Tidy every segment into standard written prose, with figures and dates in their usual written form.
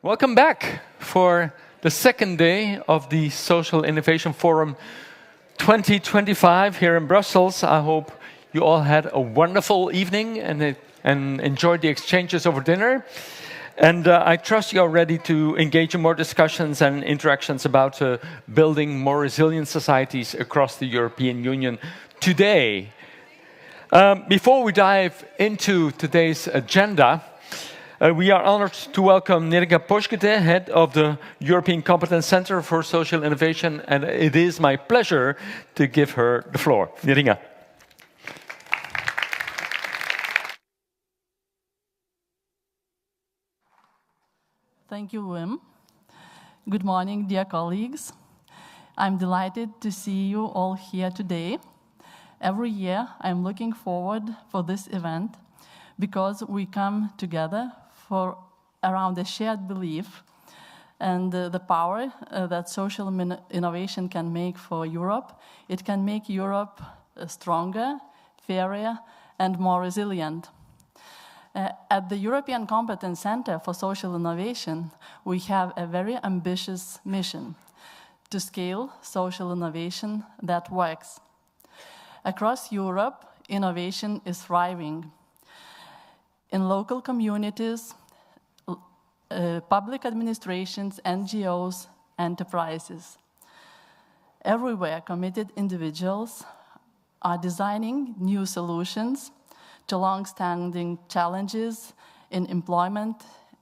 Welcome back for the second day of the Social Innovation Forum 2025 here in Brussels. I hope you all had a wonderful evening and enjoyed the exchanges over dinner. And I trust you are ready to engage in more discussions and interactions about building more resilient societies across the European Union today. Before we dive into today's agenda, we are honored to welcome Nerga Poschkete, head of the European Competence Centre for Social Innovation, and it is my pleasure to give her the floor. Nerga. Thank you, Wim. Good morning, dear colleagues. I'm delighted to see you all here today. Every year, I'm looking forward for this event because we come together around a shared belief and the power that social innovation can make for Europe. It can make Europe stronger, fairer, and more resilient. At the European Competence Centre for Social Innovation, we have a very ambitious mission to scale social innovation that works. Across Europe, innovation is thriving. In local communities, public administrations, NGOs, enterprises. Everywhere, committed individuals are designing new solutions to long-standing challenges in employment,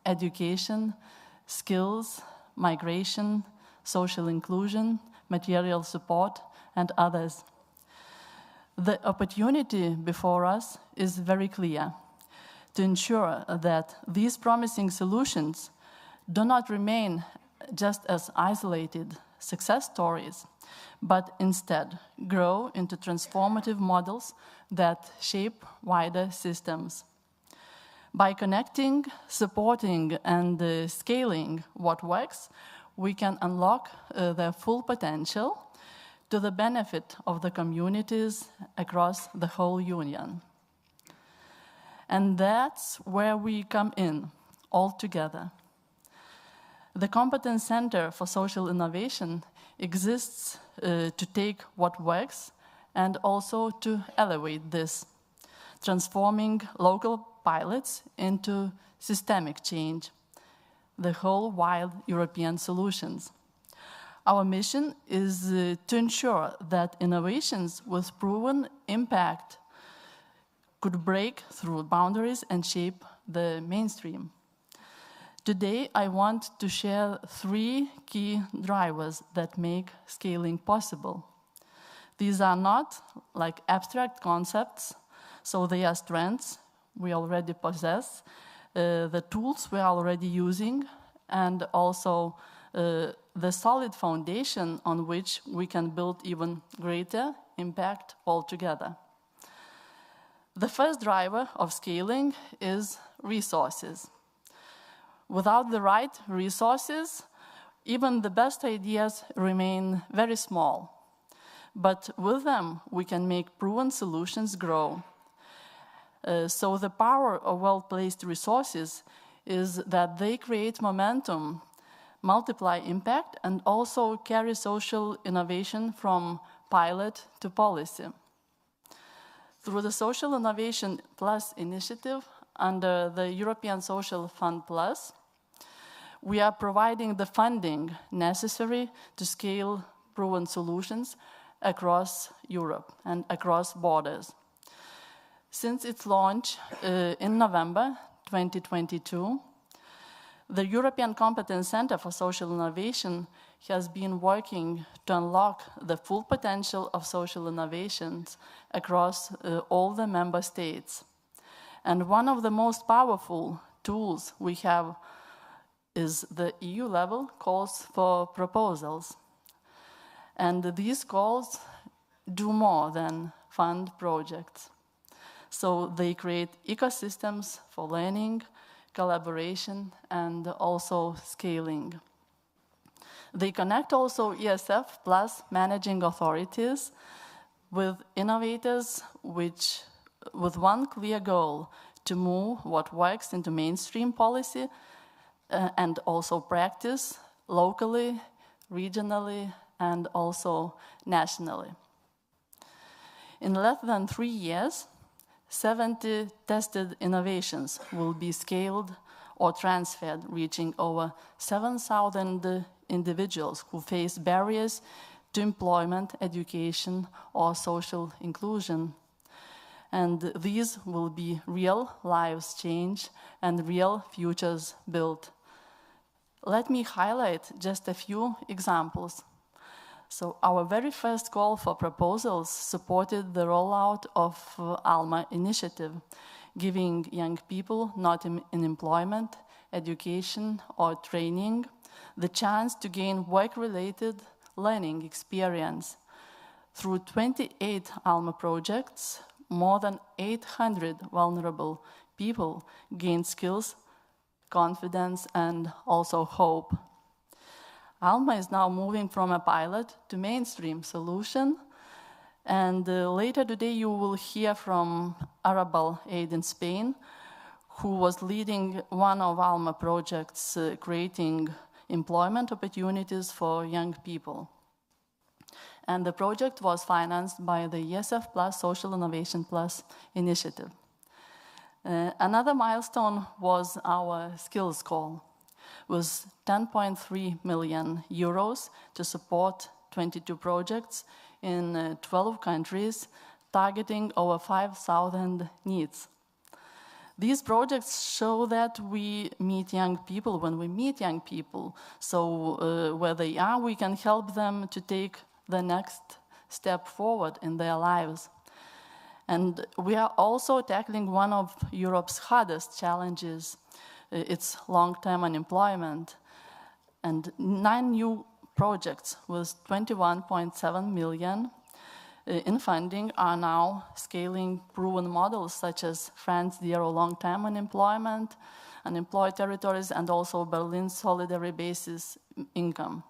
education, skills, migration, social inclusion, material support, and others. The opportunity before us is very clear: to ensure that these promising solutions do not remain just as isolated success stories, but instead grow into transformative models that shape wider systems. By connecting, supporting, and scaling what works, we can unlock their full potential to the benefit of the communities across the whole Union. And that's where we come in, all together. The Competence Centre for Social Innovation exists to take what works and also to elevate this, transforming local pilots into systemic change, the whole wild European solutions. Our mission is to ensure that innovations with proven impact could break through boundaries and shape the mainstream. Today, I want to share 3 key drivers that make scaling possible. These are not like abstract concepts, so they are strengths we already possess, the tools we are already using, and also the solid foundation on which we can build even greater impact altogether. The first driver of scaling is resources. Without the right resources, even the best ideas remain very small. But with them, we can make proven solutions grow. So the power of well-placed resources is that they create momentum, multiply impact, and also carry social innovation from pilot to policy. Through the Social Innovation Plus initiative under the European Social Fund Plus, we are providing the funding necessary to scale proven solutions across Europe and across borders. Since its launch in November 2022, the European Competence Centre for Social Innovation has been working to unlock the full potential of social innovations across all the member states. And one of the most powerful tools we have is the EU-level calls for proposals. And these calls do more than fund projects. So they create ecosystems for learning, collaboration, and also scaling. They connect also ESF plus managing authorities with innovators, with one clear goal: to move what works into mainstream policy and also practice locally, regionally, and also nationally. In less than 3 years, 70 tested innovations will be scaled or transferred, reaching over 7,000 individuals who face barriers to employment, education, or social inclusion. And these will be real lives changed and real futures built. Let me highlight just a few examples. So our very first call for proposals supported the rollout of ALMA initiative, giving young people not in employment, education, or training the chance to gain work-related learning experience. Through 28 ALMA projects, more than 800 vulnerable people gained skills, confidence, and also hope. ALMA is now moving from a pilot to mainstream solution. And later today you will hear from Arabal Aid in Spain, who was leading one of ALMA projects creating employment opportunities for young people. And the project was financed by the ESF Plus Social Innovation Plus initiative. Another milestone was our skills call, with 10.3 million euros to support 22 projects in 12 countries, targeting over 5,000 needs. These projects show that we meet young people when we meet young people. So where they are, we can help them to take the next step forward in their lives. And we are also tackling one of Europe's hardest challenges. It's long-term unemployment. And 9 new projects with 21.7 million in funding are now scaling proven models such as France Zero long-term unemployment, unemployed territories, and also Berlin's solidary basis income.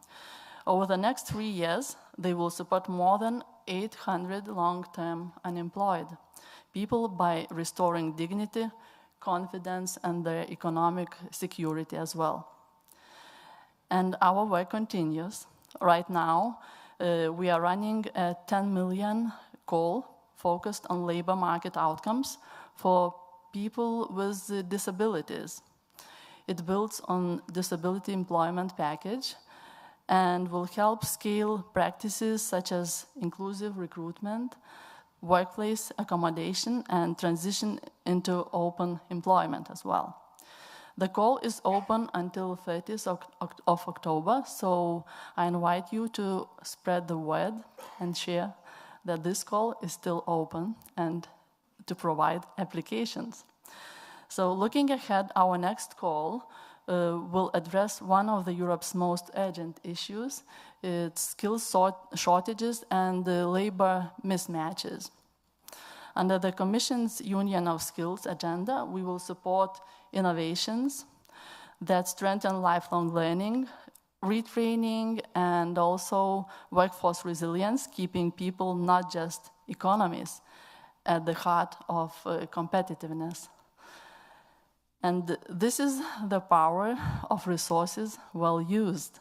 Over the next 3 years, they will support more than 800 long-term unemployed people by restoring dignity, confidence, and their economic security as well. And our work continues. Right now, we are running a 10 million call focused on labor market outcomes for people with disabilities. It builds on disability employment package and will help scale practices such as inclusive recruitment, workplace accommodation, and transition into open employment as well. The call is open until 30th of October, so I invite you to spread the word and share that this call is still open and to provide applications. So looking ahead, our next call will address one of Europe's most urgent issues. It's skill shortages and labor mismatches. Under the Commission's Union of Skills agenda, we will support innovations that strengthen lifelong learning, retraining, and also workforce resilience, keeping people, not just economies, at the heart of competitiveness. And this is the power of resources well used.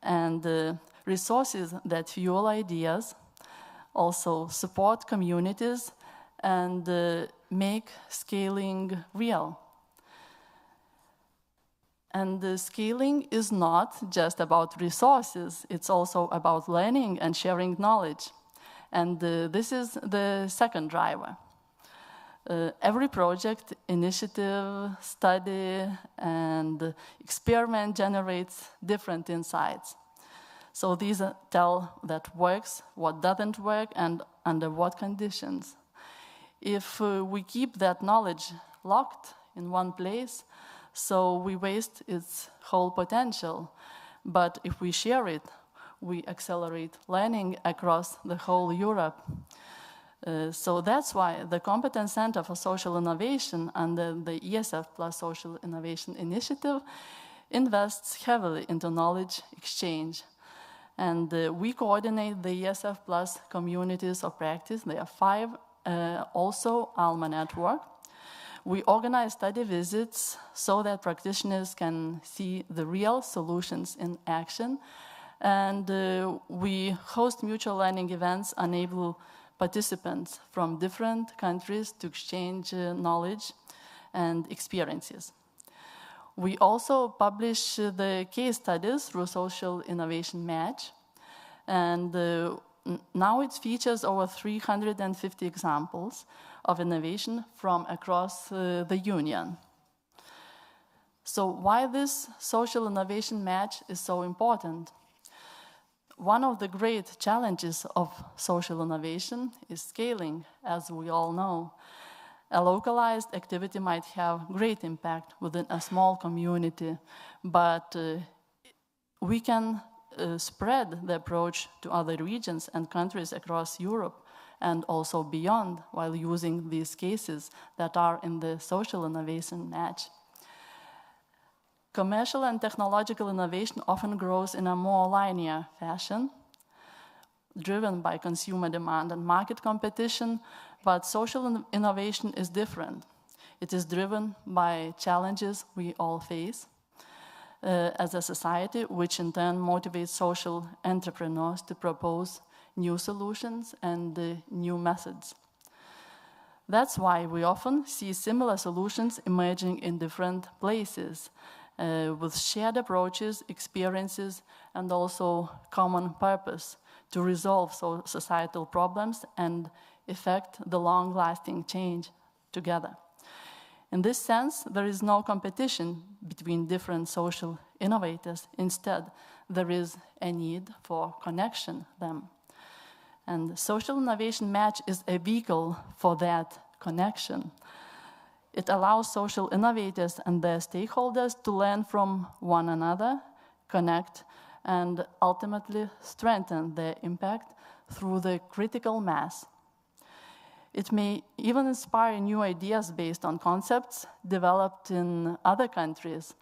And resources that fuel ideas, also support communities, and make scaling real. And the scaling is not just about resources, it's also about learning and sharing knowledge. And this is the second driver. Every project, initiative, study, and experiment generates different insights. So these tell that works, what doesn't work, and under what conditions. If we keep that knowledge locked in one place, so we waste its whole potential. But if we share it, we accelerate learning across the whole Europe. So that's why the Competence Centre for Social Innovation under the ESF Plus Social Innovation Initiative invests heavily into knowledge exchange. And we coordinate the ESF Plus communities of practice. There are 5, also ALMA network, We organize study visits so that practitioners can see the real solutions in action. And we host mutual learning events, enable participants from different countries to exchange knowledge and experiences. We also publish the case studies through Social Innovation Match. And now it features over 350 examples of innovation from across the Union. So why this Social Innovation Match is so important? One of the great challenges of social innovation is scaling, as we all know. A localized activity might have great impact within a small community, but we can spread the approach to other regions and countries across Europe and also beyond while using these cases that are in the Social Innovation Match. Commercial and technological innovation often grows in a more linear fashion, driven by consumer demand and market competition, but social innovation is different. It is driven by challenges we all face as a society, which in turn motivates social entrepreneurs to propose new solutions and new methods. That's why we often see similar solutions emerging in different places, with shared approaches, experiences, and also common purpose to resolve societal problems and effect the long-lasting change together. In this sense, there is no competition between different social innovators. Instead, there is a need for connection them. And Social Innovation Match is a vehicle for that connection. It allows social innovators and their stakeholders to learn from one another, connect, and ultimately strengthen their impact through the critical mass. It may even inspire new ideas based on concepts developed in other countries.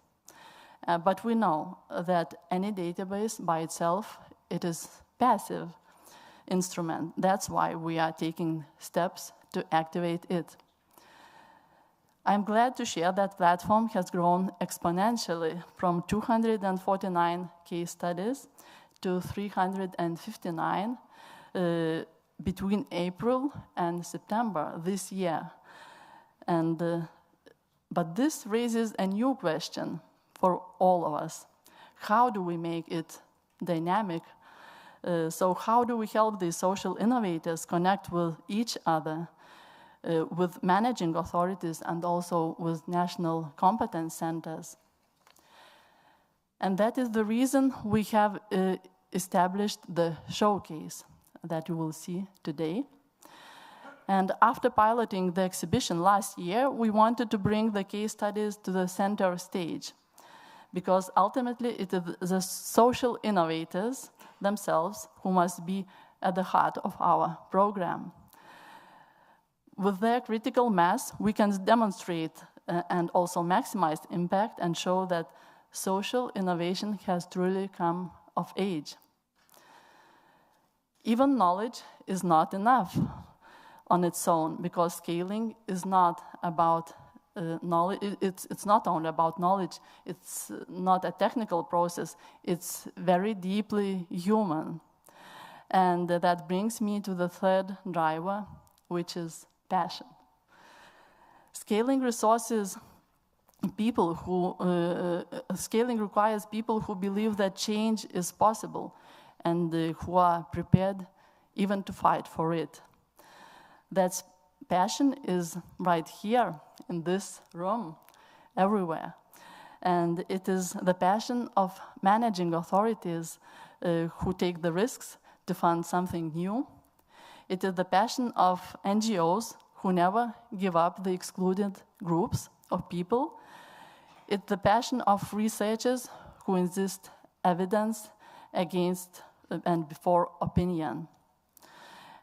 But we know that any database by itself, it is passive instrument. That's why we are taking steps to activate it. I'm glad to share that platform has grown exponentially from 249 case studies to 359 between April and September this year. But this raises a new question for all of us. How do we make it dynamic? So how do we help these social innovators connect with each other, with managing authorities and also with national competence centers? And that is the reason we have established the showcase that you will see today. And after piloting the exhibition last year, we wanted to bring the case studies to the center stage, because ultimately it is the social innovators themselves who must be at the heart of our program. With their critical mass, we can demonstrate and also maximize impact and show that social innovation has truly come of age. Even knowledge is not enough on its own, because scaling is not about knowledge. It's not only about knowledge. It's not a technical process. It's very deeply human. And that brings me to the third driver, which is passion. Scaling resources people who scaling requires people who believe that change is possible and who are prepared even to fight for it. That passion is right here in this room, everywhere. And it is the passion of managing authorities who take the risks to fund something new. It is the passion of NGOs who never give up the excluded groups of people. It's the passion of researchers who insist evidence against and before opinion.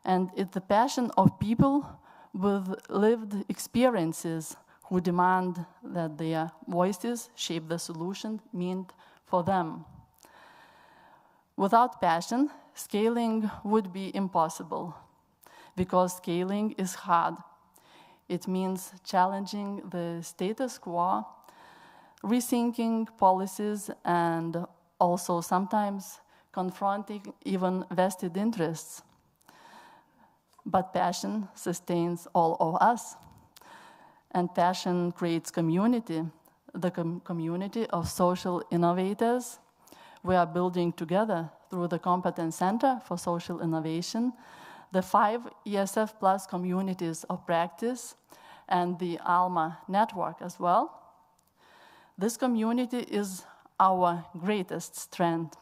And it's the passion of people with lived experiences who demand that their voices shape the solution meant for them. Without passion, scaling would be impossible, because scaling is hard. It means challenging the status quo, rethinking policies, and also sometimes confronting even vested interests. But passion sustains all of us. And passion creates community, the community of social innovators. We are building together through the Competence Centre for Social Innovation, the 5 ESF Plus communities of practice, and the ALMA network as well. This community is our greatest strength.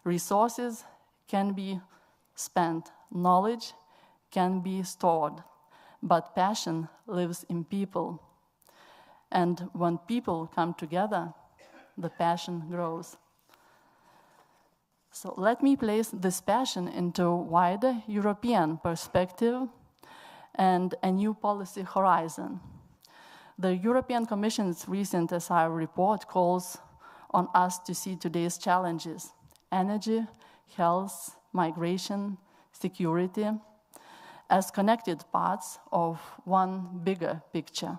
Resources can be spent, knowledge can be stored, but passion lives in people. And when people come together, the passion grows. So let me place this passion into a wider European perspective and a new policy horizon. The European Commission's recent SR report calls on us to see today's challenges: energy, health, migration, security, as connected parts of one bigger picture.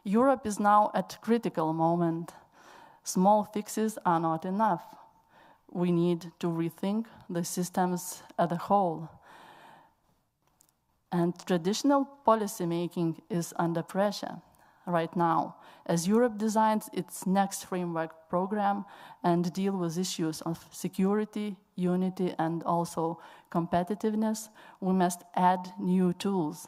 Europe is now at a critical moment. Small fixes are not enough. We need to rethink the systems as a whole. And traditional policymaking is under pressure right now, as Europe designs its next framework program and deal with issues of security, unity, and also competitiveness. We must add new tools,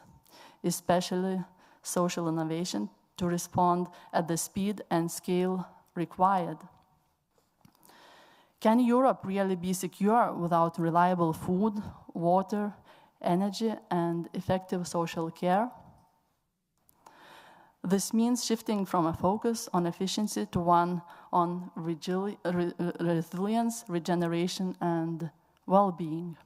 especially social innovation, to respond at the speed and scale required. Can Europe really be secure without reliable food, water, energy, and effective social care? This means shifting from a focus on efficiency to one on resilience, regeneration, and well-being.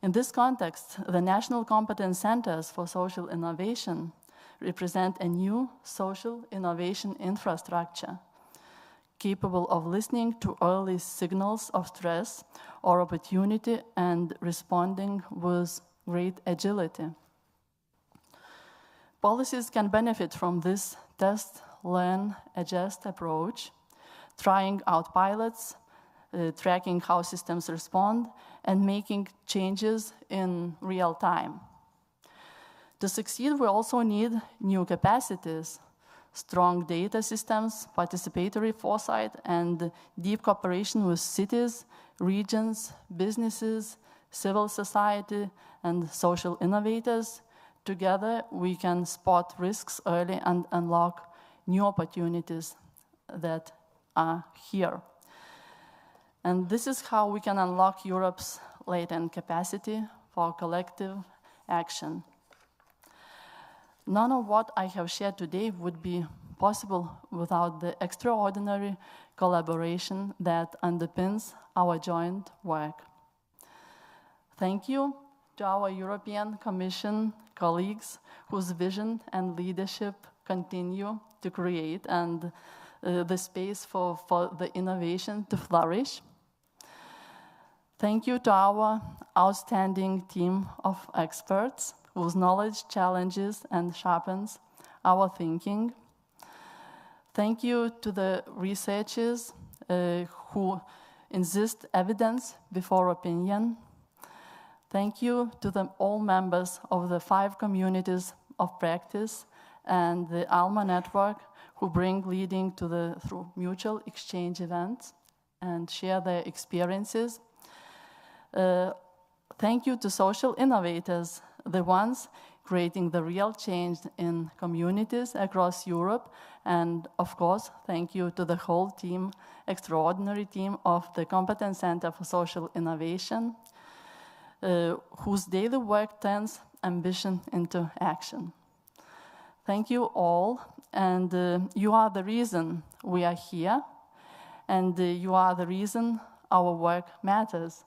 In this context, the National Competence Centres for Social Innovation represent a new social innovation infrastructure capable of listening to early signals of stress or opportunity and responding with great agility. Policies can benefit from this test, learn, adjust approach, trying out pilots, tracking how systems respond, and making changes in real time. To succeed, we also need new capacities, strong data systems, participatory foresight, and deep cooperation with cities, regions, businesses, civil society, and social innovators. Together, we can spot risks early and unlock new opportunities that are here. And this is how we can unlock Europe's latent capacity for collective action. None of what I have shared today would be possible without the extraordinary collaboration that underpins our joint work. Thank you to our European Commission colleagues whose vision and leadership continue to create and the space for the innovation to flourish. Thank you to our outstanding team of experts whose knowledge challenges and sharpens our thinking. Thank you to the researchers who insist evidence before opinion. Thank you to all members of the 5 communities of practice and the ALMA network who bring leading through mutual exchange events and share their experiences. Thank you to social innovators, the ones creating the real change in communities across Europe. And of course, thank you to the whole team, extraordinary team of the Competence Centre for Social Innovation, whose daily work turns ambition into action. Thank you all, and you are the reason we are here, and you are the reason our work matters.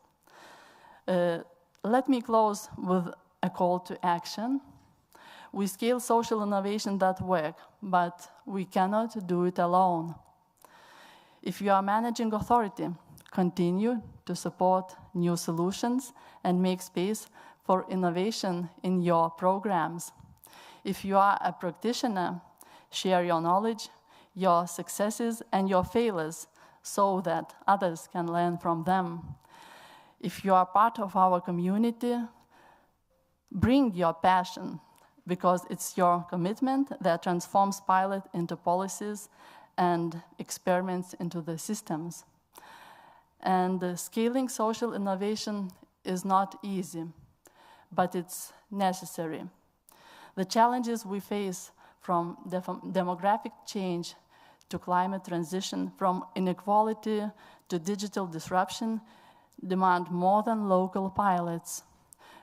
Let me close with a call to action. We scale social innovation that work, but we cannot do it alone. If you are managing authority, continue to support new solutions and make space for innovation in your programs. If you are a practitioner, share your knowledge, your successes and your failures so that others can learn from them. If you are part of our community, bring your passion, because it's your commitment that transforms pilot into policies and experiments into the systems. And scaling social innovation is not easy, but it's necessary. The challenges we face, from demographic change to climate transition, from inequality to digital disruption, demand more than local pilots.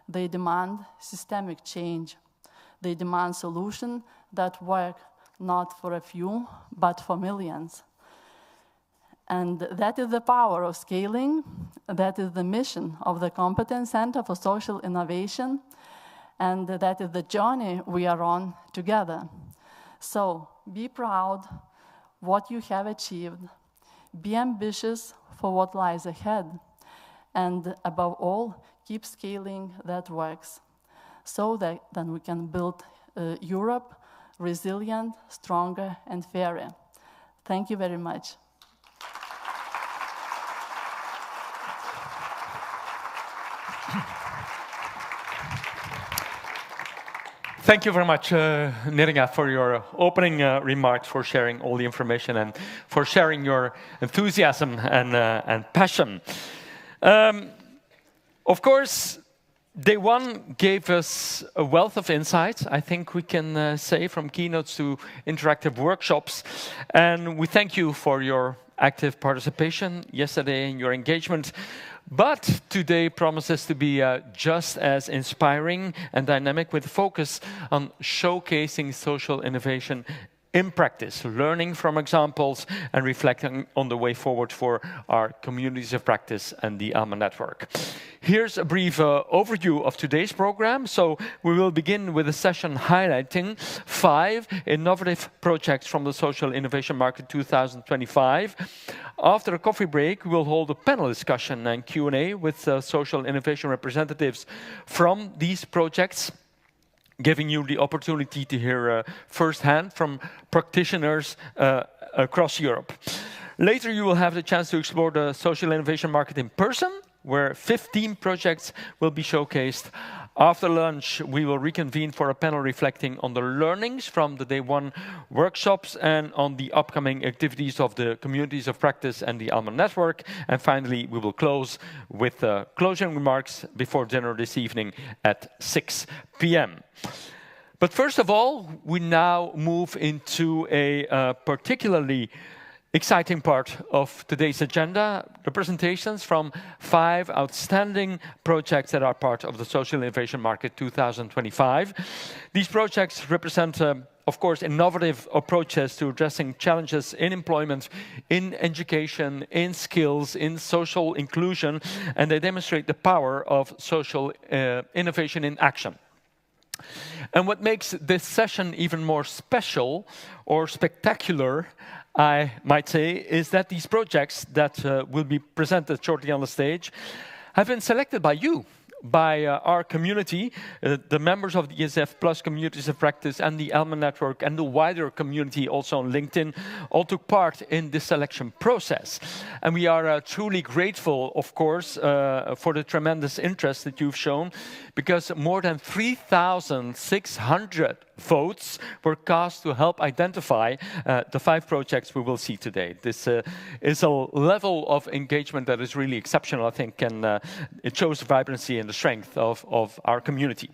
They demand systemic change. They demand solutions that work not for a few, but for millions. And that is the power of scaling. That is the mission of the Competence Centre for Social Innovation. And that is the journey we are on together. So be proud what you have achieved. Be ambitious for what lies ahead. And above all, keep scaling that works, so that then we can build Europe resilient, stronger, and fairer. Thank you very much. Thank you very much, Neringa, for your opening remarks, for sharing all the information, and for sharing your enthusiasm and passion. Of course, day one gave us a wealth of insights, I think we can say, from keynotes to interactive workshops. And we thank you for your active participation yesterday and your engagement. But today promises to be just as inspiring and dynamic, with focus on showcasing social innovation in practice, learning from examples and reflecting on the way forward for our communities of practice and the ALMA network. Here's a brief overview of today's program. So we will begin with a session highlighting 5 innovative projects from the Social Innovation Market 2025. After a coffee break, we will hold a panel discussion and Q&A with social innovation representatives from these projects, giving you the opportunity to hear firsthand from practitioners across Europe. Later, you will have the chance to explore the social innovation market in person, where 15 projects will be showcased. After lunch, we will reconvene for a panel reflecting on the learnings from the day one workshops and on the upcoming activities of the communities of practice and the ALMA network. And finally, we will close with closing remarks before dinner this evening at 6 p.m. But first of all, we now move into a particularly exciting part of today's agenda, the presentations from 5 outstanding projects that are part of the Social Innovation Market 2025. These projects represent, of course, innovative approaches to addressing challenges in employment, in education, in skills, in social inclusion, and they demonstrate the power of social innovation in action. And what makes this session even more special or spectacular, I might say, is that these projects that will be presented shortly on the stage have been selected by you, by our community, the members of the ESF Plus communities of practice and the ALMA network and the wider community also on LinkedIn, all took part in this selection process. And we are truly grateful, of course, for the tremendous interest that you've shown, because more than 3,600 votes were cast to help identify the 5 projects we will see today. This is a level of engagement that is really exceptional, I think, and it shows the vibrancy and the strength of our community.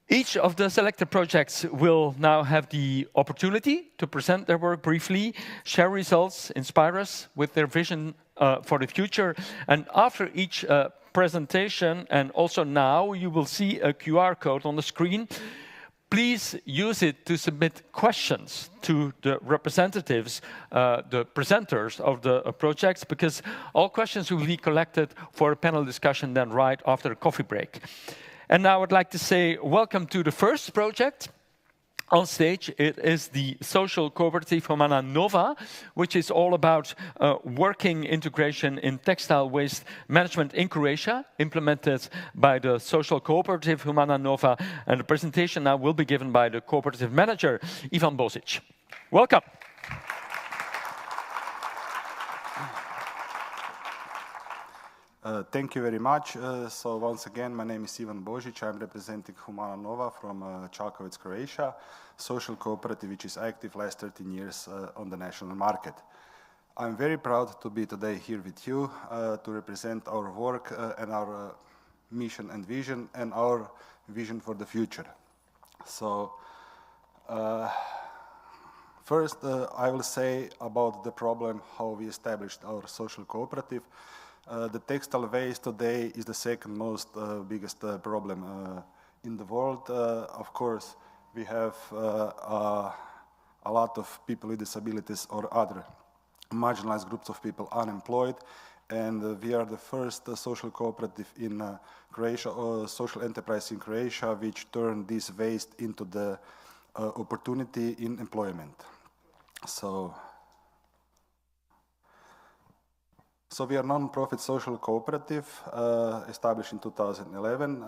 Each of the selected projects will now have the opportunity to present their work briefly, share results, inspire us with their vision for the future. And after each presentation, and also now, you will see a QR code on the screen. Please use it to submit questions to the representatives, the presenters of the projects, because all questions will be collected for a panel discussion then right after the coffee break. And now I'd like to say welcome to the first project, on stage, it is the social cooperative Humana Nova, which is all about working integration in textile waste management in Croatia, implemented by the social cooperative Humana Nova. And the presentation now will be given by the cooperative manager, Ivan Bozic. Welcome. Thank you very much. So once again, my name is Ivan Božić. I'm representing Humana Nova from Čakovec, Croatia, social cooperative which is active last 13 years on the national market. I'm very proud to be today here with you to represent our work and our mission and vision and our vision for the future. So first, I will say about the problem how we established our social cooperative. The textile waste today is the second most biggest problem in the world. Of course, we have a lot of people with disabilities or other marginalized groups of people unemployed, and we are the first social cooperative in Croatia, or social enterprise in Croatia, which turned this waste into the opportunity in employment. So we are a non-profit social cooperative established in 2011.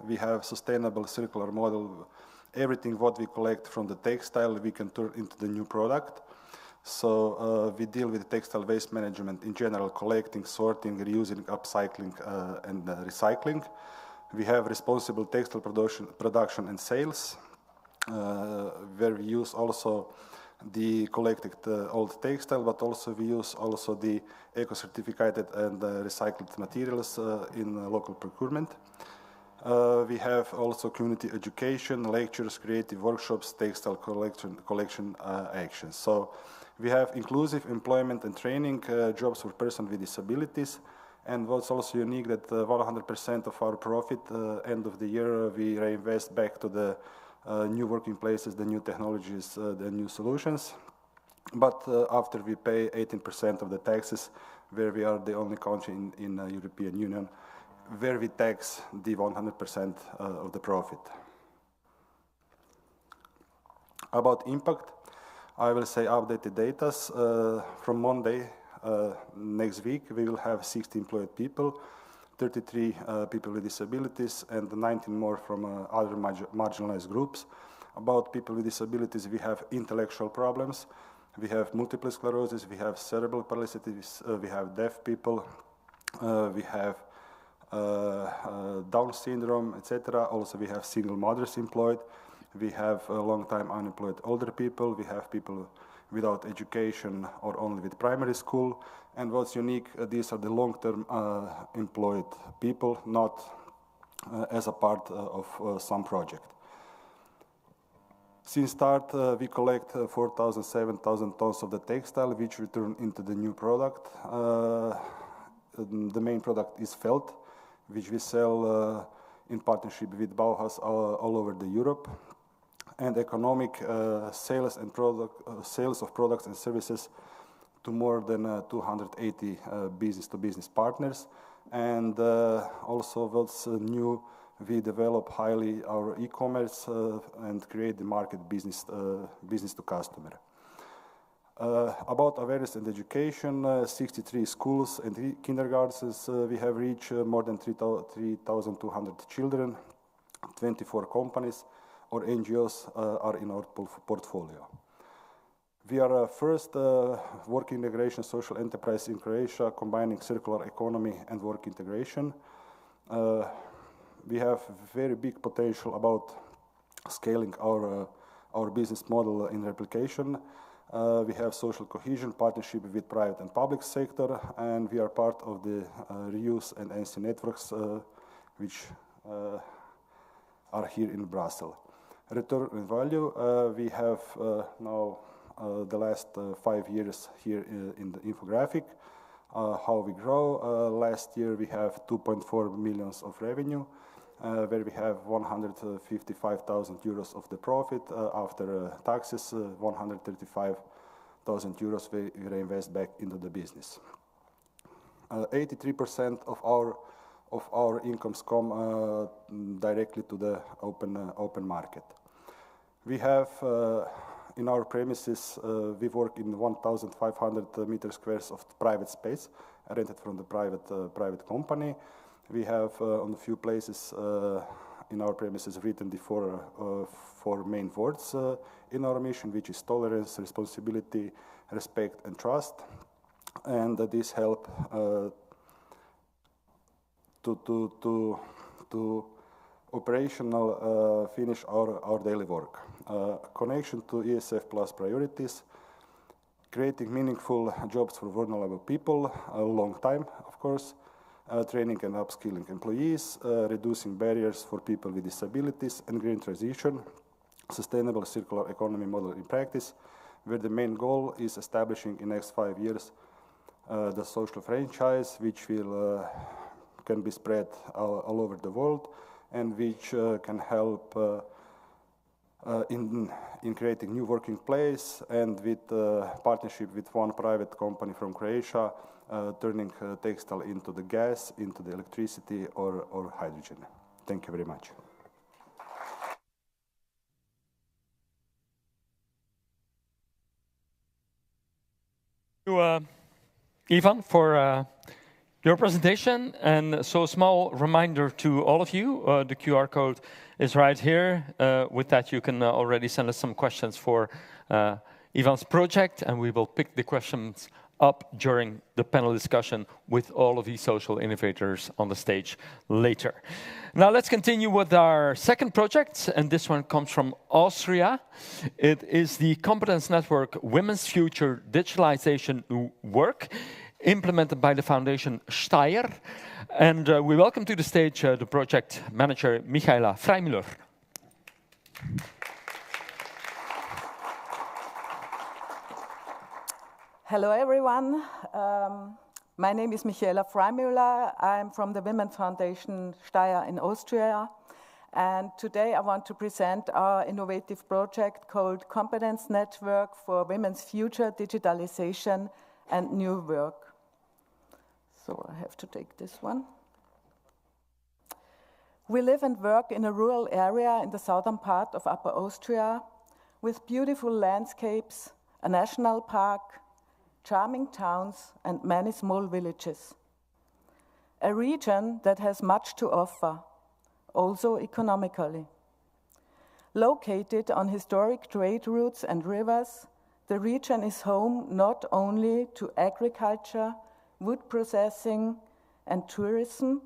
We have sustainable circular model. Everything what we collect from the textile we can turn into the new product. So we deal with textile waste management in general, collecting, sorting, reusing, upcycling and recycling. We have responsible textile production and sales, where we use also the collected old textile, but also we use also the eco-certificated and recycled materials in local procurement. We have also community education, lectures, creative workshops, textile collection actions. So we have inclusive employment and training, jobs for persons with disabilities. And what's also unique that 100% of our profit end of the year we reinvest back to the new working places, the new technologies, the new solutions. But after we pay 18% of the taxes, where we are the only country in the European Union, where we tax the 100% of the profit. About impact, I will say updated data. From Monday next week, we will have 60 employed people, 33 people with disabilities, and 19 more from other marginalized groups. About people with disabilities, we have intellectual problems, we have multiple sclerosis, we have cerebral paralysis, we have deaf people, we have Down syndrome, etc. Also, we have single mothers employed, we have long time unemployed older people, we have people without education or only with primary school. And what's unique, these are the long-term employed people, not as a part of some project. Since start, we collect 4,000, 7,000 tons of the textile, which we turn into the new product. The main product is felt, which we sell in partnership with Bauhaus all over the Europe. And economic sales of products and services to more than 280 business-to-business partners. And also what's new, we develop highly our e-commerce and create the market business to customer. About awareness and education, 63 schools and kindergartens we have reached more than 3,200 children, 24 companies or NGOs are in our portfolio. We are first work integration social enterprise in Croatia, combining circular economy and work integration. We have very big potential about scaling our business model in replication. We have social cohesion partnership with private and public sector, and we are part of the reuse and NC networks, which are here in Brussels. Return on value, we have now the last 5 years here in the infographic, how we grow. Last year we have 2.4 million of revenue, where we have 155,000 euros of the profit. After taxes, 135,000 euros we reinvest back into the business. 83% of our incomes come directly to the open market. We have in our premises, we work in 1,500 meter squares of private space rented from the private company. We have on a few places in our premises written the four main words in our mission, which is tolerance, responsibility, respect, and trust. And this help to operational finish our daily work. Connection to ESF plus priorities, creating meaningful jobs for vulnerable people, a long time, of course, training and upskilling employees, reducing barriers for people with disabilities, and green transition, sustainable circular economy model in practice, where the main goal is establishing in the next 5 years the social franchise, which can be spread all over the world, and which can help in creating new working place, and with partnership with one private company from Croatia, turning textile into the gas, into the electricity or hydrogen. Thank you very much. Thank you, Ivan, for your presentation. And so a small reminder to all of you, the QR code is right here. With that, you can already send us some questions for Ivan's project, and we will pick the questions up during the panel discussion with all of these social innovators on the stage later. Now let's continue with our second project, and this one comes from Austria. It is the Competence Network Women's Future Digitalization Work, implemented by the Foundation Steyr. And we welcome to the stage the project manager, Michaela Freimüller. Hello, everyone. My name is Michaela Freimüller. I'm from the Women's Foundation Steyr in Austria. And today I want to present our innovative project called Competence Network for Women's Future Digitalization and New Work. So I have to take this one. We live and work in a rural area in the southern part of Upper Austria with beautiful landscapes, a national park, charming towns, and many small villages. A region that has much to offer, also economically. Located on historic trade routes and rivers, the region is home not only to agriculture, wood processing, and tourism,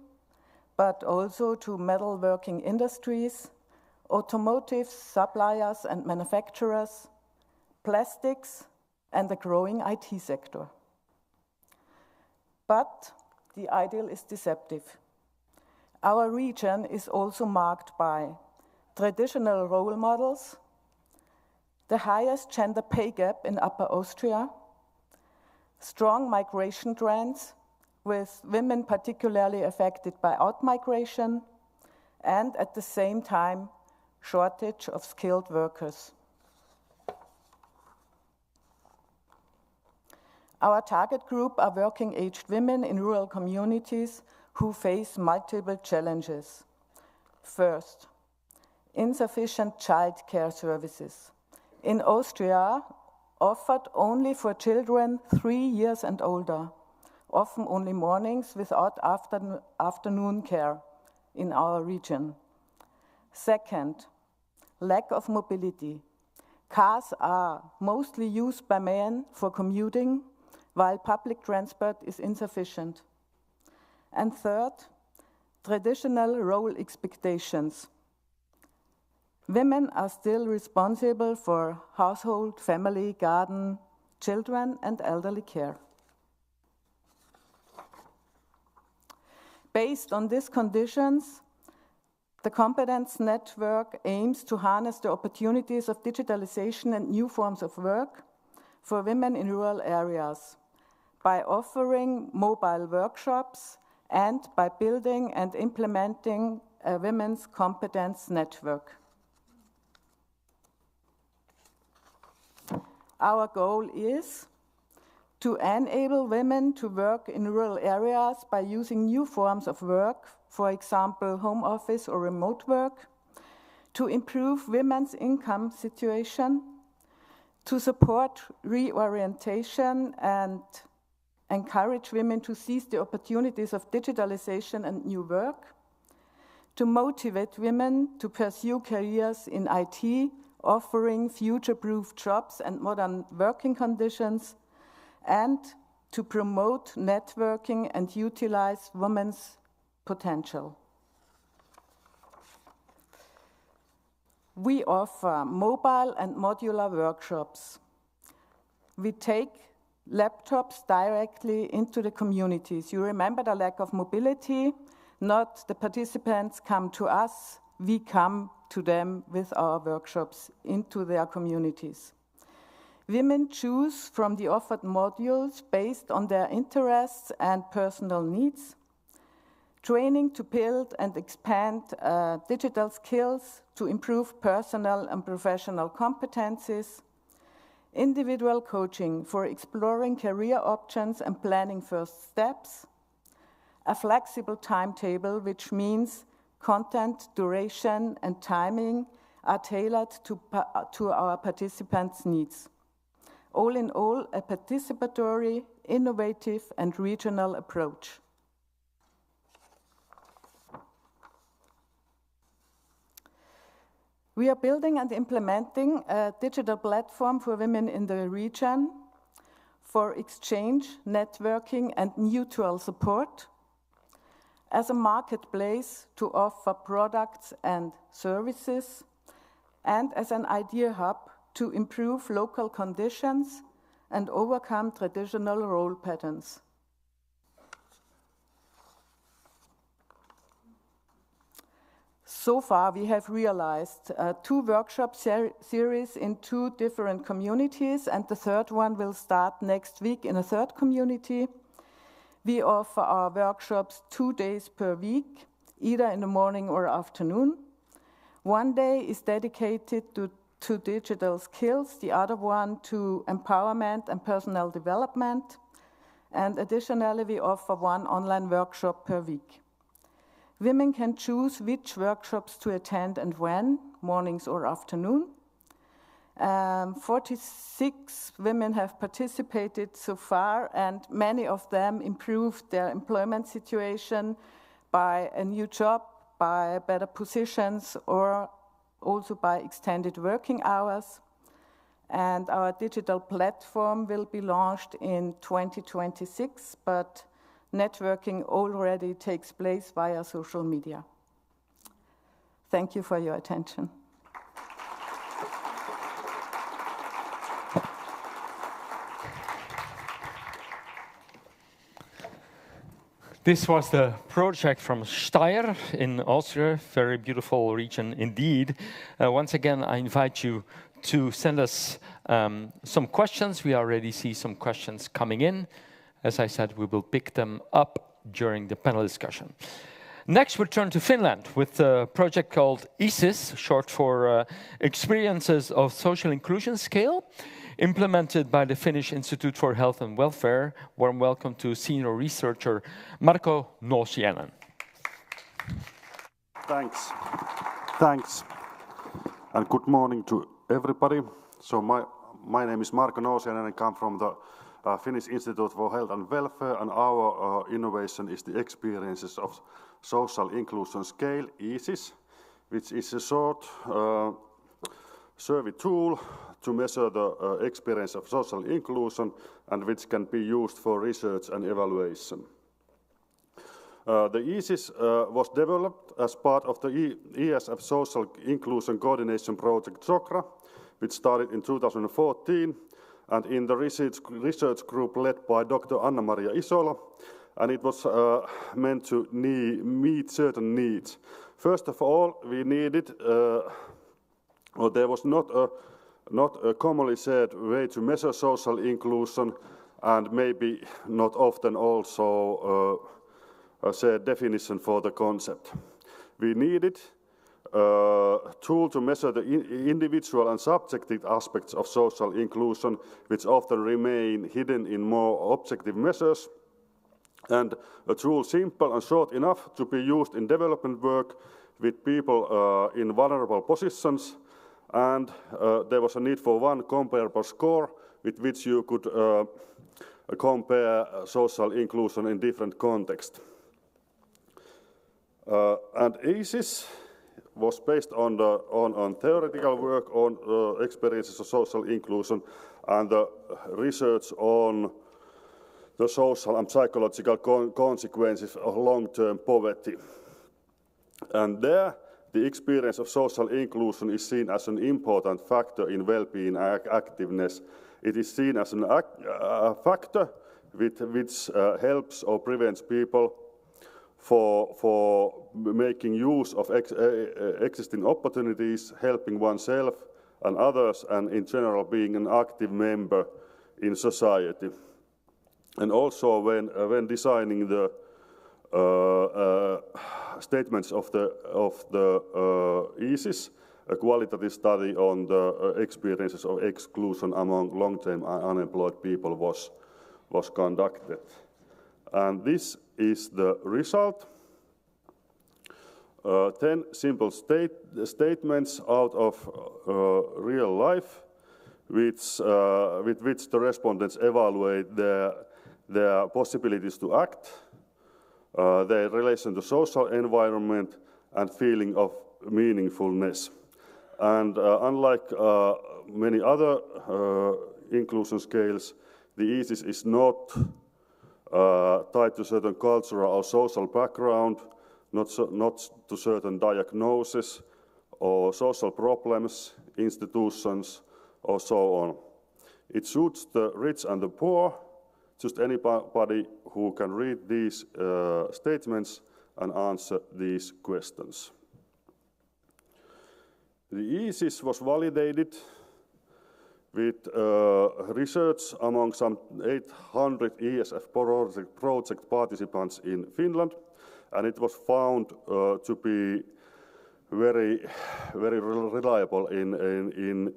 but also to metalworking industries, automotive suppliers and manufacturers, plastics, and the growing IT sector. But the ideal is deceptive. Our region is also marked by traditional role models, the highest gender pay gap in Upper Austria, strong migration trends, with women particularly affected by out-migration, and at the same time, shortage of skilled workers. Our target group are working-aged women in rural communities who face multiple challenges. First, insufficient child-care services. In Austria, offered only for children 3 years and older, often only mornings without afternoon care in our region. Second, lack of mobility. Cars are mostly used by men for commuting, while public transport is insufficient. And third, traditional role expectations. Women are still responsible for household, family, garden, children, and elderly care. Based on these conditions, the Competence Network aims to harness the opportunities of digitalization and new forms of work for women in rural areas by offering mobile workshops and by building and implementing a women's competence network. Our goal is to enable women to work in rural areas by using new forms of work, for example, home office or remote work, to improve women's income situation, to support reorientation and encourage women to seize the opportunities of digitalization and new work, to motivate women to pursue careers in IT, offering future-proof jobs and modern working conditions, and to promote networking and utilize women's potential. We offer mobile and modular workshops. We take laptops directly into the communities. You remember the lack of mobility? Not the participants come to us, we come to them with our workshops into their communities. Women choose from the offered modules based on their interests and personal needs. Training to build and expand digital skills to improve personal and professional competencies. Individual coaching for exploring career options and planning first steps. A flexible timetable, which means content, duration, and timing are tailored to our participants' needs. All in all, a participatory, innovative, and regional approach. We are building and implementing a digital platform for women in the region for exchange, networking, and mutual support, as a marketplace to offer products and services, and as an idea hub to improve local conditions and overcome traditional role patterns. So far, we have realized 2 workshop series in 2 different communities, and the third one will start next week in a third community. We offer our workshops 2 days per week, either in the morning or afternoon. One day is dedicated to digital skills, the other one to empowerment and personal development. And additionally, we offer 1 online workshop per week. Women can choose which workshops to attend and when, mornings or afternoon. 46 women have participated so far, and many of them improved their employment situation by a new job, by better positions, or also by extended working hours. And our digital platform will be launched in 2026, but networking already takes place via social media. Thank you for your attention. This was the project from Steyr in Austria, very beautiful region indeed. Once again, I invite you to send us some questions. We already see some questions coming in. As I said, we will pick them up during the panel discussion. Next, we'll turn to Finland with a project called ISIS, short for Experiences of Social Inclusion Scale, implemented by the Finnish Institute for Health and Welfare. Warm welcome to senior researcher Marko Nousiainen. Thanks, and good morning to everybody. So my name is Marko Nousiainen and I come from the Finnish Institute for Health and Welfare, and our innovation is the Experiences of Social Inclusion Scale, ISIS, which is a short survey tool to measure the experience of social inclusion and which can be used for research and evaluation. The ISIS was developed as part of the ESF Social Inclusion Coordination Project SOCRA, which started in 2014, and in the research group led by Dr. Anna-Maria Isola, and it was meant to meet certain needs. First of all, we needed, or there was not a commonly said way to measure social inclusion, and maybe not often also a shared definition for the concept. We needed a tool to measure the individual and subjective aspects of social inclusion, which often remain hidden in more objective measures, and a tool simple and short enough to be used in development work, with people in vulnerable positions, and there was a need for one comparable score with which you could compare social inclusion in different contexts. And ACES was based on theoretical work on experiences of social inclusion and the research on the social and psychological consequences of long-term poverty. And there, the experience of social inclusion is seen as an important factor in well-being activeness. It is seen as a factor which helps or prevents people for making use of existing opportunities, helping oneself and others, and in general being an active member in society. And also when designing the statements of the ESIS, a qualitative study on the experiences of exclusion among long-term unemployed people was conducted. And this is the result. 10 simple statements out of real life, with which the respondents evaluate their possibilities to act, their relation to social environment, and feeling of meaningfulness. And unlike many other inclusion scales, the ESIS is not tied to certain cultural or social background, not to certain diagnosis or social problems, institutions, or so on. It suits the rich and the poor, just anybody who can read these statements and answer these questions. The ESIS was validated with research among some 800 ESF project participants in Finland, and it was found to be very reliable in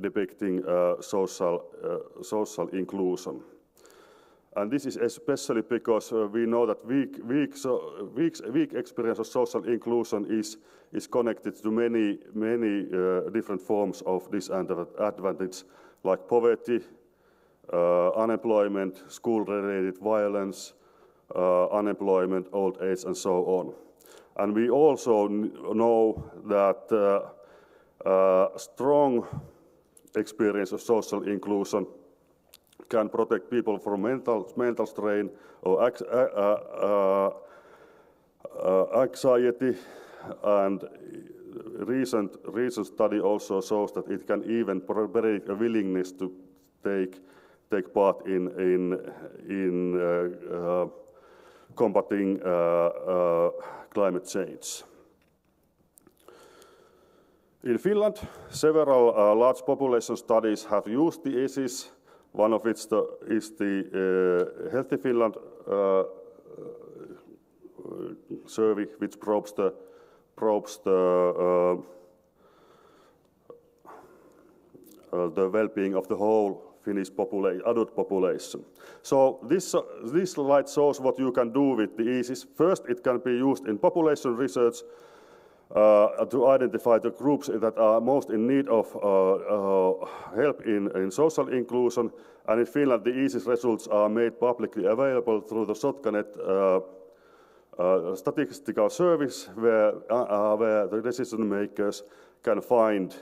depicting social inclusion. And this is especially because we know that weak experience of social inclusion is connected to many different forms of disadvantage, like poverty, unemployment, school-related violence, unemployment, old age, and so on. And we also know that strong experience of social inclusion can protect people from mental strain or anxiety, and recent study also shows that it can even predict a willingness to take part in combating climate change. In Finland, several large population studies have used the ESIS, one of which is the Healthy Finland survey, which probes the well-being of the whole Finnish adult population. So this slide shows what you can do with the ESIS. First, it can be used in population research to identify the groups that are most in need of help in social inclusion. And in Finland, the ESIS results are made publicly available through the Sotkanet statistical service, where the decision makers can find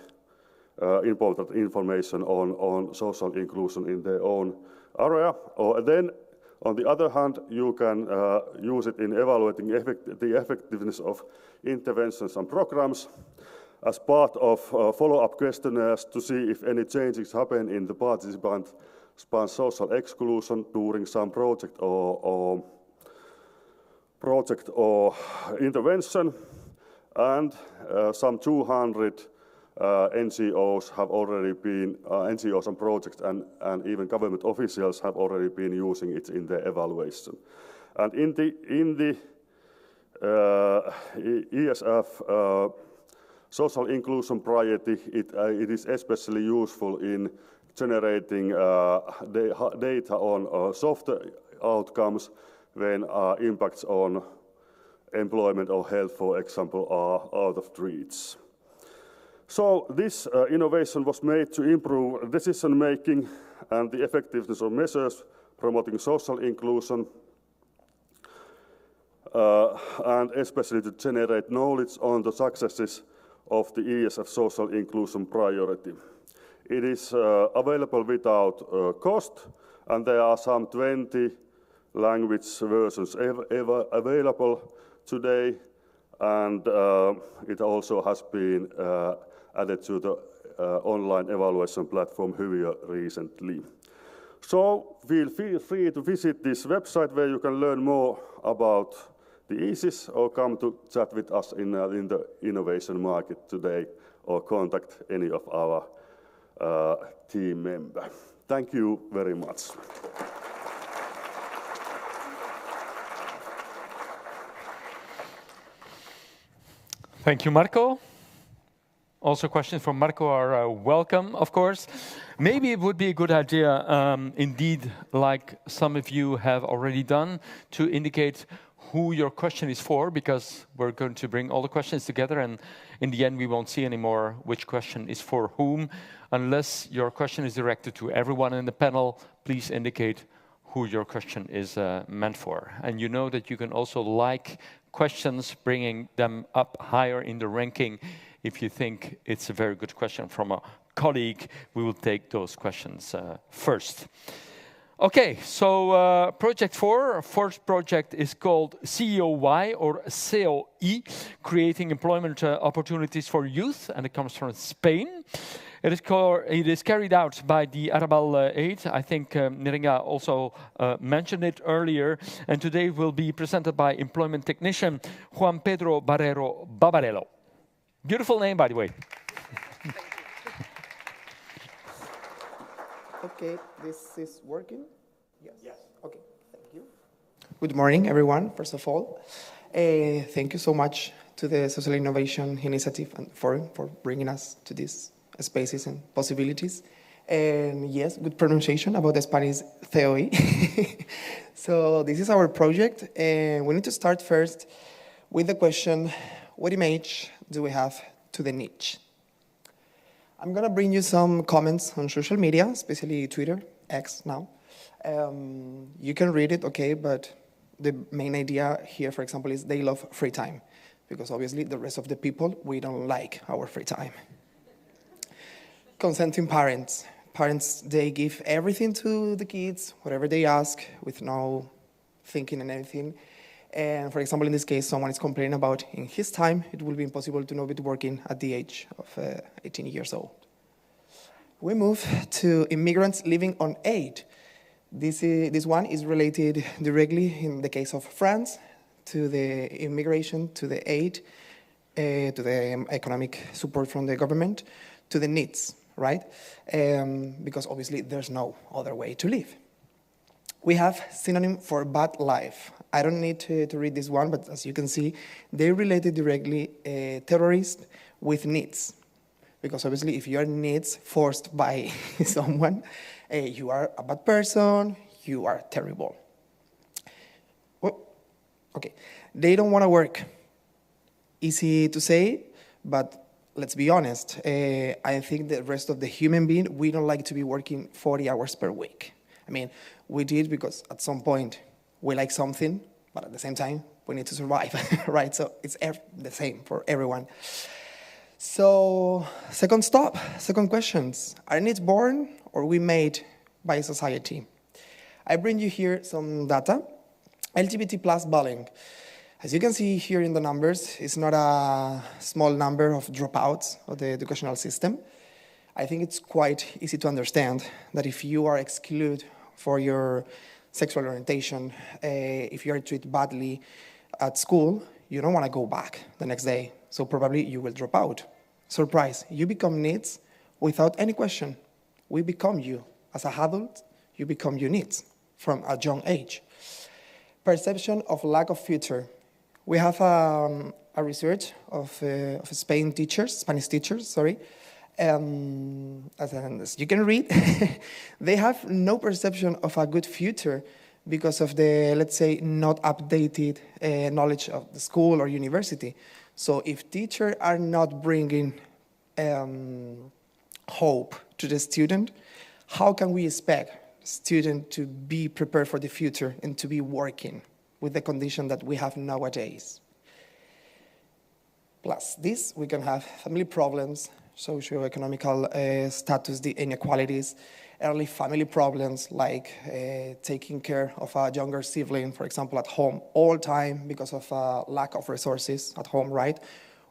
important information on social inclusion in their own area. Or then, on the other hand, you can use it in evaluating the effectiveness of interventions and programs as part of follow-up questionnaires to see if any changes happen in the participants' social exclusion during some project or intervention. And some 200 NGOs have already been, NGOs and projects and even government officials have already been using it in their evaluation. And in the ESF social inclusion priority, it is especially useful in generating data on soft outcomes when impacts on employment or health, for example, are out of reach. So this innovation was made to improve decision-making and the effectiveness of measures promoting social inclusion, and especially to generate knowledge on the successes of the ESF social inclusion priority. It is available without cost, and there are some 20 language versions available today, and it also has been added to the online evaluation platform Hyviä recently. So feel free to visit this website where you can learn more about the ESIS, or come to chat with us in the innovation market today, or contact any of our team members. Thank you very much. Thank you, Marco. Also, questions from Marco are welcome, of course. Maybe it would be a good idea, indeed, like some of you have already done, to indicate who your question is for, because we're going to bring all the questions together, and in the end we won't see anymore which question is for whom. Unless your question is directed to everyone in the panel, please indicate who your question is meant for. And you know that you can also like questions, bringing them up higher in the ranking. If you think it's a very good question from a colleague, we will take those questions first. Okay, so project 4, first project is called COY, or COI, Creating Employment Opportunities for Youth, and it comes from Spain. It is carried out by the Arabal 8. I think Neringa also mentioned it earlier, and today will be presented by employment technician Juan Pedro Barrero Babarello. Beautiful name, by the way. Okay, this is working? Yes. Okay, thank you. Good morning, everyone, first of all. Thank you so much to the Social Innovation Initiative and Forum for bringing us to these spaces and possibilities. And yes, good pronunciation about the Spanish COI. So this is our project, and we need to start first with the question, what image do we have to the niche? I'm going to bring you some comments on social media, especially Twitter, X now. You can read it, okay, but the main idea here, for example, is they love free time, because obviously the rest of the people, we don't like our free time. Consenting parents. Parents, they give everything to the kids, whatever they ask, with no thinking and anything. And for example, in this case, someone is complaining about in his time, it will be impossible to know it working at the age of 18 years old. We move to immigrants living on aid. This one is related directly, in the case of France, to the immigration, to the aid, to the economic support from the government, to the needs, right? Because obviously there's no other way to live. We have synonym for bad life. I don't need to read this one, but as you can see, they related directly terrorists with needs. Because obviously if you are needs forced by someone, you are a bad person, you are terrible. Well, okay, they don't want to work. Easy to say, but let's be honest. I think the rest of the human being, we don't like to be working 40 hours per week. I mean, we did because at some point we like something, but at the same time, we need to survive, right? So it's the same for everyone. So, second questions. Are needs born or we made by society? I bring you here some data. LGBT plus bullying. As you can see here in the numbers, it's not a small number of dropouts of the educational system. I think it's quite easy to understand that if you are excluded for your sexual orientation, if you are treated badly at school, you don't want to go back the next day. So probably you will drop out. Surprise, you become needs without any question. We become you. As an adult, you become your needs from a young age. Perception of lack of future. We have a research of Spanish teachers, as you can read, they have no perception of a good future because of the, let's say, not updated knowledge of the school or university. So if teachers are not bringing hope to the student, how can we expect the student to be prepared for the future and to be working with the condition that we have nowadays? Plus this, we can have family problems, socio-economical status, the inequalities, early family problems like taking care of a younger sibling, for example, at home all time because of lack of resources at home, right?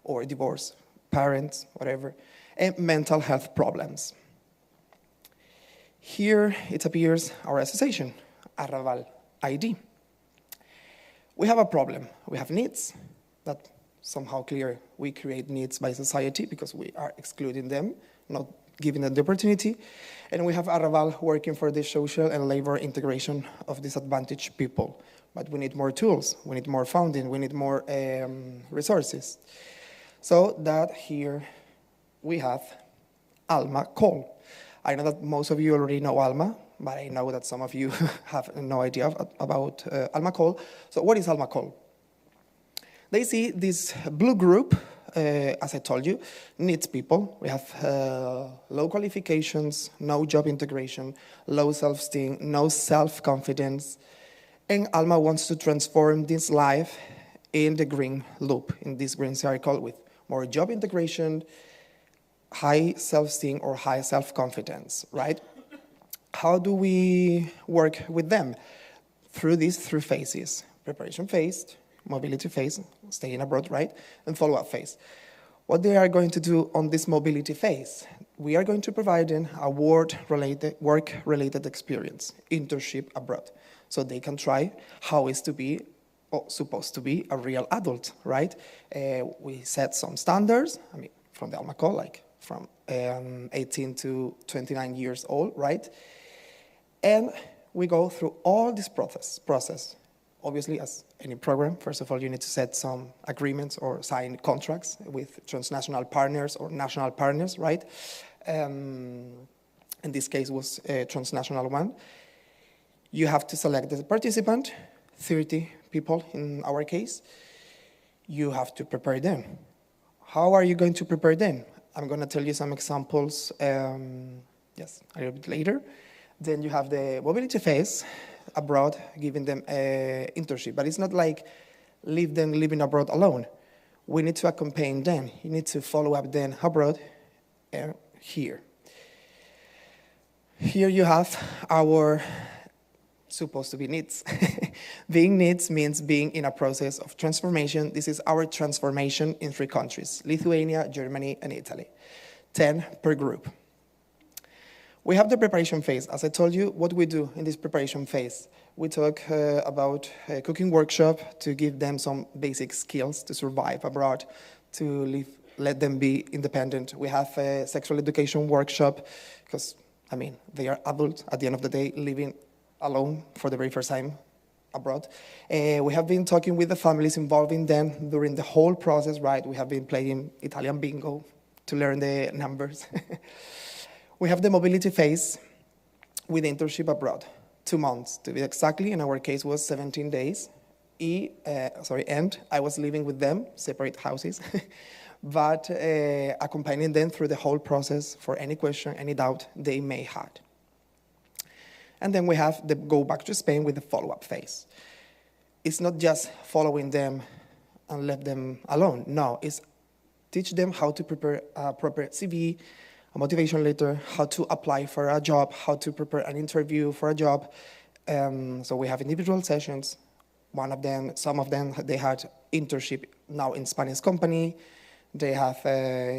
Or divorce, parents, whatever, and mental health problems. Here it appears our association, Arrabal ID. We have a problem. We have needs that somehow clear. We create needs by society because we are excluding them, not giving them the opportunity. And we have Arrabal working for the social and labor integration of disadvantaged people. But we need more tools, we need more funding, we need more resources. So that here we have ALMA call. I know that most of you already know ALMA, but I know that some of you have no idea about ALMA call. So what is ALMA call? They see this blue group, as I told you, needs people. We have low qualifications, no job integration, low self-esteem, no self-confidence. And ALMA wants to transform this life in the green loop, in this green circle with more job integration, high self-esteem or high self-confidence, right? How do we work with them? Through these three phases: preparation phase, mobility phase, staying abroad, right? And follow-up phase. What they are going to do on this mobility phase? We are going to provide them a work-related experience, internship abroad, so they can try how it's to be, or supposed to be, a real adult, right? We set some standards, I mean, from the ALMA call, like from 18 to 29 years old, right? And we go through all this process. Obviously, as any program, first of all, you need to set some agreements or sign contracts with transnational partners or national partners, right? In this case was a transnational one. You have to select the participant, 30 people in our case. You have to prepare them. How are you going to prepare them? I'm going to tell you some examples, a little bit later. Then you have the mobility phase abroad, giving them an internship. But it's not like leave them living abroad alone. We need to accompany them. You need to follow up them abroad and here. Here you have our supposed to be needs. Being needs means being in a process of transformation. This is our transformation in 3 countries: Lithuania, Germany, and Italy. 10 per group. We have the preparation phase. As I told you, what we do in this preparation phase, we talk about a cooking workshop to give them some basic skills to survive abroad, to live, let them be independent. We have a sexual education workshop because, I mean, they are adults at the end of the day living alone for the very first time abroad. We have been talking with the families, involving them during the whole process, right? We have been playing Italian bingo to learn the numbers. We have the mobility phase with internship abroad, 2 months to be exactly. In our case was 17 days. And I was living with them, separate houses, but accompanying them through the whole process for any question, any doubt they may have. And then we have the go back to Spain with the follow-up phase. It's not just following them and let them alone. No, it's teach them how to prepare a proper CV, a motivation letter, how to apply for a job, how to prepare an interview for a job. So we have individual sessions. Some of them, they had internship now in Spanish company. They have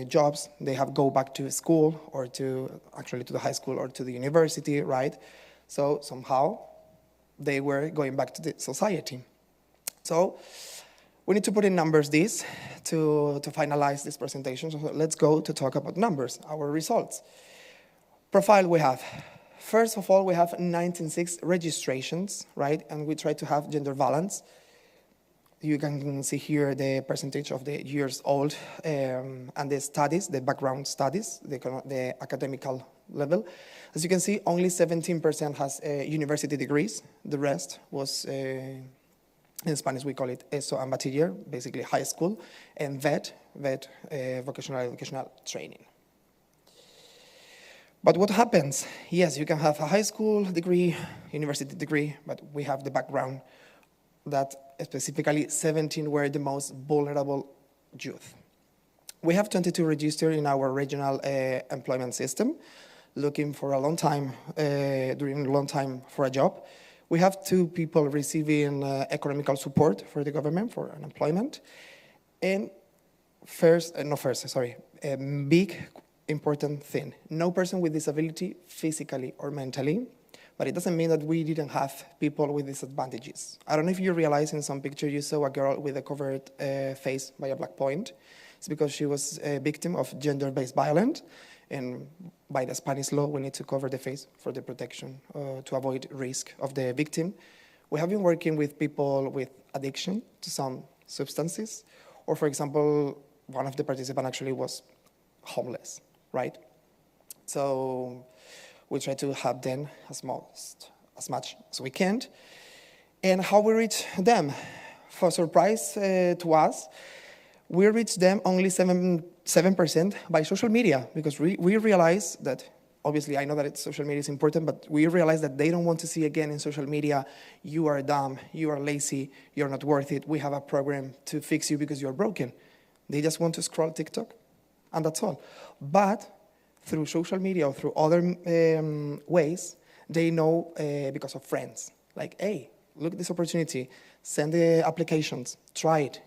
jobs. They have go back to school or to the high school or to the university, right? So somehow they were going back to the society. So we need to put in numbers this to finalize this presentation. So let's go to talk about numbers, our results. Profile we have. First of all, we have 96 registrations, right? And we try to have gender balance. You can see here the percentage of the years old and the studies, the background studies, the academical level. As you can see, only 17% has university degrees. The rest was, in Spanish we call it ESO and bachiller, basically high school, and VET, vocational educational training. But what happens? Yes, you can have a high school degree, university degree, but we have the background that specifically 17 were the most vulnerable youth. We have 22 registered in our regional employment system, looking for a long time, during a long time for a job. We have 2 people receiving economical support for the government for unemployment. And a big important thing, no person with disability physically or mentally, but it doesn't mean that we didn't have people with disadvantages. I don't know if you realize in some picture you saw a girl with a covered face by a black point. It's because she was a victim of gender-based violence, and by the Spanish law, we need to cover the face for the protection to avoid risk of the victim. We have been working with people with addiction to some substances, or for example, one of the participants actually was homeless, right? So we try to help them as much as we can. And how we reach them? For surprise to us, we reach them only 7% by social media, because we realize that, obviously I know that social media is important, but we realize that they don't want to see again in social media, you are dumb, you are lazy, you're not worth it, we have a program to fix you because you're broken. They just want to scroll TikTok, and that's all. But through social media or through other ways, they know because of friends. Like, hey, look at this opportunity, send the applications, try it.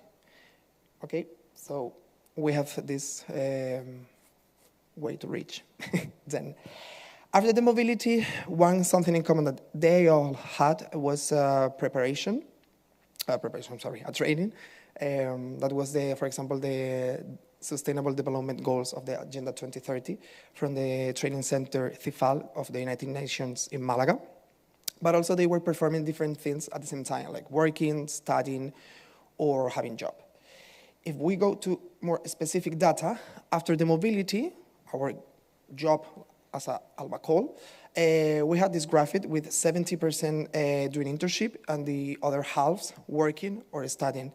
Okay, so we have this way to reach. Then, after the mobility, something in common that they all had was a training. That was, for example, the Sustainable Development Goals of the Agenda 2030 from the training center CIFAL of the United Nations in Malaga. But also they were performing different things at the same time, like working, studying, or having job. If we go to more specific data, after the mobility, our job as a ALMA call, we had this graphic with 70% doing internship and the other halves working or studying.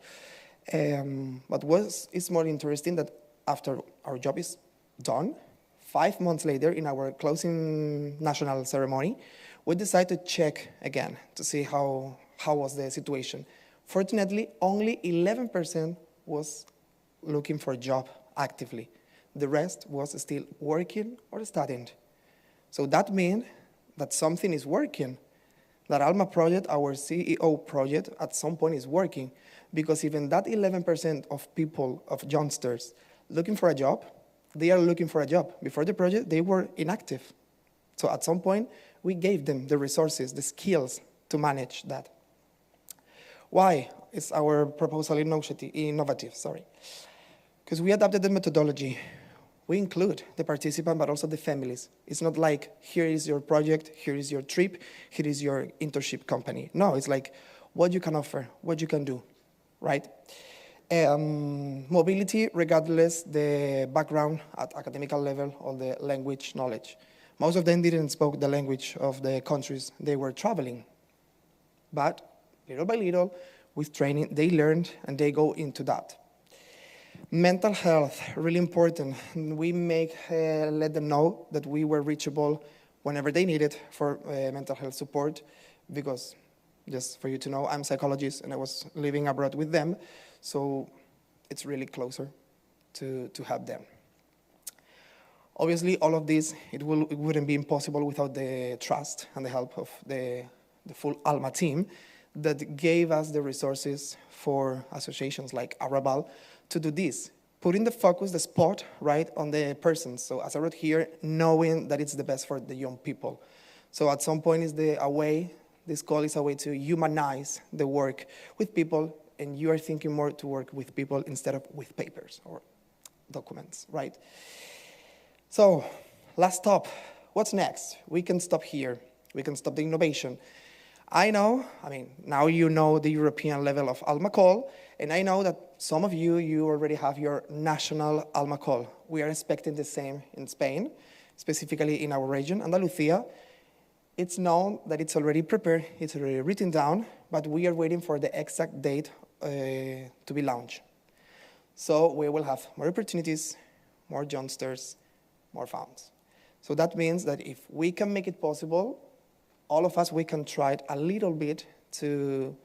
But what is more interesting that after our job is done, 5 months later in our closing national ceremony, we decided to check again to see how was the situation. Fortunately, only 11% was looking for a job actively. The rest was still working or studying. So that means that something is working. That ALMA project, our CEO project, at some point is working, because even that 11% of people, of youngsters, looking for a job, they are looking for a job. Before the project, they were inactive. So at some point, we gave them the resources, the skills to manage that. Why is our proposal innovative? Because we adapted the methodology. We include the participant, but also the families. It's not like, here is your project, here is your trip, here is your internship company. No, it's like what you can offer, what you can do, right? Mobility, regardless the background at academical level or the language knowledge. Most of them didn't speak the language of the countries they were traveling. But little by little, with training, they learned and they go into that. Mental health, really important. We let them know that we were reachable whenever they needed for mental health support, because just for you to know, I'm a psychologist and I was living abroad with them, so it's really closer to help them. Obviously, all of this, it wouldn't be impossible without the trust and the help of the full ALMA team that gave us the resources for associations like Arrabal to do this, putting the focus, the spot, right, on the person. So as I wrote here, knowing that it's the best for the young people. So at some point this call is a way to humanize the work with people, and you are thinking more to work with people instead of with papers or documents, right? So, last stop, what's next? We can stop here. We can stop the innovation. Now you know the European level of ALMA call, And I know that some of you already have your national ALMA call. We are expecting the same in Spain, specifically in our region, Andalusia. It's known that it's already prepared, it's already written down, but we are waiting for the exact date to be launched. So we will have more opportunities, more youngsters, more funds. So that means that if we can make it possible, all of us, we can try a little bit to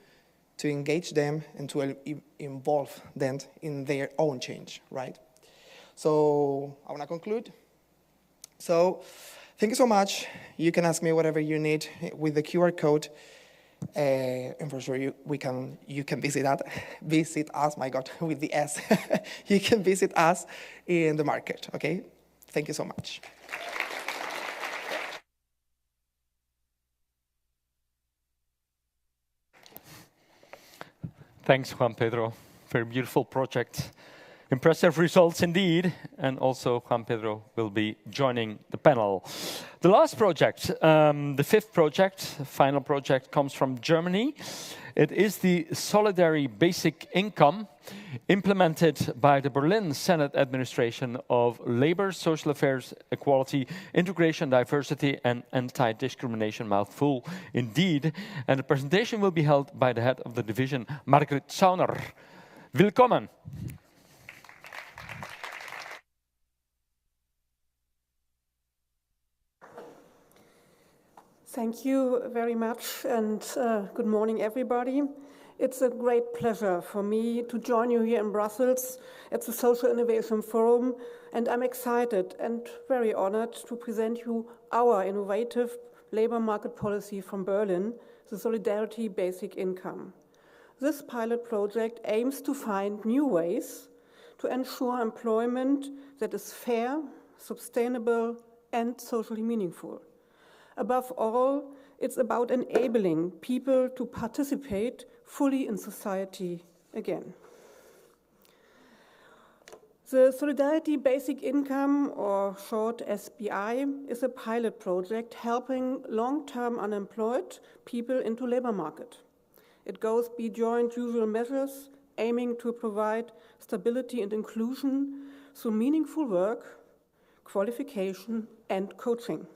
engage them and to involve them in their own change, right? So I want to conclude. So thank you so much. You can ask me whatever you need with the QR code. And for sure, you can visit us, my God, with the S. You can visit us in the market, okay? Thank you so much. Thanks, Juan Pedro. Very beautiful project. Impressive results indeed. And also Juan Pedro will be joining the panel. The last project, the fifth project, final project, comes from Germany. It is the Solidarity Basic Income implemented by the Berlin Senate Administration of Labor, Social Affairs, Equality, Integration, Diversity and Anti-Discrimination. Mouthful indeed. And the presentation will be held by the head of the division, Margret Sauner. Willkommen. Thank you very much, and good morning, everybody. It's a great pleasure for me to join you here in Brussels at the Social Innovation Forum, and I'm excited and very honored to present you our innovative labor market policy from Berlin, the Solidarity Basic Income. This pilot project aims to find new ways to ensure employment that is fair, sustainable, and socially meaningful. Above all, it's about enabling people to participate fully in society again. The Solidarity Basic Income, or short SBI, is a pilot project helping long-term unemployed people into labor market. It goes beyond usual measures, aiming to provide stability and inclusion through meaningful work, qualification, and coaching.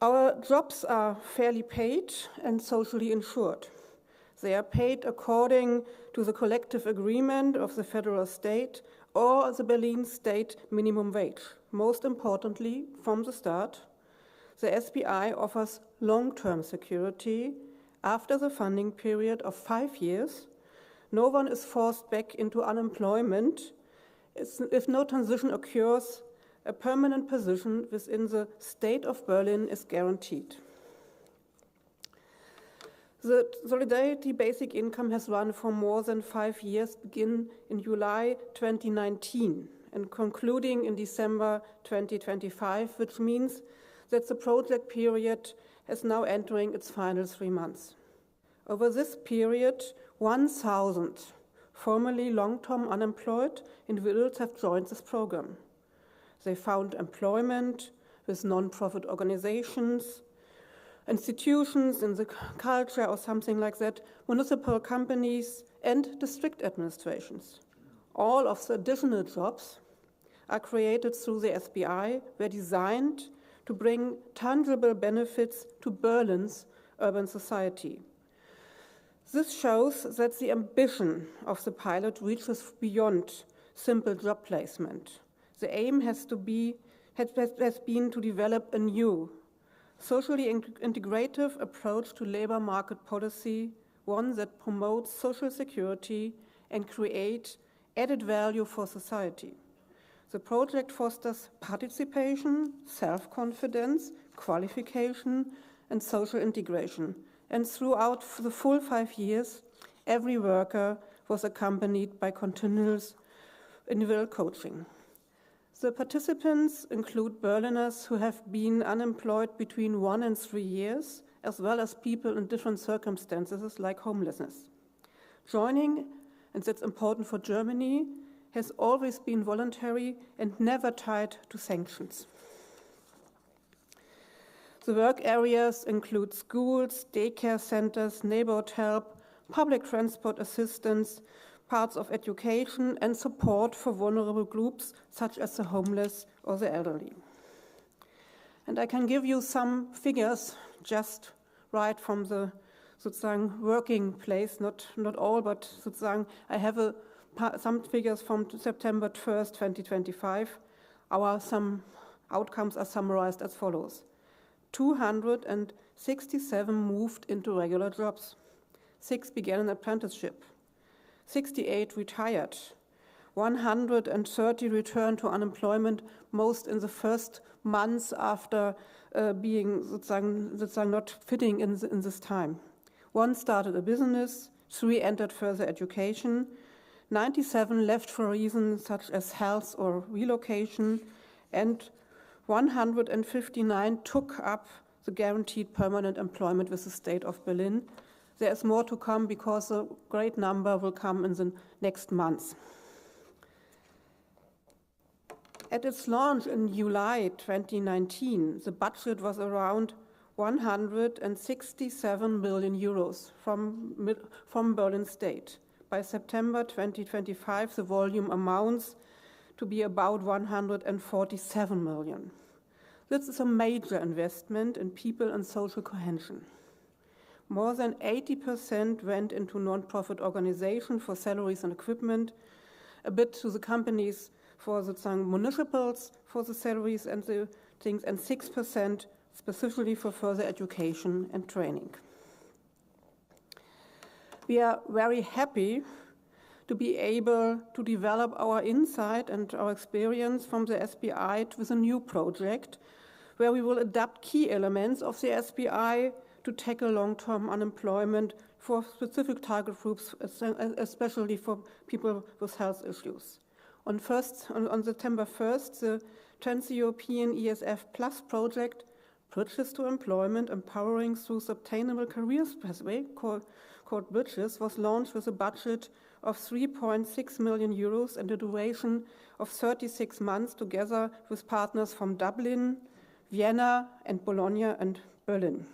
Our jobs are fairly paid and socially insured. They are paid according to the collective agreement of the federal state or the Berlin state minimum wage. Most importantly, from the start, the SBI offers long-term security. After the funding period of 5 years, no one is forced back into unemployment. If no transition occurs, a permanent position within the state of Berlin is guaranteed. The Solidarity Basic Income has run for more than 5 years, beginning in July 2019 and concluding in December 2025, which means that the project period is now entering its final 3 months. Over this period, 1,000 formerly long-term unemployed individuals have joined this program. They found employment with non-profit organizations, institutions in the culture or something like that, municipal companies, and district administrations. All of the additional jobs are created through the SBI, were designed to bring tangible benefits to Berlin's urban society. This shows that the ambition of the pilot reaches beyond simple job placement. The aim has been to develop a new, socially integrative approach to labor market policy, one that promotes social security and creates added value for society. The project fosters participation, self-confidence, qualification, and social integration. And throughout the full 5 years, every worker was accompanied by continuous individual coaching. The participants include Berliners who have been unemployed between 1 and 3 years, as well as people in different circumstances like homelessness. Joining, and that's important for Germany, has always been voluntary and never tied to sanctions. The work areas include schools, daycare centers, neighborhood help, public transport assistance, parts of education, and support for vulnerable groups such as the homeless or the elderly. And I can give you some figures just right from the sozusagen working place, not all, but sozusagen I have some figures from September 1st, 2025. Some outcomes are summarized as follows. 267 moved into regular jobs. 6 began an apprenticeship. 68 retired. 130 returned to unemployment, most in the first months after being sozusagen not fitting in this time. 1 started a business, 3 entered further education, 97 left for reasons such as health or relocation, and 159 took up the guaranteed permanent employment with the state of Berlin. There is more to come because a great number will come in the next months. At its launch in July 2019, the budget was around 167 million euros from Berlin State. By September 2025, the volume amounts to be about 147 million. This is a major investment in people and social cohesion. More than 80% went into non-profit organizations for salaries and equipment, a bit to the companies for the municipals for the salaries and the things, and 6% specifically for further education and training. We are very happy to be able to develop our insight and our experience from the SBI with a new project where we will adapt key elements of the SBI to tackle long-term unemployment for specific target groups, especially for people with health issues. On September 1st, the Trans-European ESF Plus project, Bridges to Employment, Empowering Through Sustainable Careers Pathway, called Bridges, was launched with a budget of 3.6 million euros and a duration of 36 months together with partners from Dublin, Vienna, and Bologna and Berlin.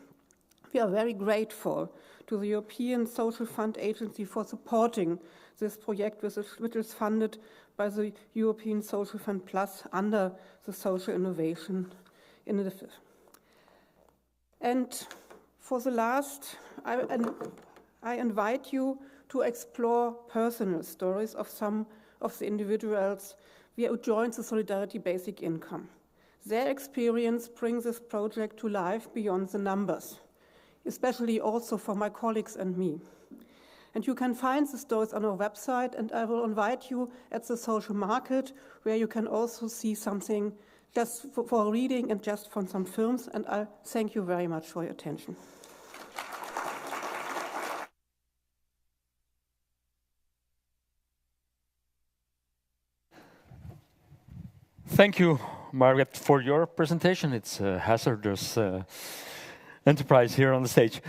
We are very grateful to the European Social Fund Agency for supporting this project, which is funded by the European Social Fund Plus under the Social Innovation Initiative. And for the last, I invite you to explore personal stories of some of the individuals who joined the Solidarity Basic Income. Their experience brings this project to life beyond the numbers, especially also for my colleagues and me. And you can find the stories on our website, and I will invite you at the social market, where you can also see something just for reading and just from some films, and I thank you very much for your attention. Thank you, Margaret, for your presentation. It's a hazardous enterprise here on the stage.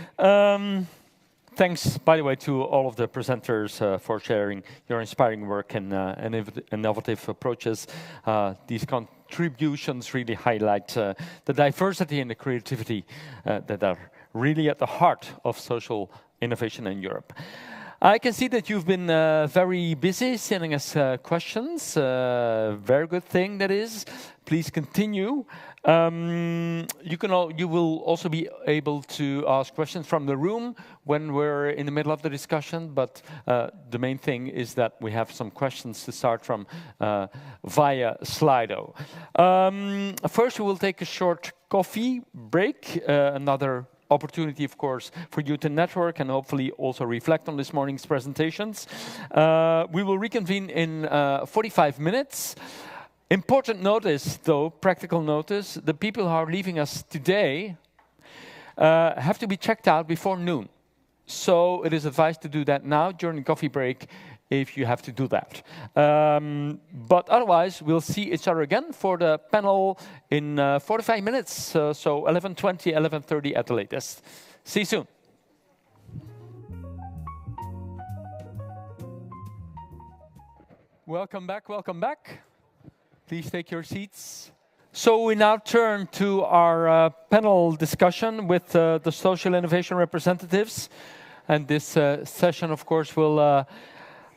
Thanks, by the way, to all of the presenters for sharing your inspiring work and innovative approaches. These contributions really highlight the diversity and the creativity that are really at the heart of social innovation in Europe. I can see that you've been very busy sending us questions. Very good thing that is. Please continue. You will also be able to ask questions from the room when we're in the middle of the discussion, but the main thing is that we have some questions to start from via Slido. First, we will take a short coffee break, another opportunity, of course, for you to network and hopefully also reflect on this morning's presentations. We will reconvene in 45 minutes. Important notice, though, practical notice, the people who are leaving us today have to be checked out before noon. So it is advised to do that now during the coffee break if you have to do that. But otherwise, we'll see each other again for the panel in 45 minutes, so 11:20, 11:30 at the latest. See you soon. Welcome back, welcome back. Please take your seats. So we now turn to our panel discussion with the social innovation representatives. And this session, of course, will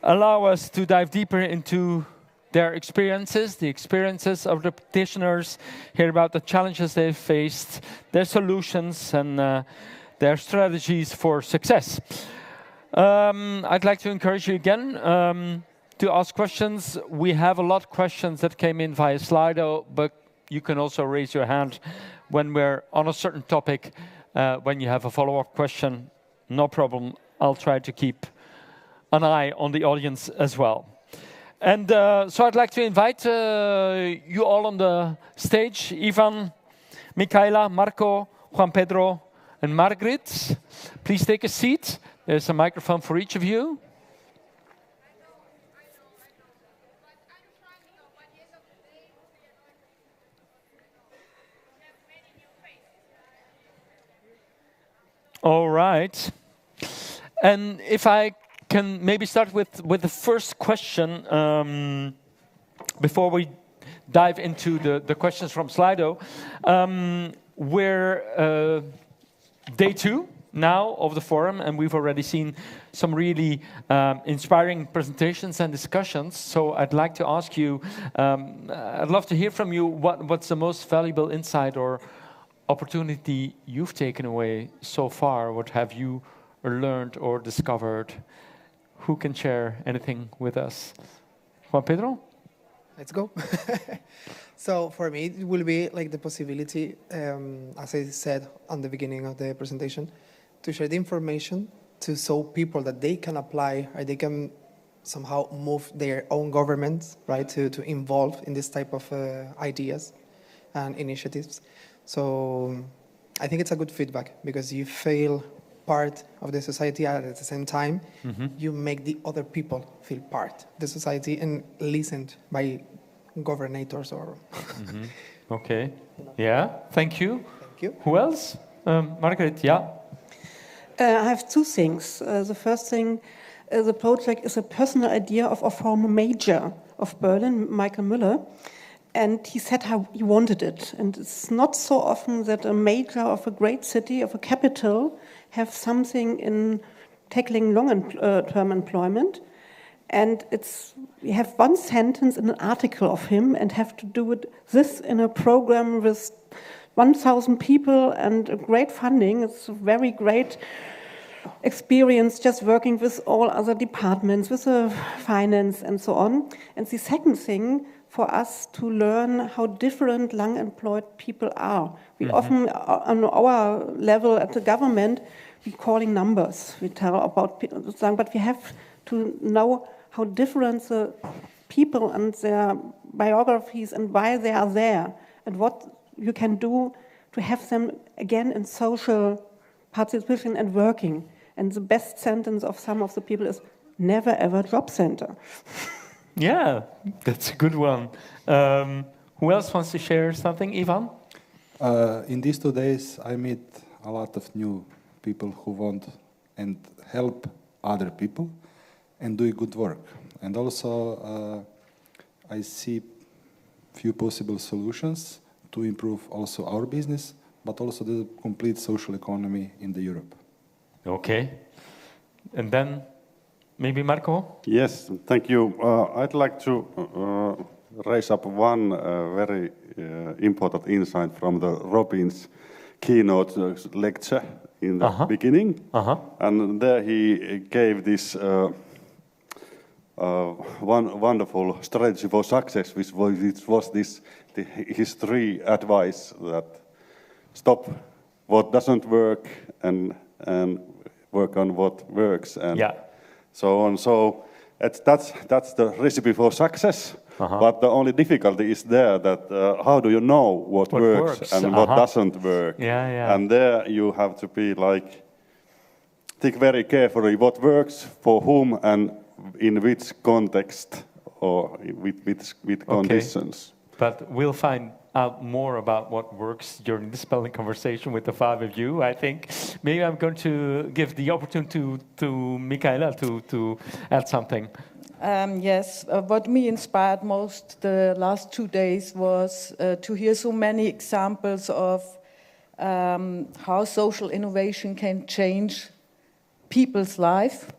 allow us to dive deeper into their experiences, the experiences of the petitioners, hear about the challenges they've faced, their solutions, and their strategies for success. I'd like to encourage you again to ask questions. We have a lot of questions that came in via Slido, but you can also raise your hand when we're on a certain topic. When you have a follow-up question, no problem. I'll try to keep an eye on the audience as well. And so I'd like to invite you all on the stage. Ivan, Michaela, Marco, Juan Pedro, and Margaret. Please take a seat. There's a microphone for each of you. All right. And if I can maybe start with the first question before we dive into the questions from Slido. We're day 2 now of the forum, and we've already seen some really inspiring presentations and discussions. So I'd like to ask you, I'd love to hear from you what's the most valuable insight or opportunity you've taken away so far. What have you learned or discovered? Who can share anything with us? Juan Pedro? Let's go. So for me, it will be like the possibility, as I said on the beginning of the presentation, to share the information to show people that they can apply or they can somehow move their own governments, right, to involve in this type of ideas and initiatives. So I think it's a good feedback because you feel part of the society and at the same time you make the other people feel part of the society and listened by governators or Okay. Yeah, thank you. Thank you. Who else? Margaret, yeah. I have 2 things. The first thing, the project is a personal idea of a former mayor of Berlin, Michael Müller. And he said how he wanted it. And it's not so often that a mayor of a great city, of a capital, have something in tackling long-term employment. And we have 1 sentence in an article of him and have to do this in a program with 1,000 people and a great funding. It's a very great experience just working with all other departments, with the finance and so on. And the second thing, for us to learn how different long-employed people are. We often, on our level at the government, we calling numbers. We tell about people, but we have to know how different the people and their biographies and why they are there, and what you can do to have them again in social participation and working. And the best sentence of some of the people is, never ever job center. Yeah, that's a good one. Who else wants to share something? Ivan? In these 2 days, I meet a lot of new people who want and help other people and do good work. And also, I see few possible solutions to improve also our business, but also the complete social economy in the Europe. Okay. And then maybe Marco? Yes, thank you. I'd like to raise up one very important insight from the Robin's keynote lecture in the beginning. And there he gave this one wonderful strategy for success, which was his 3 advice that stop what doesn't work and work on what works and so on. So that's the recipe for success. But the only difficulty is there that how do you know what works and what doesn't work? And there you have to be like think very carefully what works for whom and in which context or with conditions. But we'll find out more about what works during the spelling conversation with the 5 of you, I think. Maybe I'm going to give the opportunity to Michaela to add something. Yes, what me inspired most the last 2 days was to hear so many examples of how social innovation can change people's life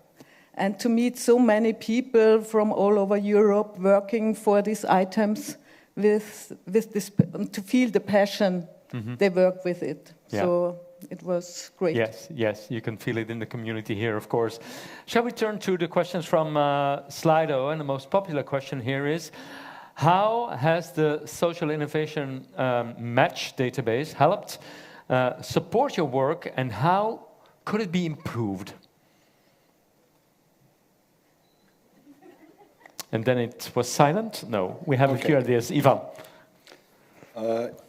and to meet so many people from all over Europe working for these items with this, to feel the passion they work with it. Yeah. So it was great. Yes, yes, you can feel it in the community here, of course. Shall we turn to the questions from Slido? And the most popular question here is, how has the social innovation match database helped support your work, and how could it be improved? And then it was silent? No, we have a few ideas. Ivan.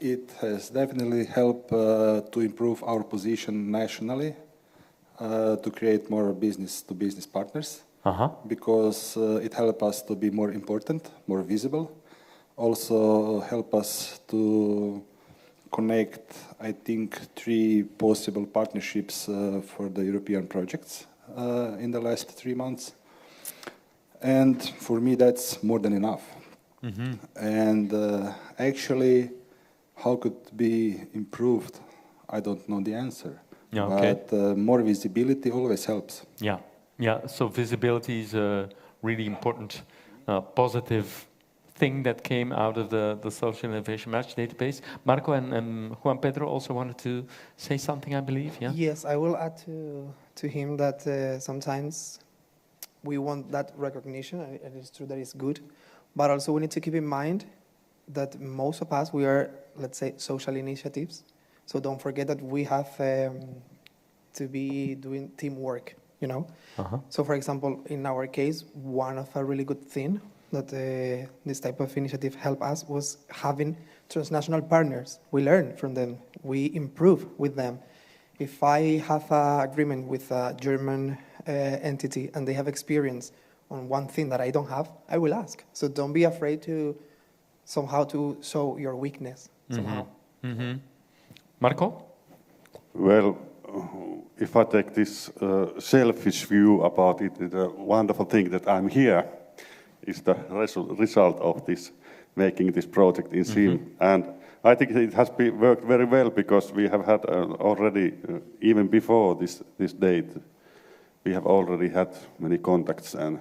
It has definitely helped to improve our position nationally, to create more business-to-business partners, because it helped us to be more important, more visible. Also help us to connect, I think, 3 possible partnerships for the European projects in the last 3 months. And for me, that's more than enough. And actually, how could it be improved? I don't know the answer. But more visibility always helps. Yeah, yeah. So visibility is a really important, positive thing that came out of the Social Innovation Match database. Marco and Juan Pedro also wanted to say something, I believe. Yeah. Yes, I will add to him that sometimes we want that recognition, and it is true that it's good, but also we need to keep in mind that most of us, we are, let's say, social initiatives. So don't forget that we have to be doing teamwork, you know? So for example, in our case, one of a really good thing that this type of initiative helped us was having transnational partners. We learn from them, we improve with them. If I have an agreement with a German entity and they have experience on one thing that I don't have, I will ask. So don't be afraid to somehow to show your weakness somehow. Marco? Well, if I take this selfish view about it, the wonderful thing that I'm here is the result of this, making this project in SIM. And I think it has worked very well, because we have had already, even before this date, we have already had many contacts and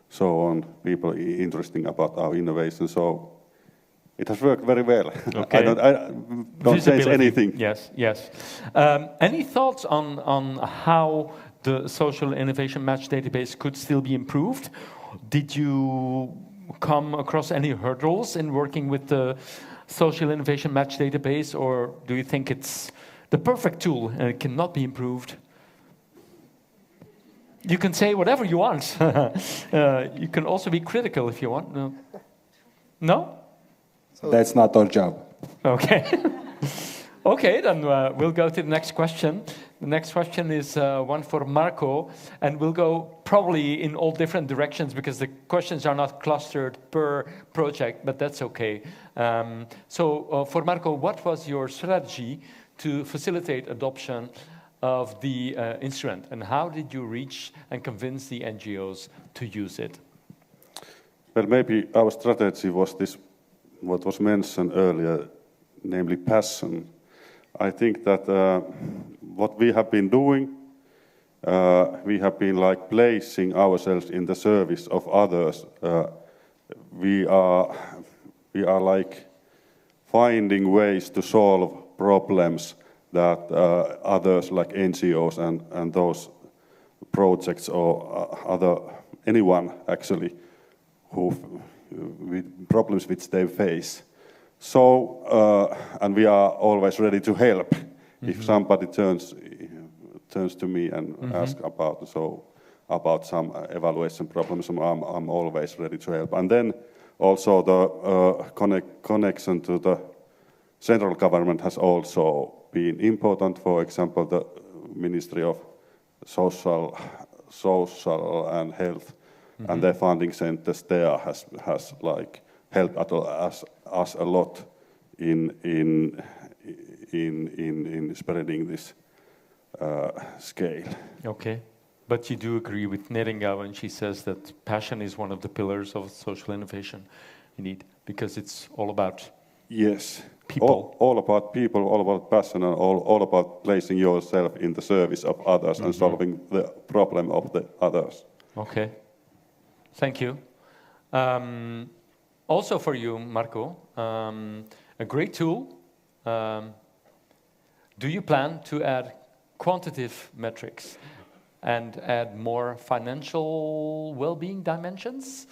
so on, people interesting about our innovation. So it has worked very well. Okay. I don't change anything. Yes, yes. Any thoughts on how the Social Innovation Match database could still be improved? Did you come across any hurdles in working with the Social Innovation Match database, or do you think it's the perfect tool and it cannot be improved? You can say whatever you want. You can also be critical if you want. No? No? That's not our job. Okay. Okay, then we'll go to the next question. The next question is one for Marco, and we'll go probably in all different directions because the questions are not clustered per project, but that's okay. So for Marco, what was your strategy to facilitate adoption of the instrument, and how did you reach and convince the NGOs to use it? Well, maybe our strategy was this, what was mentioned earlier, namely passion. I think that what we have been doing, we have been like placing ourselves in the service of others. We are like finding ways to solve problems that others like NGOs and those projects or anyone actually with problems which they face. So, and we are always ready to help. If somebody turns to me and asks about some evaluation problems, I'm always ready to help. And then also the connection to the central government has also been important. For example, the Ministry of Social and Health and their funding centers there has like helped us a lot in spreading this scale. Okay, but you do agree with Neringa when she says that passion is one of the pillars of social innovation, indeed, because it's all about people. All about people, all about passion, and all about placing yourself in the service of others and solving the problem of the others. Okay, thank you. Also for you, Marco, a great tool. Do you plan to add quantitative metrics and add more financial well-being dimensions?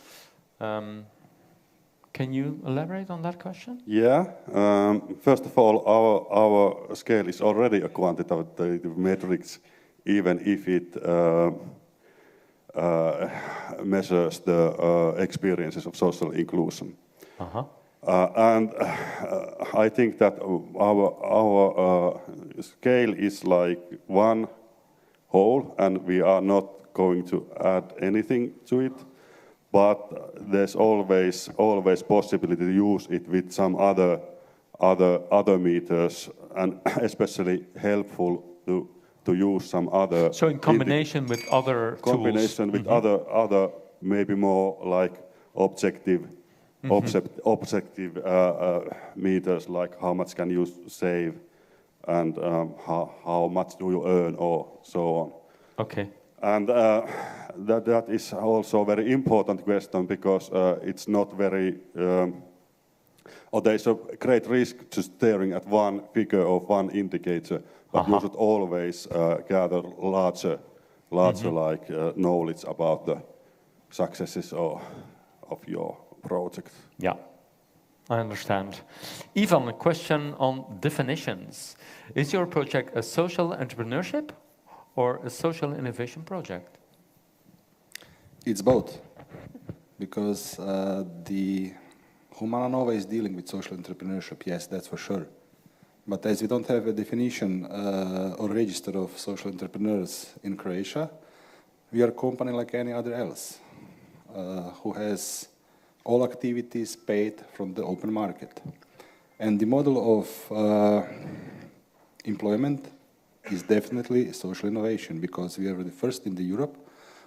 Can you elaborate on that question? Yeah. First of all, our scale is already a quantitative metrics, even if it measures the experiences of social inclusion. And I think that our scale is like one whole, and we are not going to add anything to it. But there's always possibility to use it with some other meters, and especially helpful to use some other. So in combination with other tools. Combination with other maybe more like objective meters, like how much can you save, and how much do you earn, or so on. Okay. And that is also a very important question, because it's not very, or there's a great risk to staring at one figure or one indicator, but you should always gather larger like knowledge about the successes of your project. Yeah, I understand. Ivan, a question on definitions. Is your project a social entrepreneurship or a social innovation project? It's both, because the Humana Nova is dealing with social entrepreneurship, yes, that's for sure. But as we don't have a definition or register of social entrepreneurs in Croatia, we are a company like any other else, who has all activities paid from the open market. And the model of employment is definitely social innovation, because we are the first in the Europe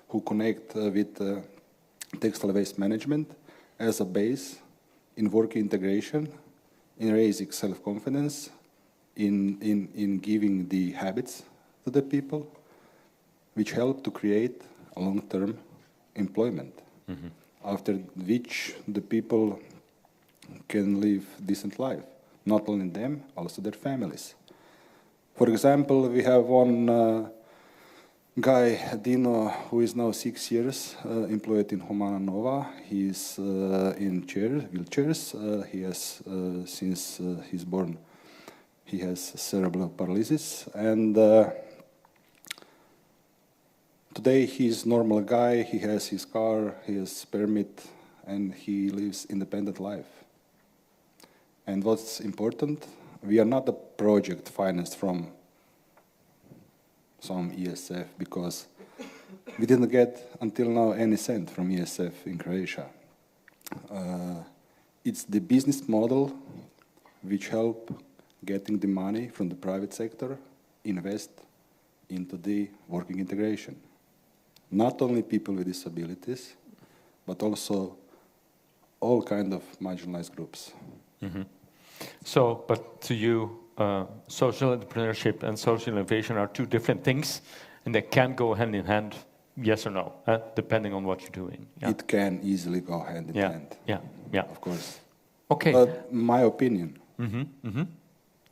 who connect with textile waste management as a base in work integration, in raising self-confidence, in giving the habits to the people, which help to create a long-term employment, after which the people can live decent life, not only them, also their families. For example, we have one guy, Dino, who is now 6 years employed in Humana Nova. He is in wheelchairs. He has, since he's born, he has cerebral paralysis. And today he's a normal guy. He has his car, he has permit, and he lives independent life. And what's important, we are not a project financed from some ESF, because we didn't get until now any cent from ESF in Croatia. It's the business model which help getting the money from the private sector, invest into the working integration. Not only people with disabilities, but also all kind of marginalized groups. So, but to you, social entrepreneurship and social innovation are two different things, and they can go hand in hand, yes or no, depending on what you're doing. Yeah. It can easily go hand in hand. Yeah. Of course. Okay. But my opinion.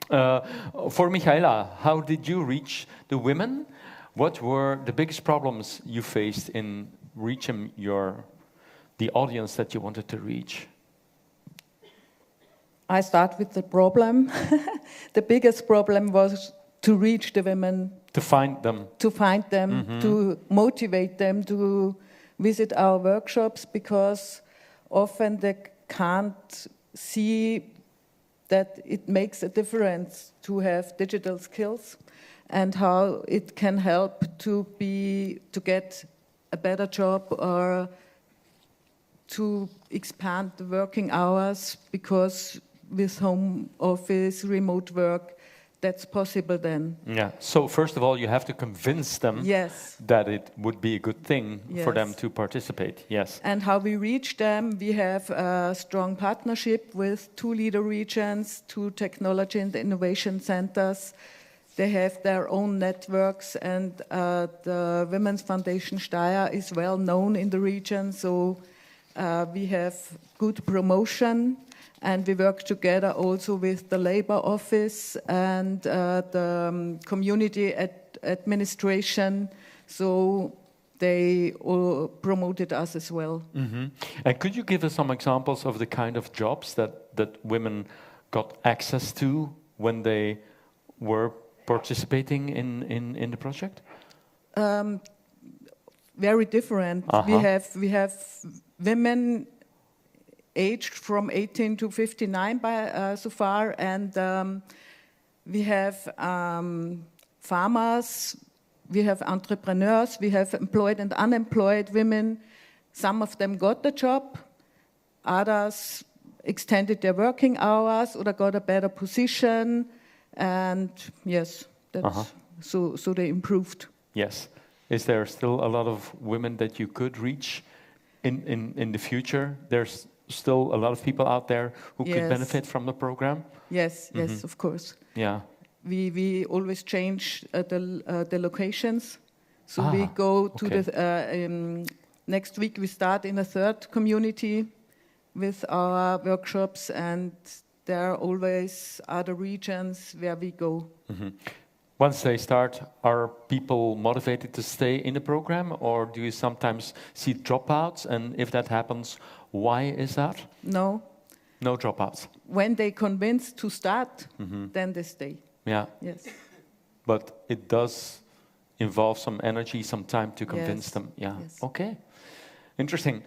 For Michaela, how did you reach the women? What were the biggest problems you faced in reaching the audience that you wanted to reach? I start with the problem. The biggest problem was to reach the women. To find them. To find them, to motivate them to visit our workshops, because often they can't see that it makes a difference to have digital skills, and how it can help to get a better job, or to expand the working hours, because with home office, remote work, that's possible then. Yeah. So first of all, you have to convince them Yes. that it would be a good thing for them Yes. to participate. Yes. And how we reach them, we have a strong partnership with 2 leader regions, 2 technology and innovation centers. They have their own networks, and the Women's Foundation Steyr is well known in the region, so we have good promotion, and we work together also with the Labor Office and the community administration, so they all promoted us as well. Mm-hmm. And could you give us some examples of the kind of jobs that women got access to when they were participating in the project? Very different. We have women aged from 18 to 59 so far, and we have farmers, we have entrepreneurs, we have employed and unemployed women. Some of them got the job, others extended their working hours or got a better position, and yes, that's so they improved. Yes. Is there still a lot of women that you could reach in the future? There's still a lot of people out there who could benefit from the program? Yes, yes, of course. Yeah. We always change the locations. So we go to the next week we start in a 3rd community with our workshops, and there are always other regions where we go. Mm-hmm. Once they start, are people motivated to stay in the program, or do you sometimes see dropouts? And if that happens, why is that? No. No dropouts. When they convince to start, then they stay. Yeah. Yes. But it does involve some energy, some time to convince them. Yeah. Yes. Okay. Interesting.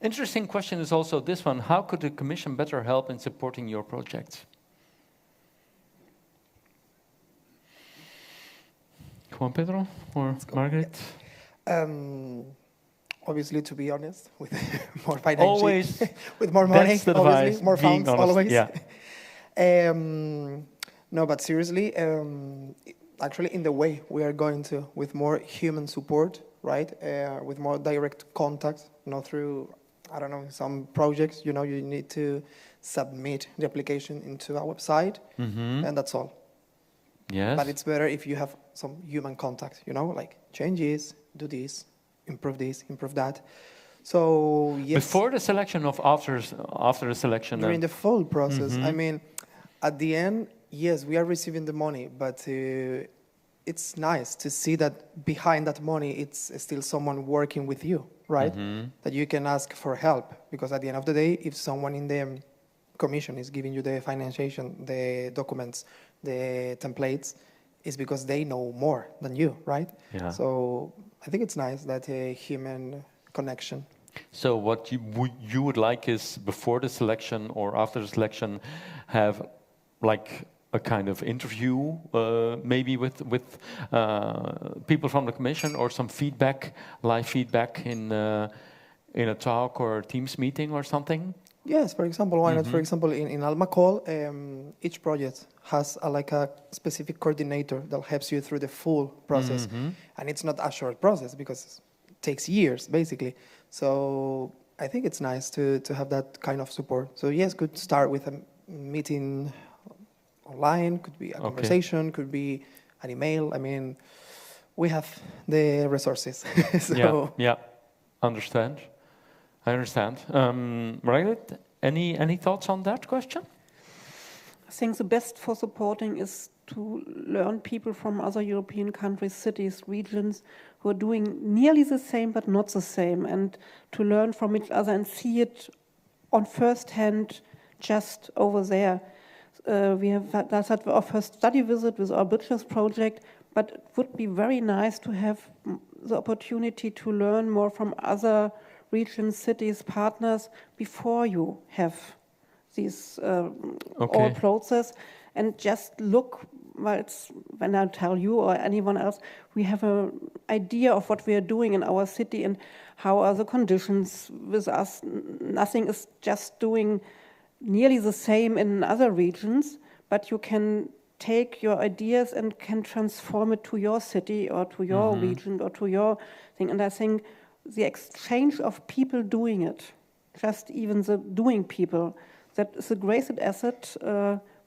Interesting question is also this one. How could the Commission better help in supporting your projects? Come on, Pedro or Margaret? Obviously, to be honest, with more financial, always with more money, that's the obviously, advice, more being funds, honest. always. Yeah. No, but seriously, actually, in the way we are going to, with more human support, right? With more direct contact, through, I don't know, some projects. You need to submit the application into our website, and that's all. Yes. But it's better if you have some human contact, like changes, do this, improve that. So yes. Before the selection of after the selection? During the full process. I mean, at the end, yes, we are receiving the money, but it's nice to see that behind that money, it's still someone working with you, right? That you can ask for help, because at the end of the day, if someone in the commission is giving you the financiation, the documents, the templates, is because they know more than you, right? Yeah. So I think it's nice that human connection. So what you would like is before the selection or after the selection, have like a kind of interview, maybe with people from the Commission, or some feedback, live feedback in a talk or a Teams meeting or something? Yes, for example, why not? For example, in ALMA call, each project has a specific coordinator that helps you through the full process. And it's not a short process because it takes years, basically. So I think it's nice to have that kind of support. So yes, could start with a meeting online, could be a conversation, could be an email. I mean, we have the resources. So yeah, understand. I understand. Margaret, any thoughts on that question? I think the best for supporting is to learn people from other European countries, cities, regions who are doing nearly the same but not the same, and to learn from each other and see it on first hand just over there. That's our first study visit with our Bridges project, but it would be very nice to have the opportunity to learn more from other regions, cities, partners before you have these all process, and just look. Well, when I tell you or anyone else, we have an idea of what we are doing in our city and how are the conditions with us. Nothing is just doing nearly the same in other regions, but you can take your ideas and can transform it to your city or to your region or to your thing. And I think the exchange of people doing it, just even the doing people, that is the greatest asset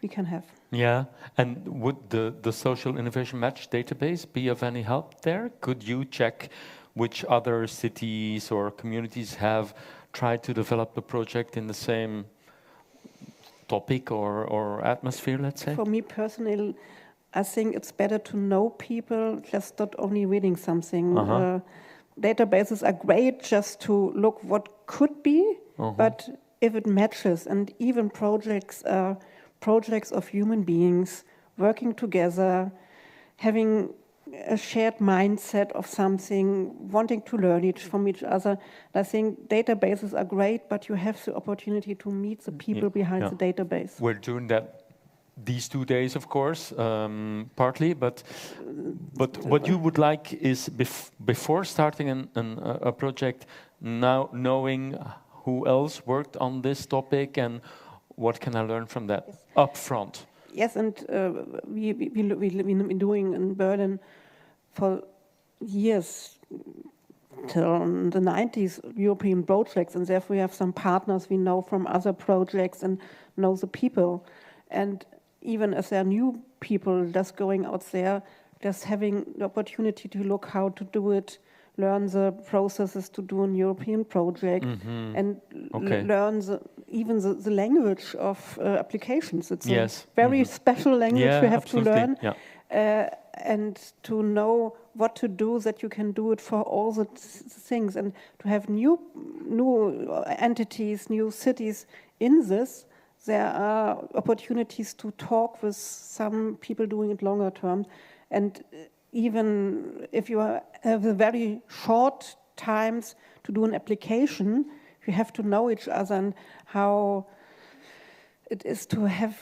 we can have. Yeah, and would the social innovation match database be of any help there? Could you check which other cities or communities have tried to develop a project in the same topic or atmosphere, let's say? For me personally, I think it's better to know people, just not only reading something. Databases are great just to look what could be, but if it matches, and even projects are projects of human beings working together, having a shared mindset of something, wanting to learn from each other. I think databases are great, but you have the opportunity to meet the people behind the database. We're doing that these 2 days, of course, partly, but what you would like is before starting a project, now knowing who else worked on this topic and what can I learn from that up front? Yes, and we've been doing in Berlin for years, till the 90s, European projects, and therefore we have some partners we know from other projects and know the people. And even as there are new people just going out there, just having the opportunity to look how to do it, learn the processes to do a European project, and learn even the language of applications. It's a very special language we have to learn, and to know what to do, that you can do it for all the things, and to have new entities, new cities in this. There are opportunities to talk with some people doing it longer term, and even if you have a very short times to do an application, you have to know each other and how it is to have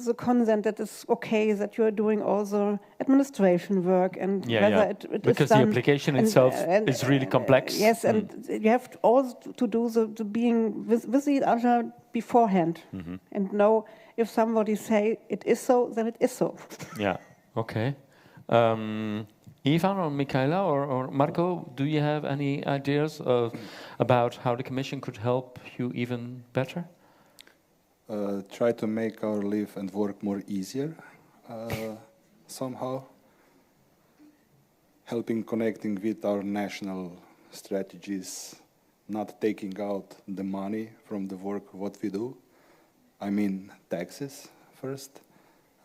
the consent that is okay, that you are doing all the administration work, and whether it because is done, the application itself is really complex. Yes, and you have to also to do the being with each other beforehand, and know if somebody say it is so, then it is so. Yeah. Okay. Ivan or Michaela or Marco, do you have any ideas about how the Commission could help you even better? Try to make our live and work more easier somehow. Helping connecting with our national strategies, not taking out the money from the work what we do. I mean taxes first.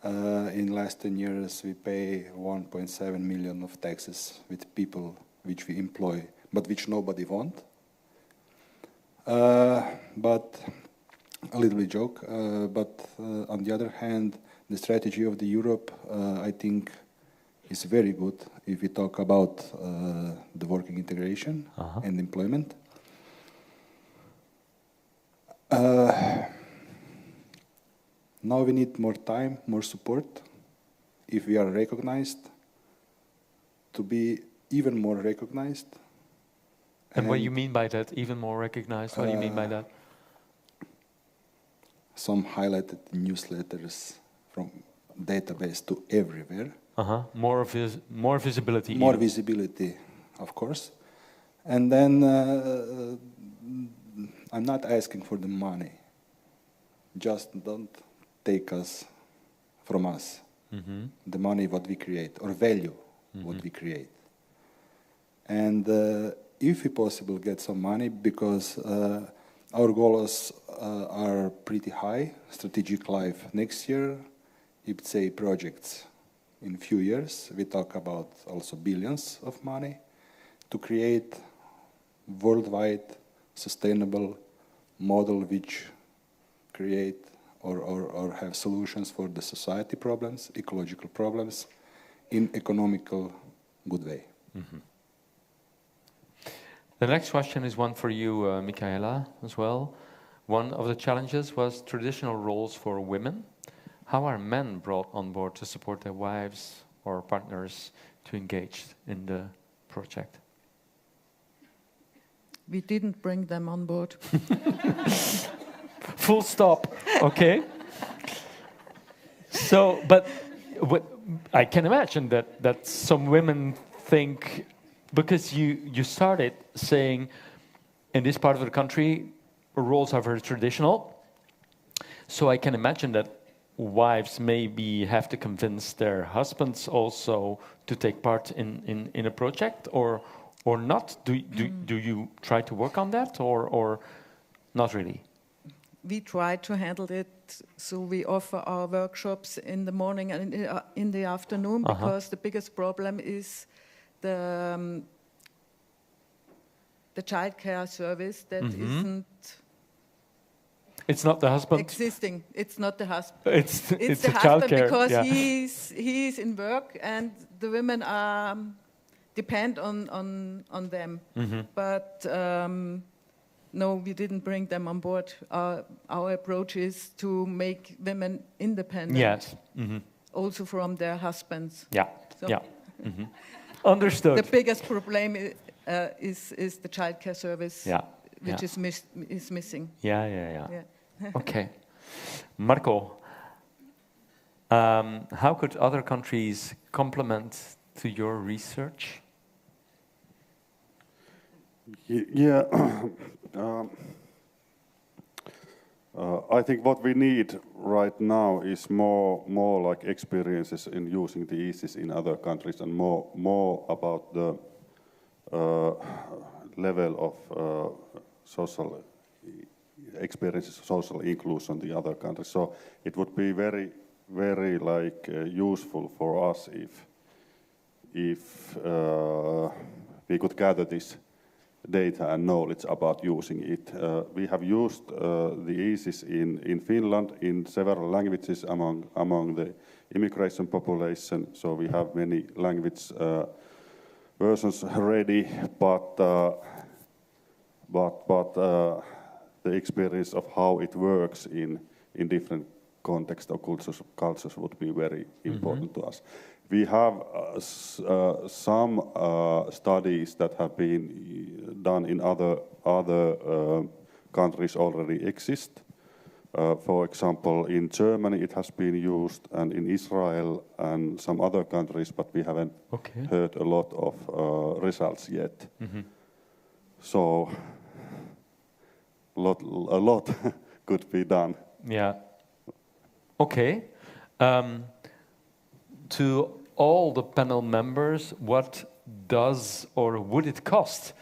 In last 10 years, we pay 1.7 million of taxes with people which we employ, but which nobody want. But a little bit joke. But on the other hand, the strategy of the Europe, I think, is very good if we talk about the working integration and employment. Now we need more time, more support, if we are recognized, to be even more recognized. And what do you mean by that, even more recognized? What do you mean by that? Some highlighted newsletters from database to everywhere. More visibility. More visibility, of course. And then I'm not asking for the money. Just don't take us from us the money what we create, or value what we create. And if we possible get some money, because our goals are pretty high, strategic life next year, if say projects in few years, we talk about also billions of money to create worldwide sustainable model which create or have solutions for the society problems, ecological problems, in economical good way. The next question is one for you, Michaela, as well. One of the challenges was traditional roles for women. How are men brought on board to support their wives or partners to engage in the project? We didn't bring them on board. Full stop. Okay. So, but what, I can imagine that some women think, because you started saying in this part of the country roles are very traditional, so I can imagine that wives maybe have to convince their husbands also to take part in a project, or not. Do you try to work on that, or not really? We try to handle it, so we offer our workshops in the morning and in the afternoon, because the biggest problem is the childcare service that isn't. It's not the husband. Existing. It's not the husband. It's the the husband, childcare, because yeah. he's in work and the women depend on them. But no, we didn't bring them on board. Our approach is to make women independent. Yes. Also from their husbands. Yeah. So Yeah. Understood. the biggest problem is the childcare service. Yeah. Which is missing. Yeah. Okay. Marco, how could other countries complement to your research? Yeah, I think what we need right now is more like experiences in using the EASYS in other countries, and more about the level of social experiences, social inclusion in the other countries. So it would be very like useful for us if we could gather this data and knowledge about using it. We have used the EASYS in Finland in several languages among the immigration population. So we have many language versions ready, but the experience of how it works in different contexts or cultures would be very important to us. We have some studies that have been done in other countries already exist. For example, in Germany it has been used, and in Israel and some other countries, but we haven't heard a lot of results yet. So a lot could be done. Yeah. Okay. To all the panel members, what does or would it cost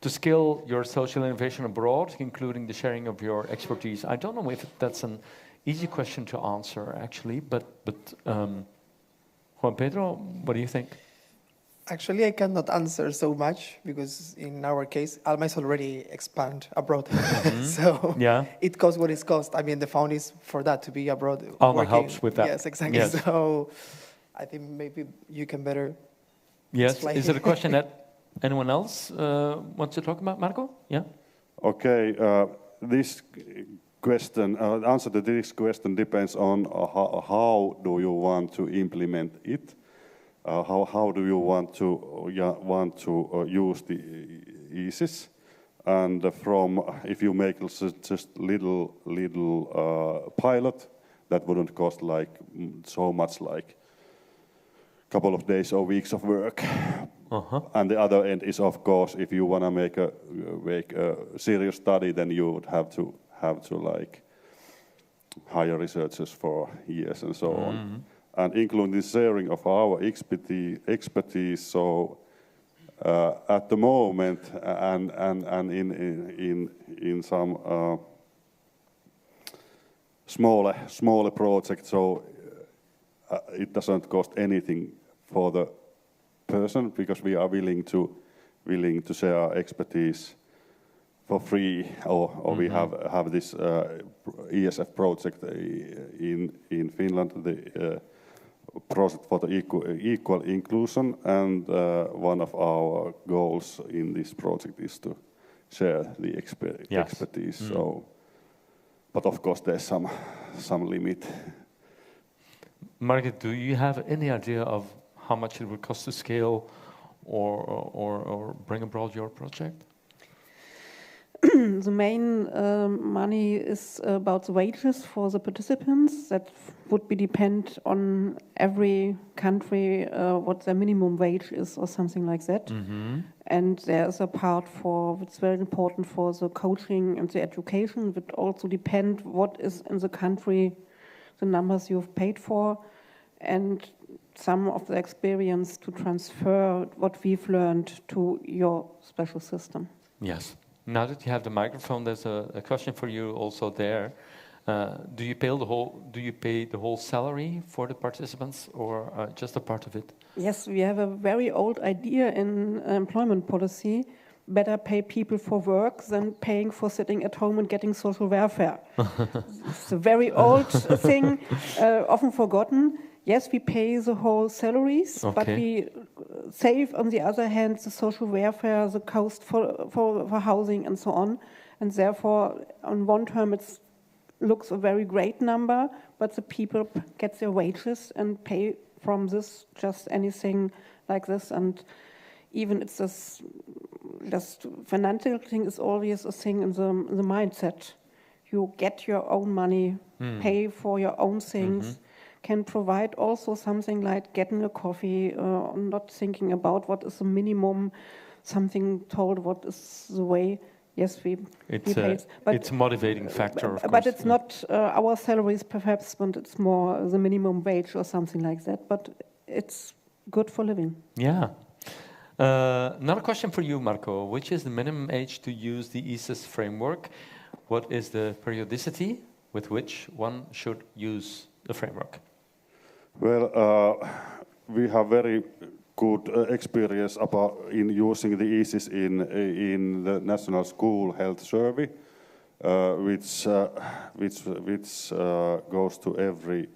to scale your social innovation abroad, including the sharing of your expertise? I don't know if that's an easy question to answer, actually, but Juan Pedro, what do you think? Actually, I cannot answer so much because in our case, ALMA is already expand abroad. So it costs what it costs. I mean, the fund is for that, to be abroad. ALMA helps with that. Yes, exactly. Yes. So I think maybe you can better explain. Is it a question that anyone else wants to talk about, Marco? Yeah? Okay, this question, answer to this question depends on how do you want to implement it. How do you want to use the EASYS? And if you make just little pilot, that wouldn't cost like so much, like a couple of days or weeks of work. And the other end is, of course, if you want to make a serious study, then you would have to like hire researchers for years and so on. And including the sharing of our expertise. So at the moment, and in some smaller projects, so it doesn't cost anything for the person, because we are willing to share our expertise for free, or we have this ESF project in Finland, the project for the equal inclusion, and one of our goals in this project is to share the expertise. So, but of course, there's some limit. Margit, do you have any idea of how much it would cost to scale or bring abroad your project? the main money is about the wages for the participants. That would be depend on every country what their minimum wage is or something like that. And there's a part for it's very important for the coaching and the education. It would also depend what is in the country, the numbers you've paid for, and some of the experience to transfer what we've learned to your special system. Yes. Now that you have the microphone, there's a question for you also there. Do you pay the whole salary for the participants, or just a part of it? Yes, we have a very old idea in employment policy. Better pay people for work than paying for sitting at home and getting social welfare. It's a very old thing, often forgotten. Yes, we pay the whole salaries, but we save, on the other hand, the social welfare, the cost for housing and so on. And therefore, on one term, it looks a very great number, but the people get their wages and pay from this just anything like this. And even it's this just financial thing is always a thing in the mindset. You get your own money, pay for your own things, can provide also something like getting a coffee, not thinking about what is the minimum, something told what is the way. Yes, we pay. But it's a motivating factor, of course. But it's not our salaries, perhaps, but it's more the minimum wage or something like that. But it's good for living. Yeah. Another question for you, Marco. Which is the minimum age to use the ESIS framework? What is the periodicity with which one should use the framework? Well, we have very good experience in using the ESIS in the National School Health Survey, which goes to every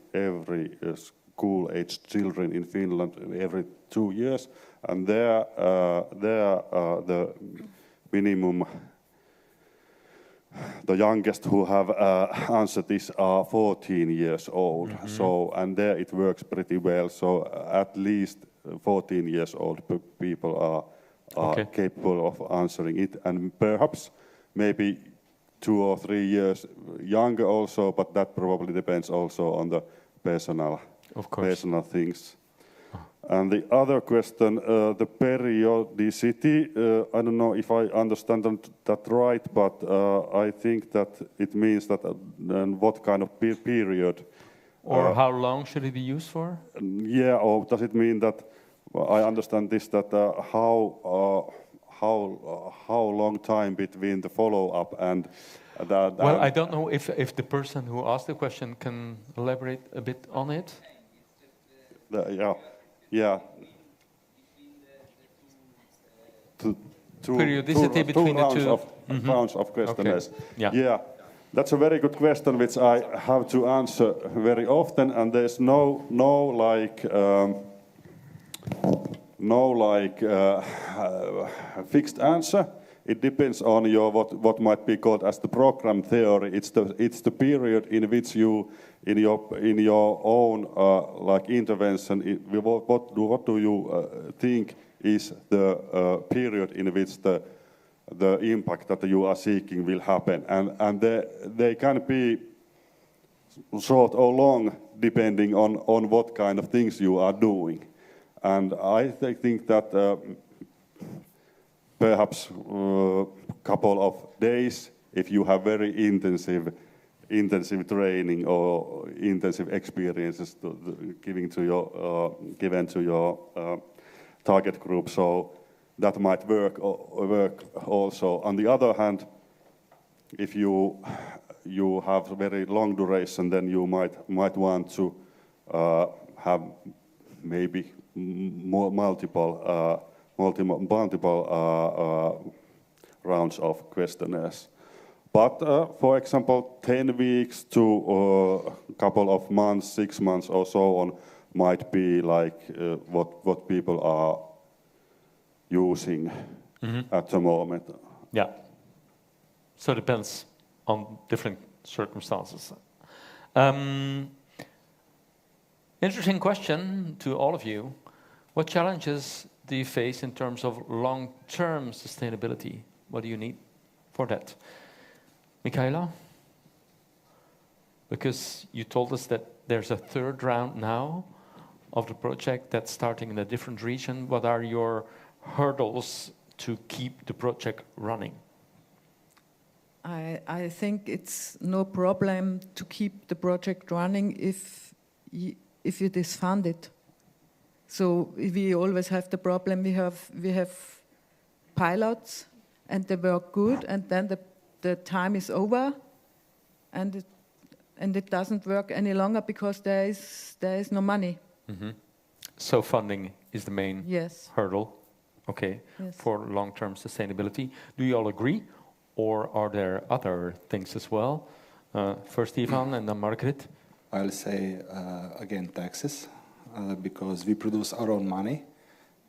school-aged children in Finland every 2 years, and there the minimum. The youngest who have answered this are 14 years old. So, and there it works pretty well. So at least 14 years old people are capable of answering it, and perhaps maybe 2 or 3 years younger also, but that probably depends also on the personal things. And the other question, the periodicity, I don't know if I understand that right, but I think that it means that what kind of period. Or how long should it be used for? Yeah, or does it mean that, I understand this, that how long time between the follow-up and that? Well, I don't know if the person who asked the question can elaborate a bit on it. Yeah. Periodicity between the two rounds of questionnaires. Okay. Yeah, that's a very good question which I have to answer very often, and there's no fixed answer. It depends on your what might be called as the program theory. It's the period in which you in your own intervention. What do you think is the period in which the impact that you are seeking will happen, and they can be short or long depending on what kind of things you are doing, and I think that. Perhaps a couple of days if you have very intensive training or intensive experiences given to your target group. So that might work also. On the other hand, if you have very long duration, then you might want to have maybe multiple rounds of questionnaires. But for example, 10 weeks to a couple of months, 6 months or so on might be like what people are using at the moment. Yeah. So it depends on different circumstances. Interesting question to all of you. What challenges do you face in terms of long-term sustainability? What do you need? for that. Michaela? Because you told us that there's a third round now of the project that's starting in a different region. What are your hurdles to keep the project running? I think it's no problem to keep the project running if it is funded. So we always have the problem, we have pilots and they work good, and then the time is over and it doesn't work any longer because there is no money. Mm-hmm. So funding is the main hurdle, okay, for long-term sustainability. Do you all agree, or are there other things as well? First Ivan and then Margaret. I'll say again taxes, because we produce our own money,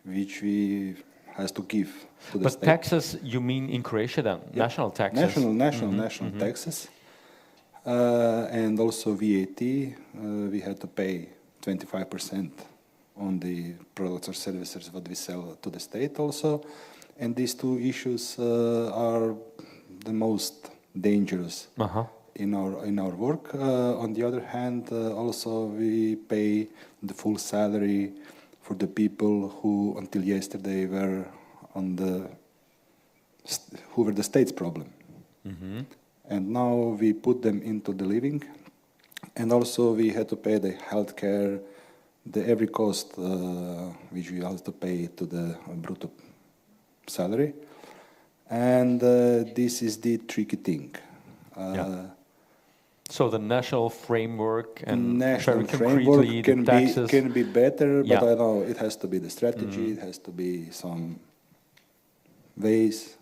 which we has to give to the state. But taxes, you mean in Croatia then? Yep. National taxes? National taxes. And also VAT, we had to pay 25% on the products or services that we sell to the state also. And these two issues are the most dangerous in our work. On the other hand, also we pay the full salary for the people who until yesterday were who were the state's problem. Mm-hmm. And now we put them into the living, and also we had to pay the healthcare, the every cost which we have to pay to the brutto salary. And this is the tricky thing. So the national framework and national very framework concretely the taxes can be better, but I know it has to be the strategy. It has to be some ways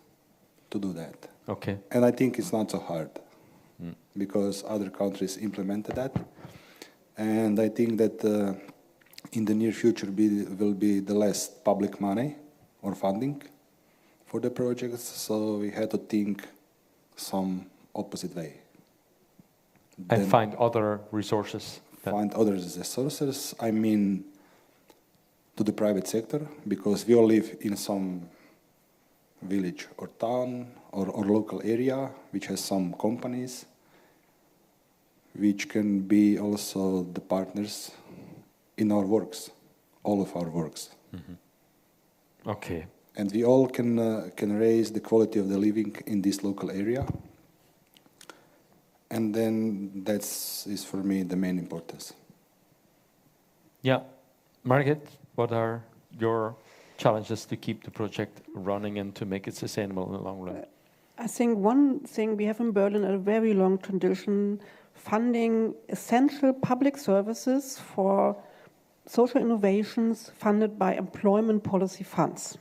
to do that. Okay. And I think it's not so hard because other countries implemented that. And I think that in the near future will be the less public money or funding for the projects. So we had to think some opposite way. And find other resources. Find other resources, I mean, to the private sector, because we all live in some village or town or local area which has some companies which can be also the partners in our works, all of our works. Mm-hmm. Okay. And we all can raise the quality of the living in this local area. And then is for me the main importance. Yeah. Margaret, what are your challenges to keep the project running and to make it sustainable in the long run? I think one thing we have in Berlin a very long tradition, funding essential public services for social innovations funded by employment policy funds.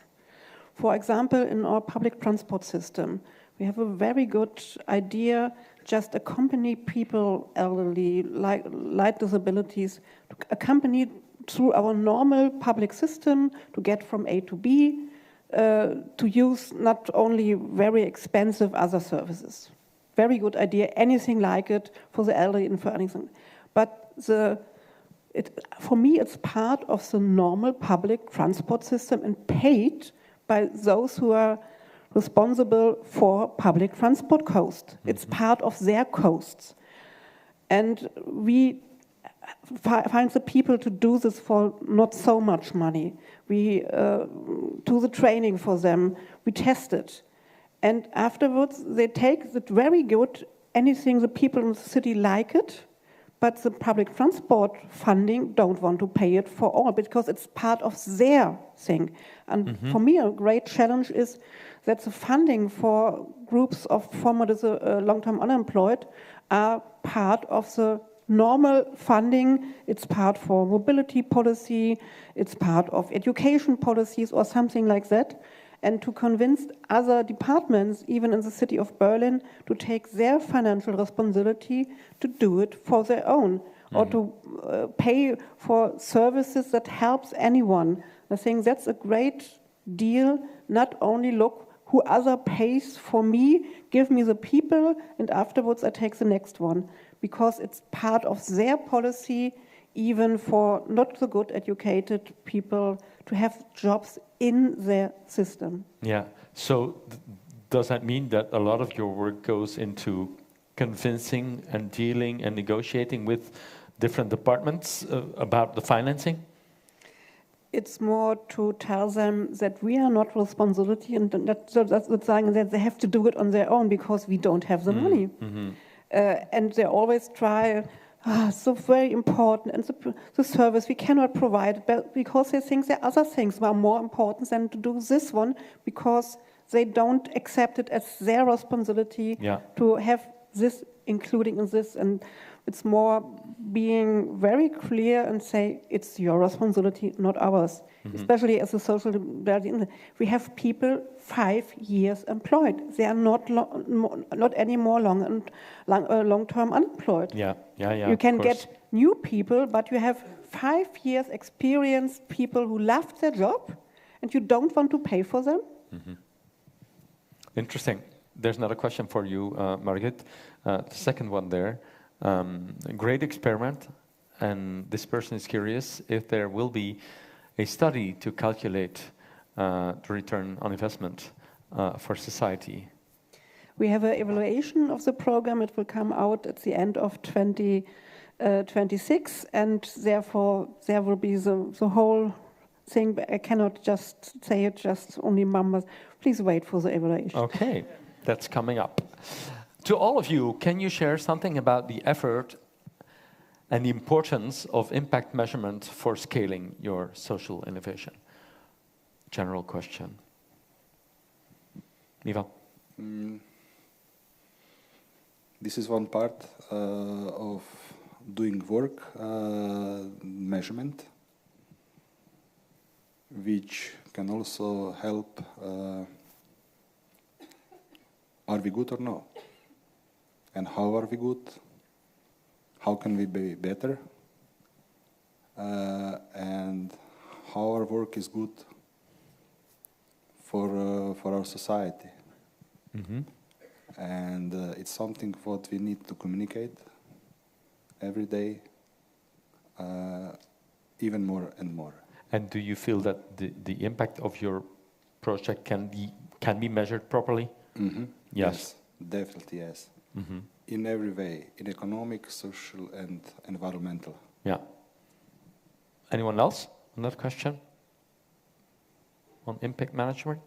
For example, in our public transport system, we have a very good idea, just accompany people, elderly, light disabilities, to accompany through our normal public system to get from A to B, to use not only very expensive other services. Very good idea, anything like it for the elderly and for anything. But for me, it's part of the normal public transport system and paid by those who are responsible for public transport costs. Mm-hmm. It's part of their costs. And we find the people to do this for not so much money. We do the training for them, we test it. And afterwards, they take it very good, anything the people in the city like it, but the public transport funding don't want to pay it for all because it's part of their thing. And for me, a great challenge is that the funding for groups of former long-term unemployed are part of the normal funding. It's part for mobility policy, it's part of education policies or something like that. And to convince other departments, even in the city of Berlin, to take their financial responsibility to do it for their own, or to pay for services that helps anyone. I think that's a great deal, not only look who other pays for me, give me the people, and afterwards I take the next one, because it's part of their policy, even for not so good educated people, to have jobs in their system. Yeah, so does that mean that a lot of your work goes into convincing and dealing and negotiating with different departments about the financing? It's more to tell them that we are not responsibility, and that's saying that they have to do it on their own because we don't have the money. And they always try, so very important, and the service we cannot provide, but because they think there are other things that are more important than to do this one, because they don't accept it as their responsibility to have this including in this. And it's more being very clear and say it's your responsibility, not ours. Especially as a social democracy, we have people 5 years employed. They are not anymore long-term unemployed. You can get new people, but you have 5 years experienced people who left their job, and you don't want to pay for them. Interesting. There's another question for you, Margit. The second one there. A great experiment, and this person is curious if there will be a study to calculate the return on investment for society. We have an evaluation of the program. It will come out at the end of 2026, and therefore there will be the whole thing. But I cannot just say it, just only numbers. Please wait for the evaluation. Okay, that's coming up. To all of you, can you share something about the effort and the importance of impact measurement for scaling your social innovation? General question. Ivan? This is one part of doing work, measurement, which can also help, are we good or no? And how are we good? How can we be better? And how our work is good for our society. And it's something what we need to communicate every day, even more and more. And do you feel that the impact of your project can be measured properly? Yes, definitely yes. In every way, in economic, social, and environmental. Yeah. Anyone else on that question? On impact management,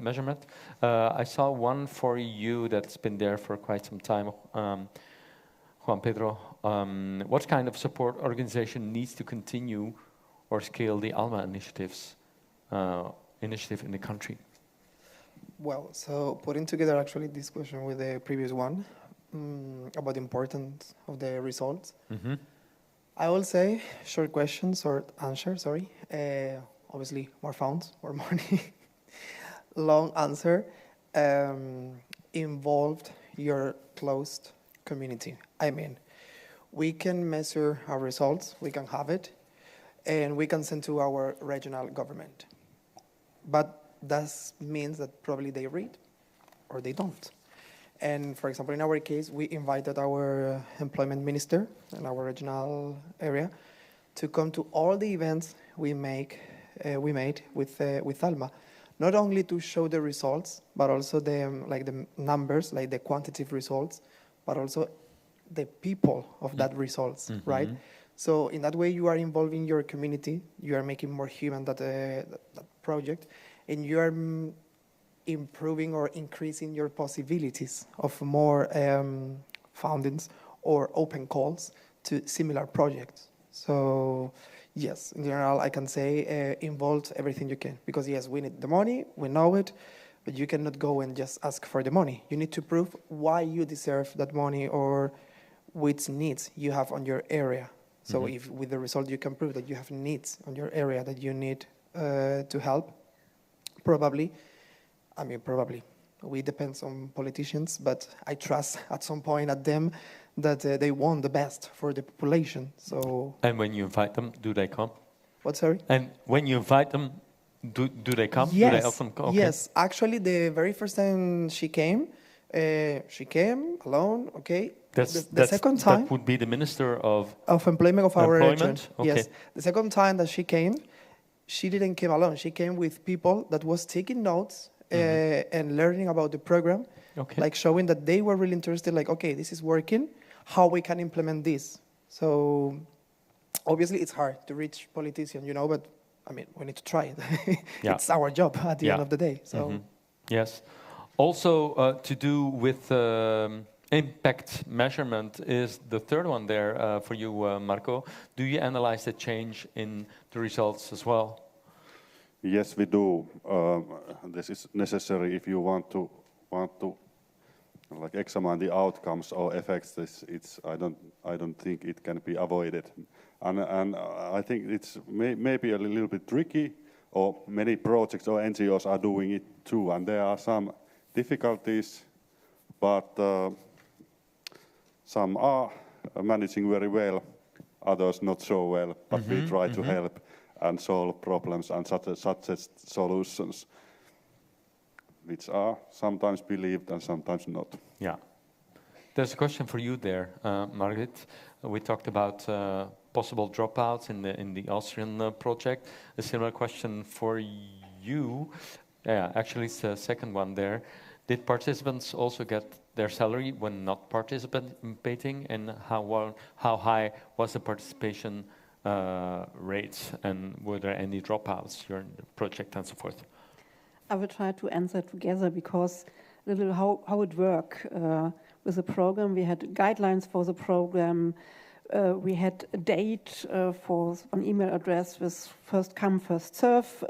measurement? I saw one for you that's been there for quite some time, Juan Pedro. What kind of support organization needs to continue or scale the ALMA initiative in the country? Well, so putting together actually this question with the previous one about the importance of the results, I will say short question, short answer, sorry. Obviously, more funds, more money. Long answer, involved your closed community. I mean, we can measure our results, we can have it, and we can send to our regional government. But that means that probably they read or they don't. And for example, in our case, we invited our employment minister in our regional area to come to all the events we made with ALMA, not only to show the results, but also the numbers, like the quantitative results, but also the people of that results, right? So in that way, you are involving your community, you are making more human that project, and you are improving or increasing your possibilities of more fundings or open calls to similar projects. So yes, in general, I can say involve everything you can, because yes, we need the money, we know it, but you cannot go and just ask for the money. You need to prove why you deserve that money or which needs you have on your area. So if with the result you can prove that you have needs on your area that you need to help, probably, we depend on politicians, but I trust at some point at them that they want the best for the population. So. And when you invite them, do they come? What, sorry? And when you invite them, do they come? Yes. Do they often come? Okay. Yes. Actually, the very first time she came alone. Okay. The second time that would be the Minister of Employment of our region. Okay. Yes. The second time that she came, she didn't come alone. She came with people that was taking notes and learning about the program, like showing that they were really interested, like, okay, this is working, how we can implement this. So obviously it's hard to reach politicians, you know, but I mean, we need to try it. It's our job at the end of the day. So yes. Also to do with impact measurement is the third one there for you, Marco. Do you analyze the change in the results as well? Yes, we do. This is necessary if you want to like examine the outcomes or effects. I don't think it can be avoided, and I think it's maybe a little bit tricky. Or many projects or NGOs are doing it too, and there are some difficulties, but some are managing very well, others not so well. But we try to help and solve problems and suggest solutions, which are sometimes believed and sometimes not. Yeah. There's a question for you there, Margit. We talked about possible dropouts in the Austrian project. A similar question for you. Yeah, actually it's the second one there. Did participants also get their salary when not participating, and how high was the participation rates, and were there any dropouts during the project and so forth? I will try to answer together, because a little how it worked with the program. We had guidelines for the program. We had a date for an email address with first come, first serve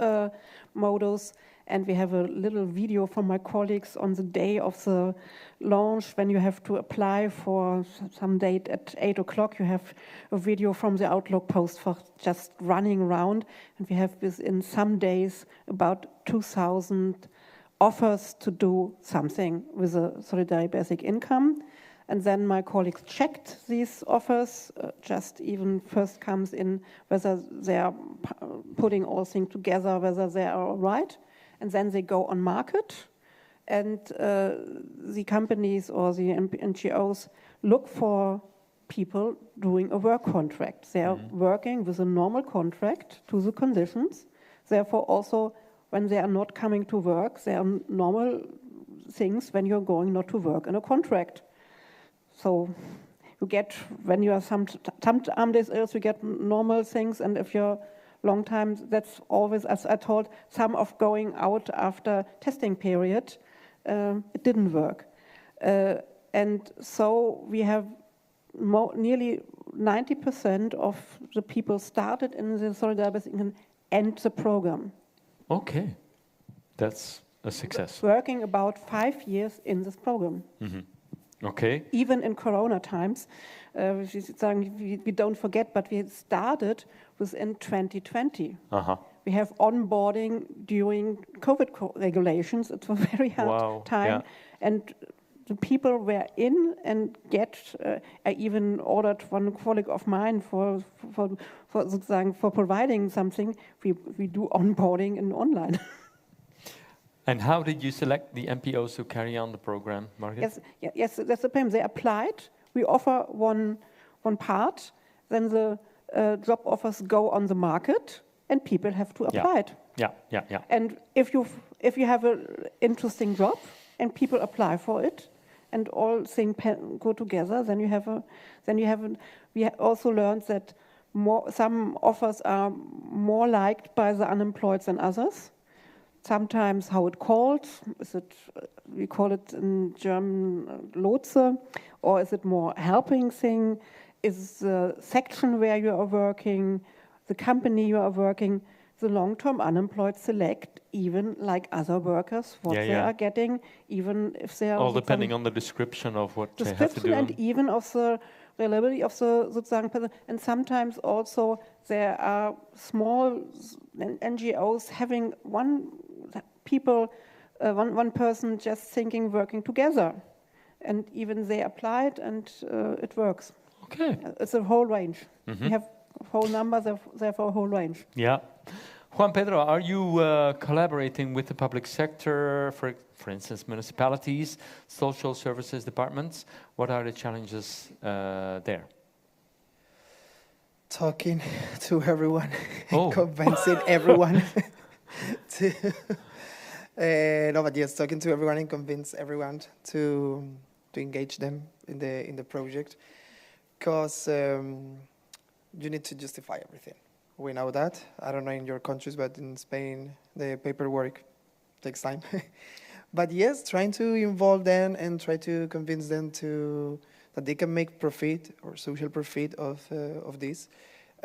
modus. And we have a little video from my colleagues on the day of the launch, when you have to apply for some date at 8 o'clock. You have a video from the Outlook post for just running around. And we have within some days about 2,000 offers to do something with a Solidarity Basic Income. And then my colleagues checked these offers, just even first comes in whether they are putting all things together, whether they are all right. And then they go on market, and the companies or the NGOs look for people doing a work contract. They are working with a normal contract to the conditions. Therefore, also, when they are not coming to work, there are normal things when you're going not to work in a contract. So you get, when you are some days else, you get normal things, and if you're long time, that's always, as I told, some of going out after testing period, it didn't work. And so we have nearly 90% of the people started in the Solidarity Basic Income end the program. Okay, that's a success. Working about 5 years in this program. Okay. Even in Corona times, we don't forget, but we started within 2020. We have onboarding during COVID regulations. It's a very hard time. And the people were in and I even ordered one colleague of mine for providing something. We do onboarding in online. And how did you select the MPOs to carry on the program, Margit? Yes, that's the problem. They applied. We offer one part. Then the job offers go on the market, and people have to apply it. Yeah. And if you have an interesting job and people apply for it, and all things go together, then you have. We also learned that some offers are more liked by the unemployed than others. Sometimes how it called, we call it in German Lotse, or is it more helping thing? Is the section where you are working, the company you are working, the long-term unemployed select even like other workers what they are getting, even if they are all depending on the description of what they have to do, and even of the reliability of the sozusagen person. And sometimes also there are small NGOs having one person just thinking working together, and even they applied and it works. Okay, it's a whole range. We have a whole number, therefore a whole range. Yeah. Juan Pedro, are you collaborating with the public sector, for instance, municipalities, social services departments? What are the challenges there? Talking to everyone, convincing everyone to No, but yes, talking to everyone and convince everyone to engage them in the project, because you need to justify everything. We know that. I don't know in your countries, but in Spain, the paperwork takes time. But yes, trying to involve them and try to convince them that they can make profit or social profit of this,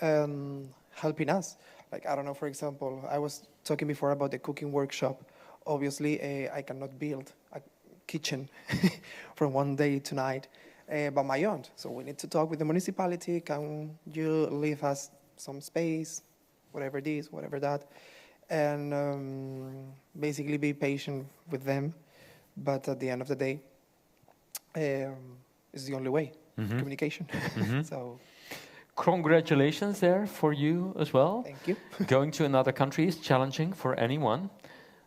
helping us. Like, I don't know, for example, I was talking before about the cooking workshop. Obviously, I cannot build a kitchen from one day to night by my own. So we need to talk with the municipality. Can you leave us some space, whatever this, whatever that, and basically be patient with them. But at the end of the day, it's the only way, communication. So, congratulations there for you as well. thank you. Going to another country is challenging for anyone.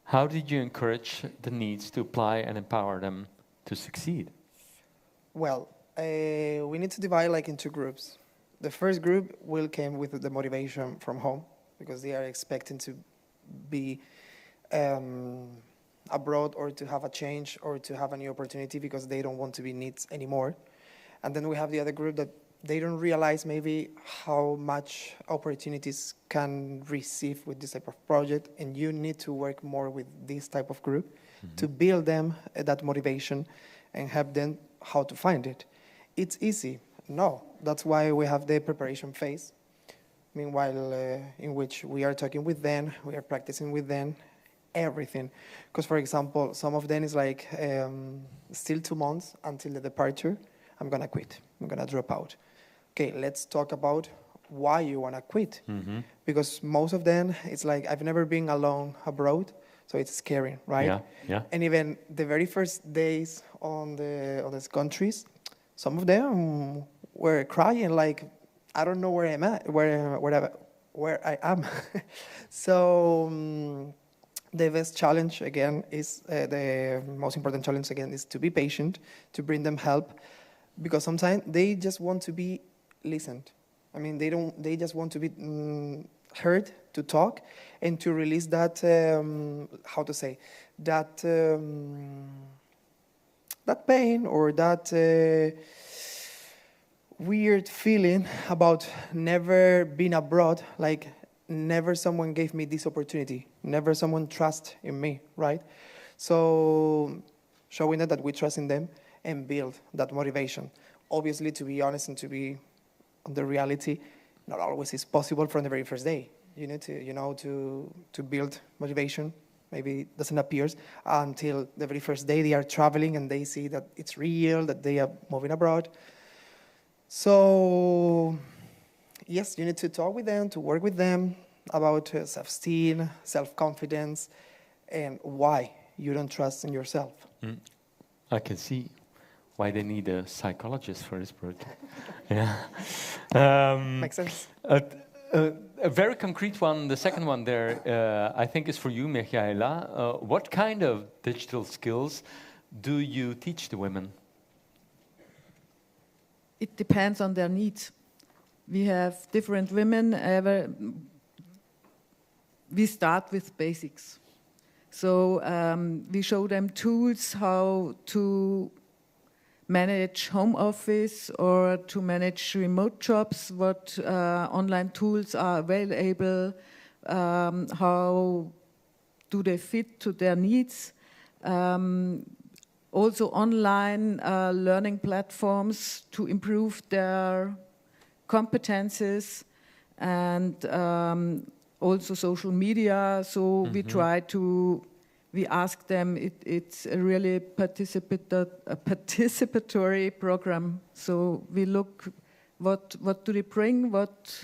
How did you encourage the needs to apply and empower them to succeed? Well, we need to divide like into groups. The first group will come with the motivation from home because they are expecting to be abroad or to have a change or to have a new opportunity because they don't want to be needs anymore. And then we have the other group that they don't realize maybe how much opportunities can receive with this type of project, and you need to work more with this type of group to build them that motivation and help them how to find it. It's easy. No, that's why we have the preparation phase. Meanwhile, in which we are talking with them, we are practicing with them, everything. Because, for example, some of them is like still 2 months until the departure. I'm gonna quit. I'm gonna drop out. Okay, let's talk about why you wanna quit. Because most of them, it's like I've never been alone abroad, so it's scary, right? Yeah, yeah. And even the very first days on these countries, some of them were crying like, I don't know where I'm at, where I am. So the best challenge again is the most important challenge again is to be patient, to bring them help, because sometimes they just want to be listened. I mean, they just want to be heard, to talk, and to release that that pain or that weird feeling about never being abroad, like never someone gave me this opportunity, never someone trust in me, right? So showing that we trust in them and build that motivation. Obviously, to be honest and to be on the reality, not always is possible from the very first day. You need to build motivation. Maybe it doesn't appear until the very first day they are traveling and they see that it's real, that they are moving abroad. So, yes, you need to talk with them, to work with them about self-esteem, self-confidence, and why you don't trust in yourself. I can see why they need a psychologist for this project. Yeah. Makes sense. A very concrete one, the second one there, I think is for you, Michaela. What kind of digital skills do you teach the women? It depends on their needs. We have different women. We start with basics. So we show them tools how to manage home office or to manage remote jobs, what online tools are available, how do they fit to their needs. Also online learning platforms to improve their competences, and also social media. So we ask them, it's a really participatory program. So we look what do they bring, what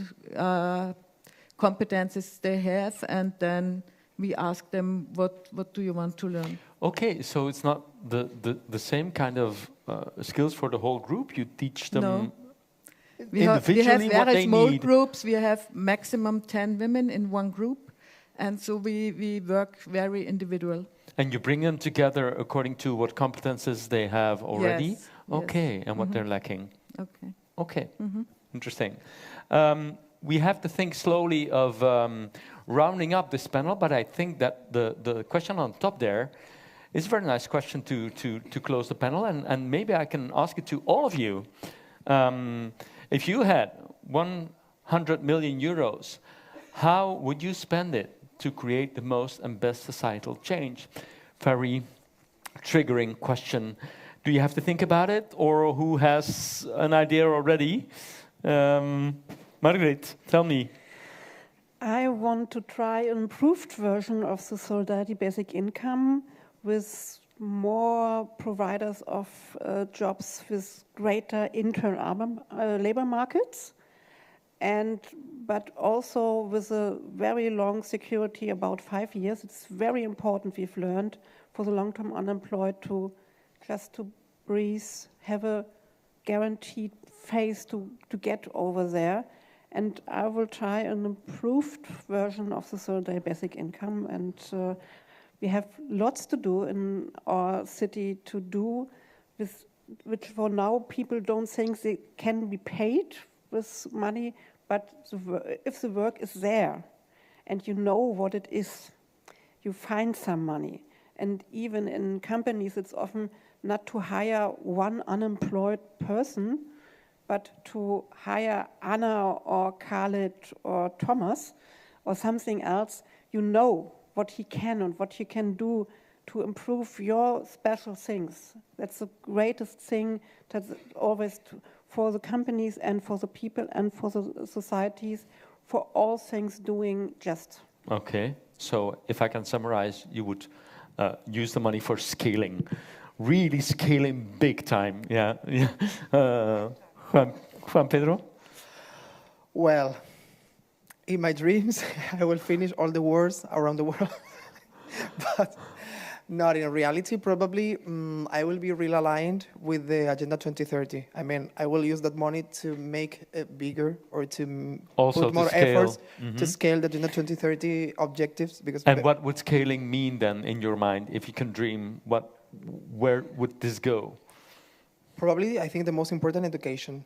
competences they have, and then we ask them, what do you want to learn? Okay, so it's not the same kind of skills for the whole group. You teach them individually what they need. We have very small groups. We have maximum 10 women in one group. And so we work very individual. And you bring them together according to what competences they have already? Yes. Okay, and what they're lacking. Okay. Okay, interesting. we have to think slowly of rounding up this panel, but I think that the question on top there is a very nice question to close the panel, and maybe I can ask it to all of you. If you had 100 million euros, how would you spend it to create the most and best societal change? Very triggering question. Do you have to think about it, or who has an idea already? Margreet, tell me. I want to try an improved version of the Solidarity Basic Income with more providers of jobs with greater internal labor markets, but also with a very long security, about 5 years. It's very important, we've learned, for the long-term unemployed to breathe, have a guaranteed phase to get over there. And I will try an improved version of the Solidarity Basic Income, and we have lots to do in our city to do with which for now people don't think they can be paid with money, but if the work is there and you know what it is, you find some money. And even in companies, it's often not to hire one unemployed person, but to hire Anna or Khaled or Thomas or something else. You know what he can and what he can do to improve your special things. That's the greatest thing that's always for the companies and for the people and for the societies, for all things doing just. Okay, so if I can summarize, you would use the money for scaling, really scaling big time. Yeah. Juan Pedro? Well, in my dreams, I will finish all the wars around the world, but not in reality. Probably, I will be real aligned with the Agenda 2030. I mean, I will use that money to make it bigger or to also put more scale. efforts to scale the Agenda 2030 objectives. And what would scaling mean then in your mind? If you can dream, where would this go? Probably, I think the most important, education.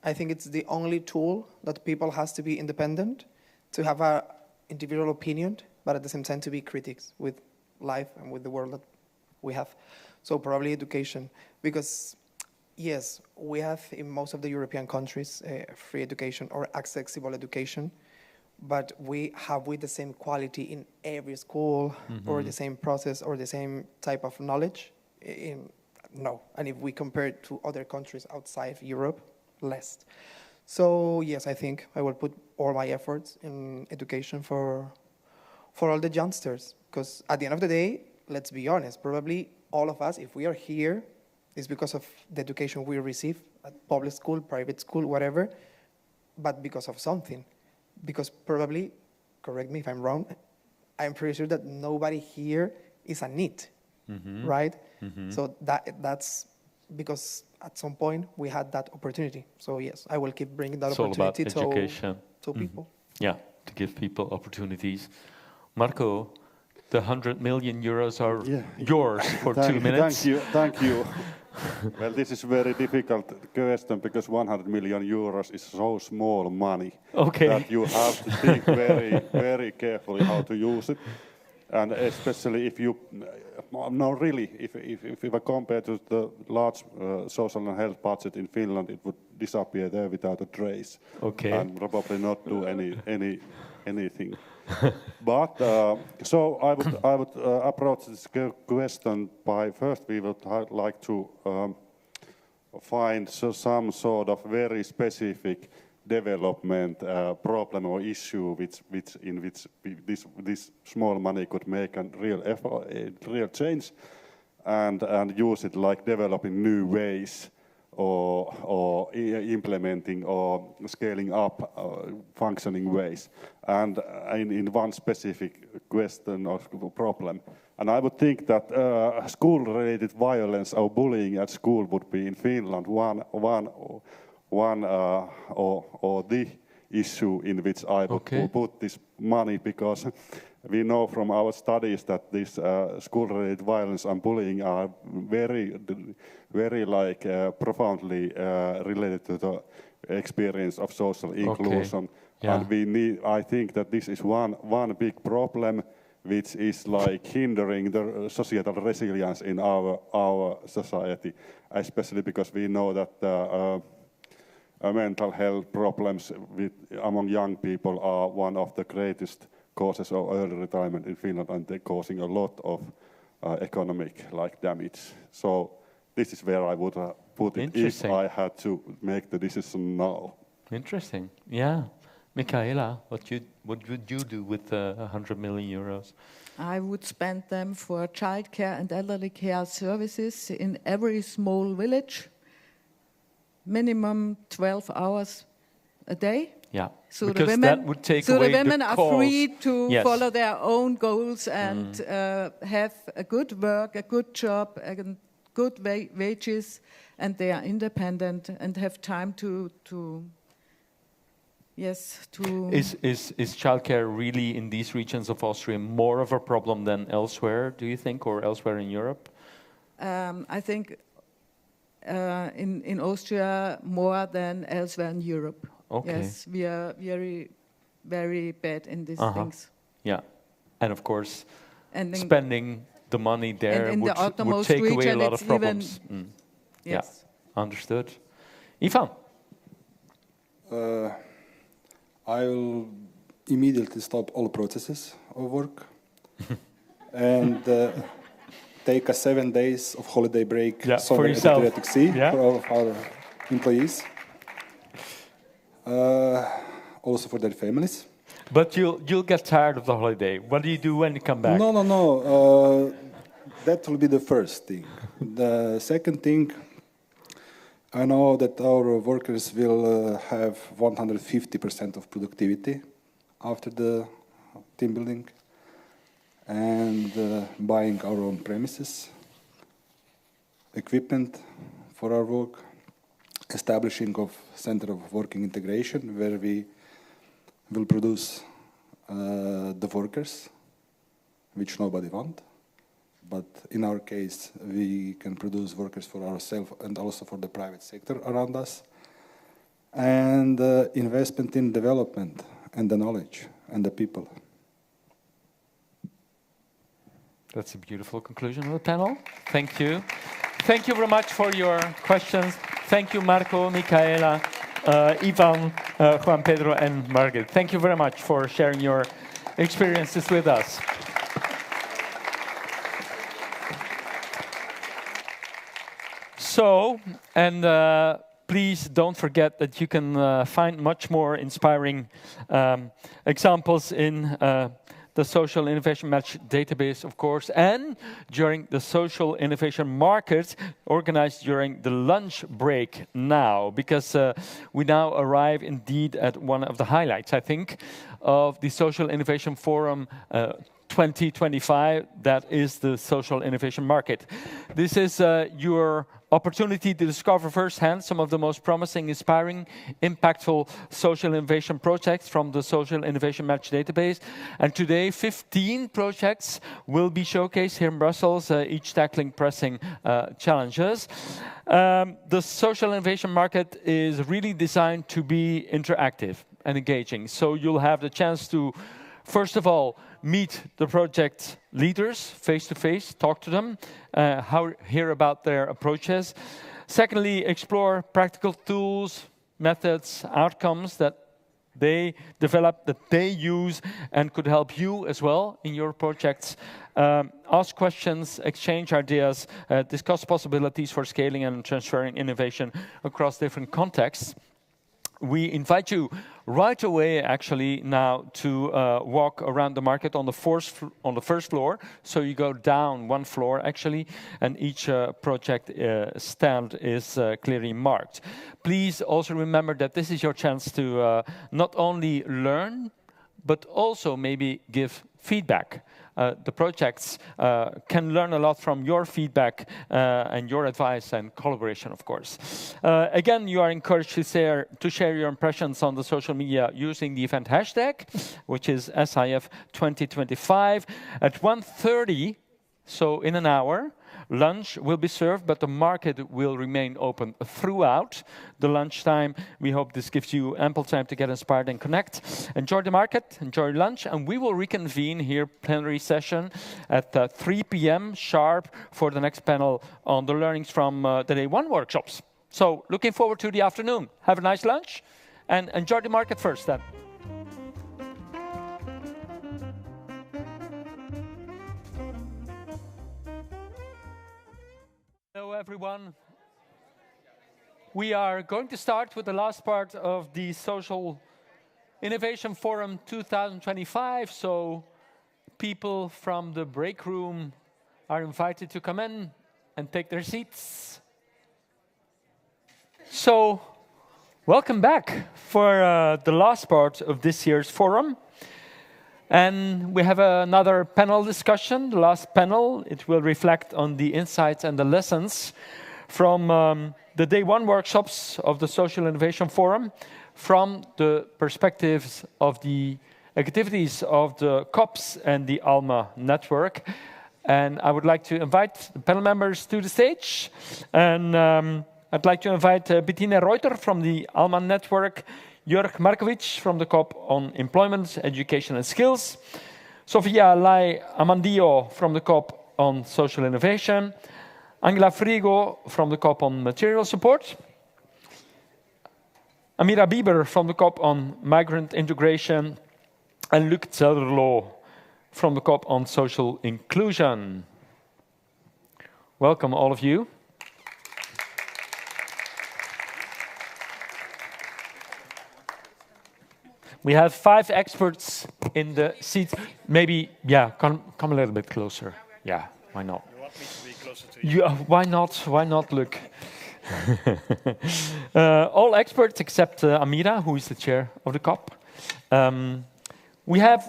I think it's the only tool that people has to be independent, to have an individual opinion, but at the same time to be critics with life and with the world that we have. So probably education, because yes, we have in most of the European countries free education or accessible education, but have we the same quality in every school or the same process or the same type of knowledge? No. And if we compare it to other countries outside Europe, less. So yes, I think I will put all my efforts in education for all the youngsters. Because at the end of the day, let's be honest, probably all of us, if we are here, is because of the education we receive at public school, private school, whatever, but because of something. Because probably, correct me if I'm wrong, I'm pretty sure that nobody here is a NEET, right? So that's because at some point we had that opportunity. So yes, I will keep bringing that opportunity to people. Yeah, to give people opportunities. Marco, the 100 million euros are yours for 2 minutes. Thank you. Well, this is a very difficult question because 100 million euros is so small money that you have to think very, very carefully how to use it. And especially if you, if I compare to the large social and health budget in Finland, it would disappear there without a trace. And probably not do anything. But so I would approach this question by first we would like to find some sort of very specific development problem or issue in which this small money could make a real change, and use it like developing new ways or implementing or scaling up functioning ways, and in one specific question or problem. And I would think that school-related violence or bullying at school would be in Finland one or the issue in which I would put this money, because we know from our studies that this school-related violence and bullying are very profoundly related to the experience of social inclusion, Yeah. And I think that this is one big problem which is like hindering the societal resilience in our society, especially because we know that mental health problems among young people are one of the greatest causes of early retirement in Finland, and they're causing a lot of economic damage. So this is where I would put it if I had to make the decision now. Interesting. Yeah. Michaela, what would you do with 100 million euros? I would spend them for childcare and elderly care services in every small village, minimum 12 hours a day. Yeah, so because the women, that would take so away the women the are cause. free to Yes. follow their own goals and have a good work, a good job, and good wages, and they are independent and have time to Is childcare really in these regions of Austria more of a problem than elsewhere, do you think, or elsewhere in Europe? I think in Austria more than elsewhere in Europe. Okay. Yes, we are very, very bad in these things. Yeah, and of course, and spending the money there would take away a lot of problems. Yes. Yeah, understood. Ivan? I will immediately stop all processes of work and take a 7 days of holiday break somewhere in the Adriatic Sea for all of our employees. Also for their families. But you'll get tired of the holiday. What do you do when you come back? No. That will be the first thing. The second thing, I know that our workers will have 150% of productivity after the team building and buying our own premises, equipment for our work, establishing of center of working integration where we will produce the workers, which nobody wants. But in our case, we can produce workers for ourselves and also for the private sector around us. And investment in development and the knowledge and the people. That's a beautiful conclusion of the panel. Thank you. Thank you very much for your questions. Thank you, Marco, Michaela, Ivan, Juan Pedro, and Margit. Thank you very much for sharing your experiences with us. So, and please don't forget that you can find much more inspiring examples in the Social Innovation Match database, of course, and during the Social Innovation Market organized during the lunch break now, because we now arrive indeed at one of the highlights, I think, of the Social Innovation Forum 2025, that is the Social Innovation Market. This is your opportunity to discover firsthand some of the most promising, inspiring, impactful social innovation projects from the Social Innovation Match database. And today, 15 projects will be showcased here in Brussels, each tackling pressing challenges. The Social Innovation Market is really designed to be interactive and engaging. So you'll have the chance to, first of all, meet the project leaders face-to-face, talk to them, hear about their approaches. Secondly, explore practical tools, methods, outcomes that they develop, that they use, and could help you as well in your projects. Ask questions, exchange ideas, discuss possibilities for scaling and transferring innovation across different contexts. We invite you right away, actually, now to walk around the market on the first floor. So you go down one floor, actually, and each project stand is clearly marked. Please also remember that this is your chance to not only learn, but also maybe give feedback. The projects can learn a lot from your feedback and your advice and collaboration, of course. Again, you are encouraged to share your impressions on the social media using the event hashtag, which is SIF 2025. At 1:30, so in an hour, lunch will be served, but the market will remain open throughout the lunchtime. We hope this gives you ample time to get inspired and connect. Enjoy the market, enjoy lunch, and we will reconvene here, plenary session, at 3 p.m. sharp for the next panel on the learnings from the Day 1 workshops. So, looking forward to the afternoon. Have a nice lunch, and enjoy the market first then. Hello, everyone. We are going to start with the last part of the Social Innovation Forum 2025. So people from the break room are invited to come in and take their seats. So welcome back for the last part of this year's forum. And we have another panel discussion. The last panel, it will reflect on the insights and the lessons from the Day 1 workshops of the Social Innovation Forum, from the perspectives of the activities of the COPs and the ALMA network. And I would like to invite the panel members to the stage. And I'd like to invite Bettine Reuter from the ALMA network, Jörg Markovic from the COP on Employment, Education and Skills, Sofia Lai Amandio from the COP on Social Innovation, Angela Frigo from the COP on Material Support, Amira Bieber from the COP on Migrant Integration, and Luc Zelderlo from the COP on Social Inclusion. Welcome, all of you. We have 5 experts in the seats. Maybe, yeah, come a little bit closer. Yeah, why not? You want me to be closer to you? Why not? Why not, Luc? All experts except Amira, who is the chair of the COP. We have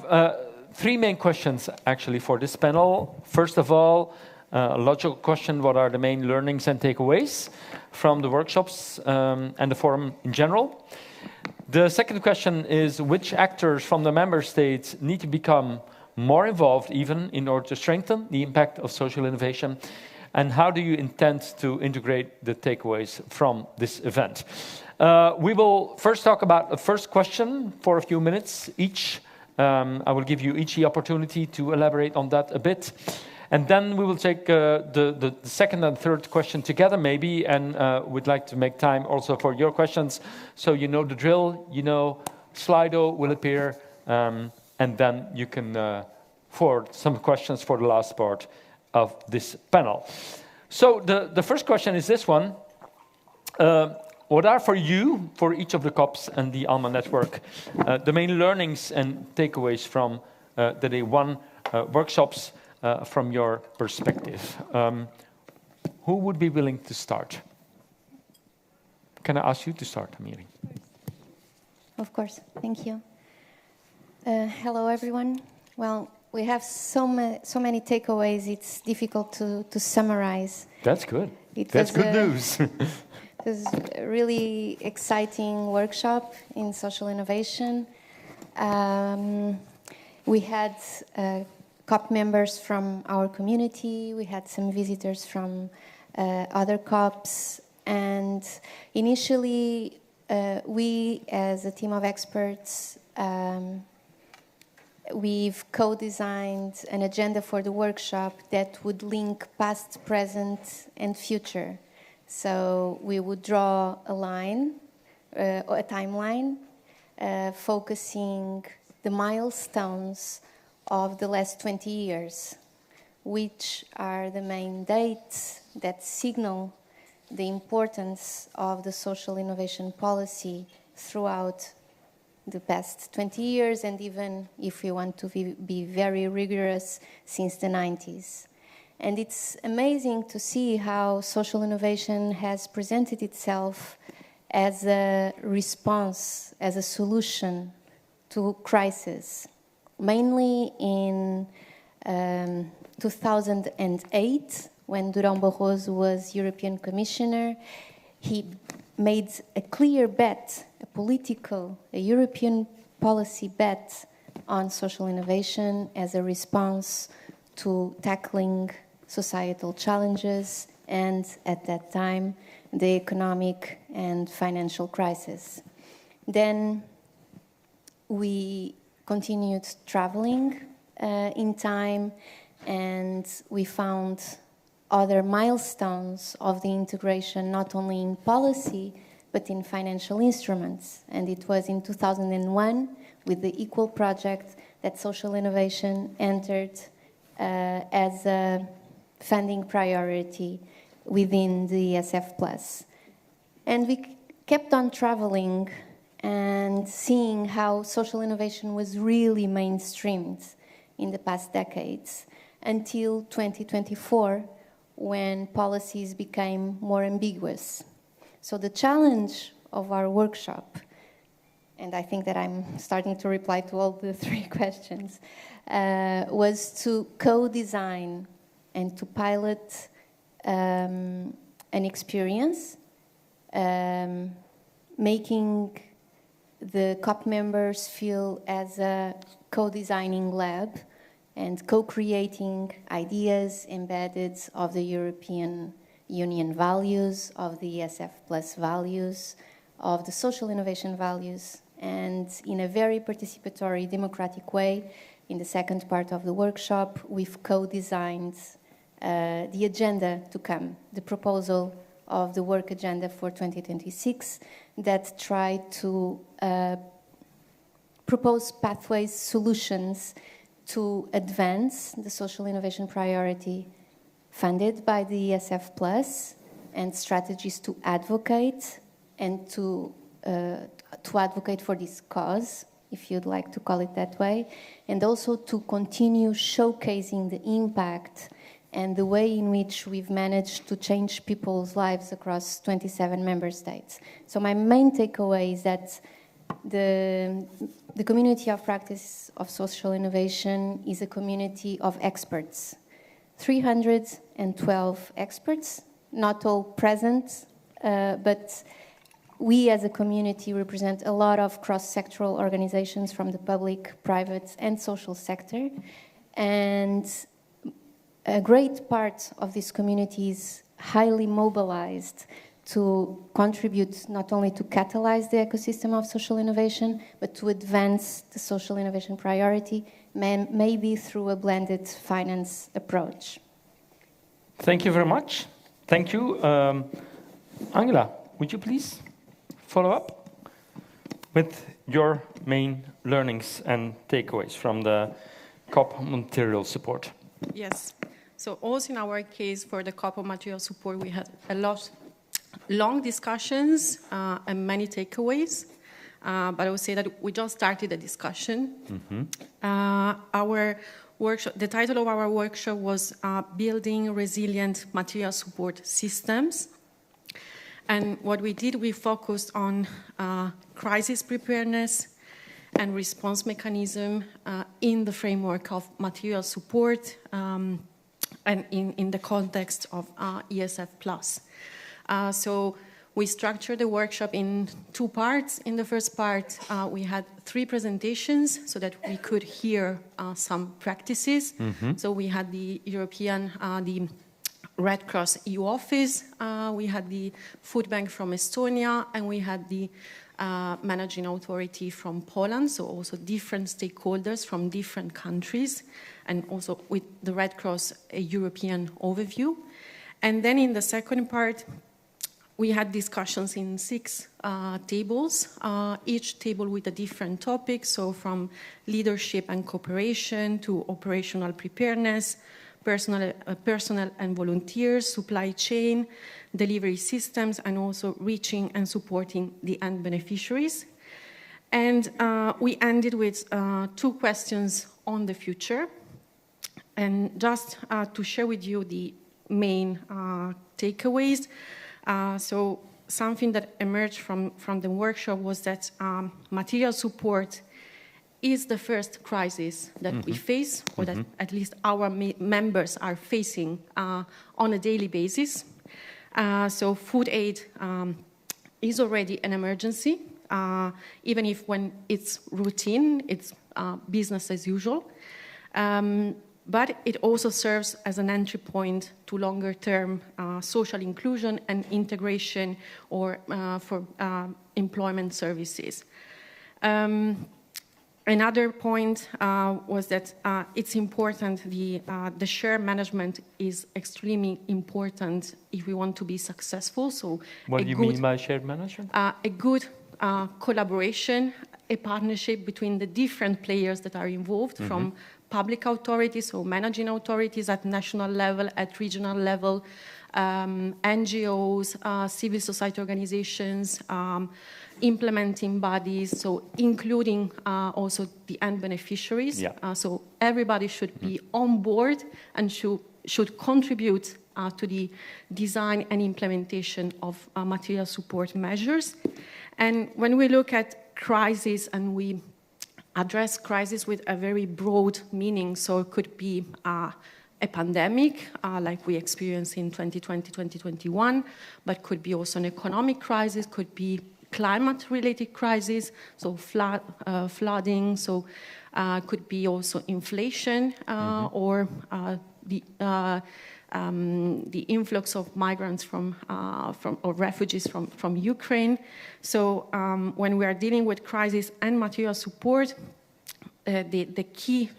3 main questions, actually, for this panel. First of all, a logical question: what are the main learnings and takeaways from the workshops and the forum in general? The second question is, which actors from the member states need to become more involved even in order to strengthen the impact of social innovation? And how do you intend to integrate the takeaways from this event? We will first talk about the first question for a few minutes each. I will give you each the opportunity to elaborate on that a bit. And then we will take the second and third question together, maybe, and we'd like to make time also for your questions. So you know the drill, you know Slido will appear, and then you can forward some questions for the last part of this panel. So the first question is this one. What are for you, for each of the COPs and the ALMA network, the main learnings and takeaways from the Day 1 workshops from your perspective? Who would be willing to start? Can I ask you to start, Amiri? Of course, thank you. Hello, everyone. Well, we have so many takeaways, it's difficult to summarize. That's good. That's good news. It was a really exciting workshop in social innovation. We had COP members from our community, we had some visitors from other COPs, and initially we, as a team of experts, we've co-designed an agenda for the workshop that would link past, present, and future. So we would draw a line, a timeline, focusing the milestones of the last 20 years, which are the main dates that signal the importance of the social innovation policy throughout the past 20 years, and even, if we want to be very rigorous, since the 90s. And it's amazing to see how social innovation has presented itself as a response, as a solution to crisis. Mainly in 2008, when Durão Barroso was European Commissioner, he made a clear bet, a European policy bet on social innovation as a response to tackling societal challenges, and at that time, the economic and financial crisis. Then we continued traveling in time, and we found other milestones of the integration, not only in policy, but in financial instruments. And it was in 2001, with the Equal project, that social innovation entered as a funding priority within the ESF+. And we kept on traveling and seeing how social innovation was really mainstreamed in the past decades, until 2024, when policies became more ambiguous. So the challenge of our workshop, and I think that I'm starting to reply to all the three questions, was to co-design and to pilot an experience, making the COP members feel as a co-designing lab and co-creating ideas embedded of the European Union values, of the ESF+ values, of the social innovation values, and in a very participatory, democratic way, in the second part of the workshop, we've co-designed the agenda to come, the proposal of the work agenda for 2026 that tried to propose pathways, solutions to advance the social innovation priority funded by the ESF+, and strategies to advocate and to advocate for this cause, if you'd like to call it that way, and also to continue showcasing the impact and the way in which we've managed to change people's lives across 27 member states. So my main takeaway is that the community of practice of social innovation is a community of experts. 312 experts, not all present, but we as a community represent a lot of cross-sectoral organizations from the public, private, and social sector. And a great part of this community is highly mobilized to contribute not only to catalyze the ecosystem of social innovation, but to advance the social innovation priority, maybe through a blended finance approach. Thank you very much. Thank you. Angela, would you please follow up with your main learnings and takeaways from the COP material support? Yes. So also in our case for the COP material support, we had a lot long discussions and many takeaways. But I would say that we just started the discussion. Our workshop, the title of our workshop was Building Resilient Material Support Systems. And what we did, we focused on crisis preparedness and response mechanism in the framework of material support and in the context of ESF+. So we structured the workshop in two parts. In the first part, we had 3 presentations so that we could hear some practices. So we had the European, the Red Cross EU office, we had the food bank from Estonia, and we had the managing authority from Poland, so also different stakeholders from different countries, and also with the Red Cross, a European overview. And then in the second part, we had discussions in 6 tables, each table with a different topic, so from leadership and cooperation to operational preparedness, personnel and volunteers, supply chain, delivery systems, and also reaching and supporting the end beneficiaries. And we ended with 2 questions on the future. And just to share with you the main takeaways. So something that emerged from the workshop was that material support is the first crisis that we face, or that at least our members are facing on a daily basis. So food aid is already an emergency, even if when it's routine, it's business as usual. but it also serves as an entry point to longer-term social inclusion and integration or for employment services. Another point was that it's important, the share management is extremely important if we want to be successful. So what do you mean by shared management? A good collaboration, a partnership between the different players that are involved, from public authorities, so managing authorities at national level, at regional level, NGOs, civil society organizations, implementing bodies, so including also the end beneficiaries. Yeah. So everybody should be on board and should contribute to the design and implementation of material support measures. And when we look at crisis, and we address crisis with a very broad meaning, so it could be a pandemic, like we experienced in 2020, 2021, but could be also an economic crisis, could be climate-related crisis, so flooding, so could be also inflation, or the influx of migrants from or refugees from Ukraine. So when we are dealing with crisis and material support, the key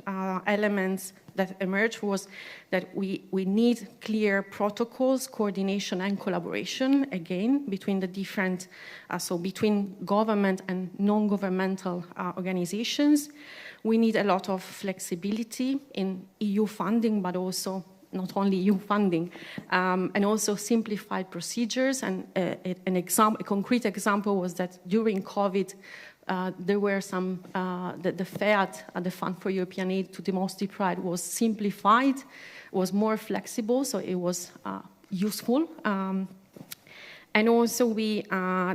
elements that emerged was that we need clear protocols, coordination and collaboration, again, between the different, so between government and non-governmental organizations. We need a lot of flexibility in EU funding, but also not only EU funding, and also simplified procedures. And a concrete example was that during COVID, there were some, the FEAD, the Fund for European Aid to the Most Deprived, was simplified, was more flexible, so it was useful. And also we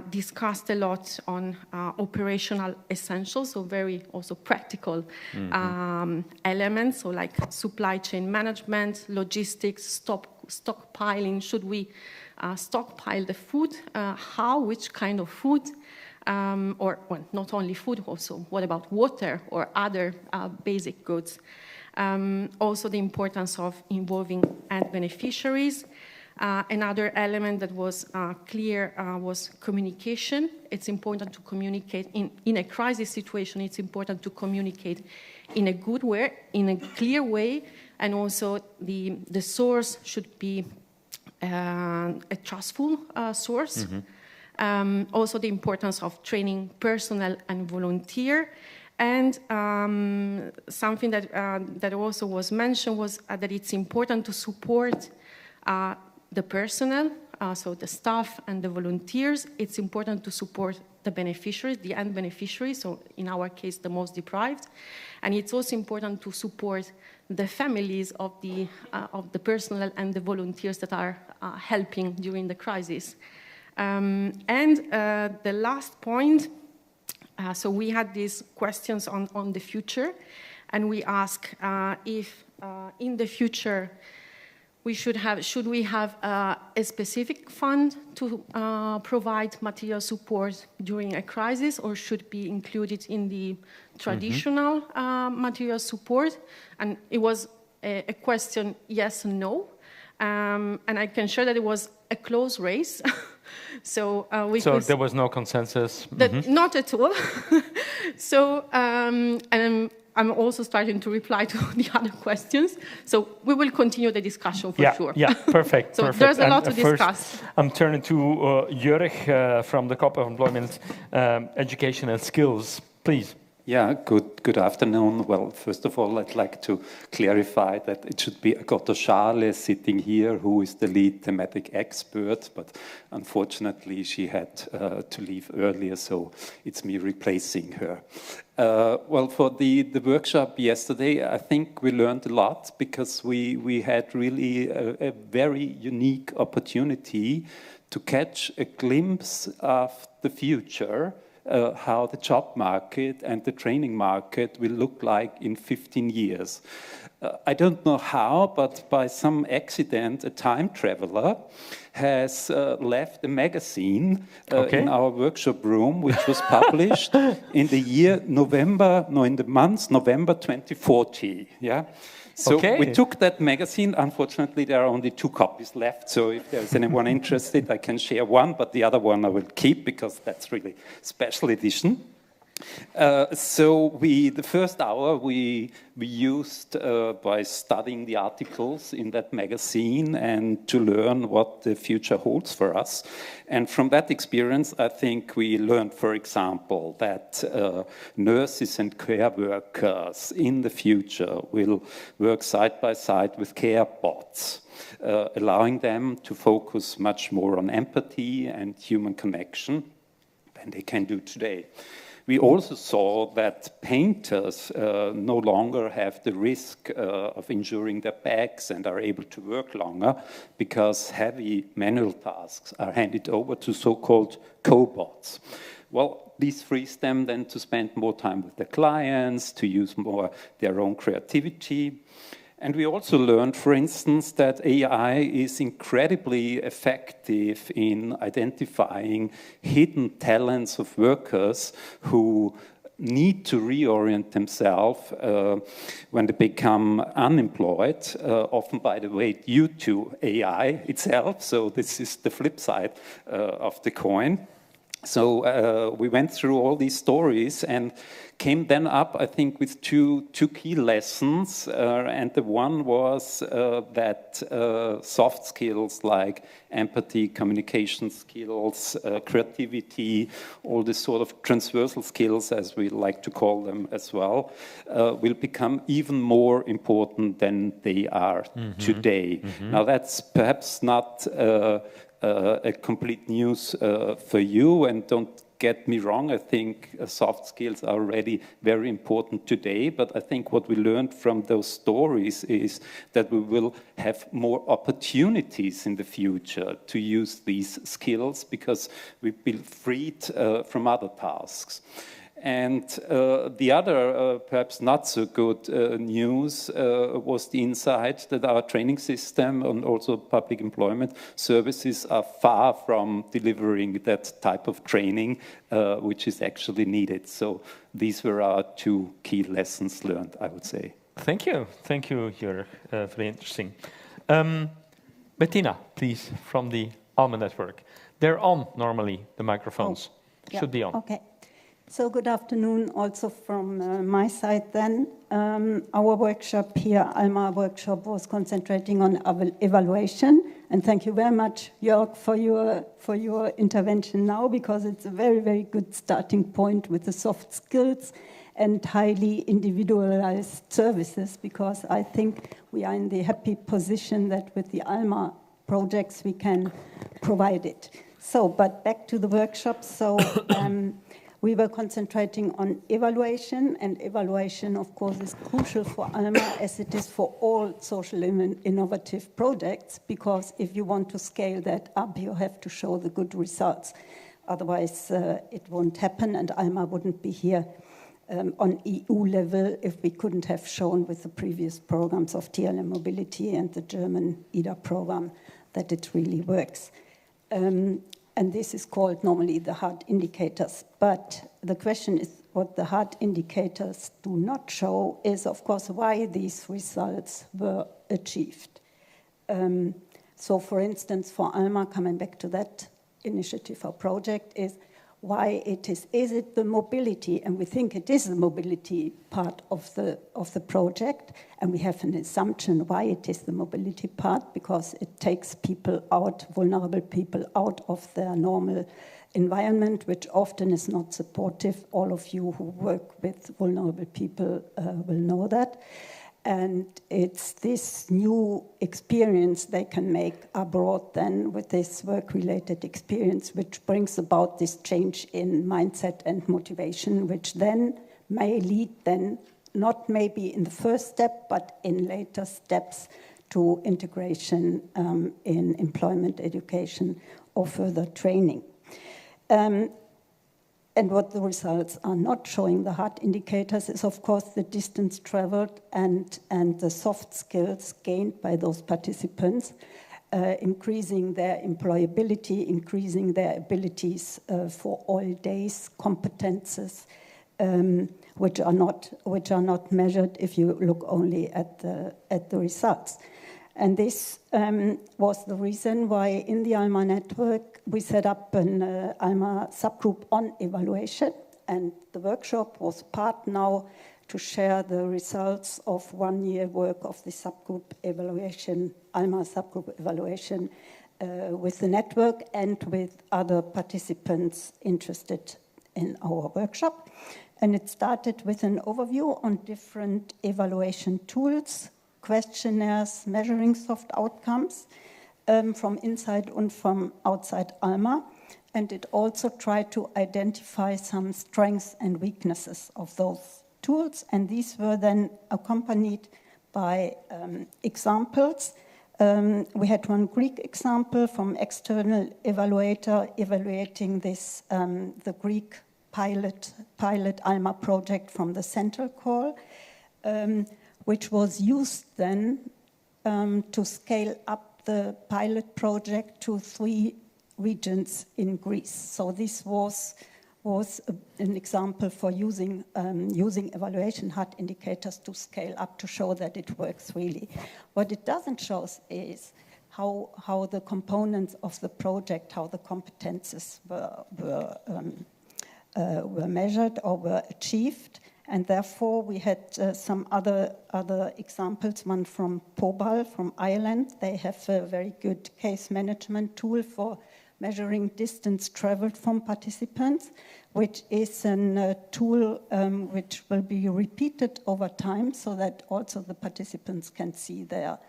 discussed a lot on operational essentials, so very also practical elements, so like supply chain management, logistics, stockpiling. Should we stockpile the food? How, which kind of food? Or well, not only food, also what about water or other basic goods? Also the importance of involving end beneficiaries. Another element that was clear was communication. It's important to communicate in a crisis situation. It's important to communicate in a good way, in a clear way, and also the source should be a trustful source. Also the importance of training personnel and volunteer. And something that also was mentioned was that it's important to support the personnel, so the staff and the volunteers. It's important to support the beneficiaries, the end beneficiaries, so in our case, the most deprived. And it's also important to support the families of the personnel and the volunteers that are helping during the crisis. And the last point, so we had these questions on the future, and we ask if in the future should we have a specific fund to provide material support during a crisis, or should be included in the traditional material support? And it was a question, yes and no. And I can share that it was a close race. So there was no consensus? Not at all. So, and I'm also starting to reply to the other questions. So we will continue the discussion for sure. Yeah, perfect. So perfect. There's a lot to discuss. First, I'm turning to Jörg from the Corp of Employment, Education and Skills. Please. Yeah, good afternoon. Well, first of all, I'd like to clarify that it should be Agatha Schale sitting here, who is the lead thematic expert, but unfortunately she had to leave earlier, so it's me replacing her. Well, for the workshop yesterday, I think we learned a lot, because we had really a very unique opportunity to catch a glimpse of the future, how the job market and the training market will look like in 15 years. I don't know how, but by some accident, a time traveler has left a magazine in our workshop room, which was published in the month November 2040. Yeah. So we took that magazine. Unfortunately, there are only 2 copies left. So if there's anyone interested, I can share one, but the other one I will keep because that's really special edition. So the first hour we used by studying the articles in that magazine and to learn what the future holds for us. And from that experience, I think we learned, for example, that nurses and care workers in the future will work side by side with care bots, allowing them to focus much more on empathy and human connection than they can do today. We also saw that painters no longer have the risk of injuring their backs and are able to work longer because heavy manual tasks are handed over to so-called cobots. Well, this frees them then to spend more time with their clients, to use more their own creativity. And we also learned, for instance, that AI is incredibly effective in identifying hidden talents of workers who need to reorient themselves when they become unemployed, often, by the way, due to AI itself. So this is the flip side of the coin. So we went through all these stories and came then up, I think, with two key lessons. And the one was that soft skills like empathy, communication skills, creativity, all the sort of transversal skills, as we like to call them as well, will become even more important than they are today. Now, that's perhaps not a complete news for you, and don't get me wrong, I think soft skills are already very important today, but I think what we learned from those stories is that we will have more opportunities in the future to use these skills because we've been freed from other tasks. And the other, perhaps not so good news was the insight that our training system and also public employment services are far from delivering that type of training which is actually needed. So these were our 2 key lessons learned, I would say. Thank you, Jörg. Very interesting. Bettina, please, from the ALMA network. They're on normally, the microphones. Should be on. Okay. So good afternoon also from my side then. Our workshop here, ALMA workshop, was concentrating on evaluation. And thank you very much, Jörg, for your intervention now, because it's a very, very good starting point with the soft skills and highly individualized services, because I think we are in the happy position that with the ALMA projects we can provide it. So, but back to the workshop. So, we were concentrating on evaluation, and evaluation, of course, is crucial for ALMA as it is for all social innovative projects, because if you want to scale that up, you have to show the good results. Otherwise, it won't happen, and ALMA wouldn't be here on EU level if we couldn't have shown with the previous programs of TLM Mobility and the German EDA program that it really works. And this is called normally the hard indicators. But the question is, what the hard indicators do not show is, of course, why these results were achieved. So, for instance, for ALMA, coming back to that initiative or project, is why it is it the mobility? And we think it is the mobility part of the project, and we have an assumption why it is the mobility part, because it takes people out, vulnerable people out of their normal environment, which often is not supportive. All of you who work with vulnerable people will know that. And it's this new experience they can make abroad then with this work-related experience, which brings about this change in mindset and motivation, which then may lead then, not maybe in the first step, but in later steps to integration in employment, education, or further training. And what the results are not showing, the hard indicators, is of course the distance traveled and the soft skills gained by those participants. increasing their employability, increasing their abilities for all days, competences, which are not measured if you look only at the results. And this was the reason why in the ALMA network we set up an ALMA subgroup on evaluation, and the workshop was part now to share the results of 1 year work of the subgroup evaluation, ALMA subgroup evaluation, with the network and with other participants interested in our workshop. And it started with an overview on different evaluation tools, questionnaires, measuring soft outcomes from inside and from outside ALMA. And it also tried to identify some strengths and weaknesses of those tools. And these were then accompanied by examples. We had one Greek example from external evaluator evaluating this, the Greek pilot ALMA project from the central call, which was used then to scale up the pilot project to 3 regions in Greece. So this was an example for using evaluation hard indicators to scale up to show that it works really. What it doesn't show is how the components of the project, how the competences were measured or were achieved. And therefore, we had some other examples, one from Pobal, from Ireland. They have a very good case management tool for measuring distance traveled from participants, which is a tool which will be repeated over time so that also the participants can see their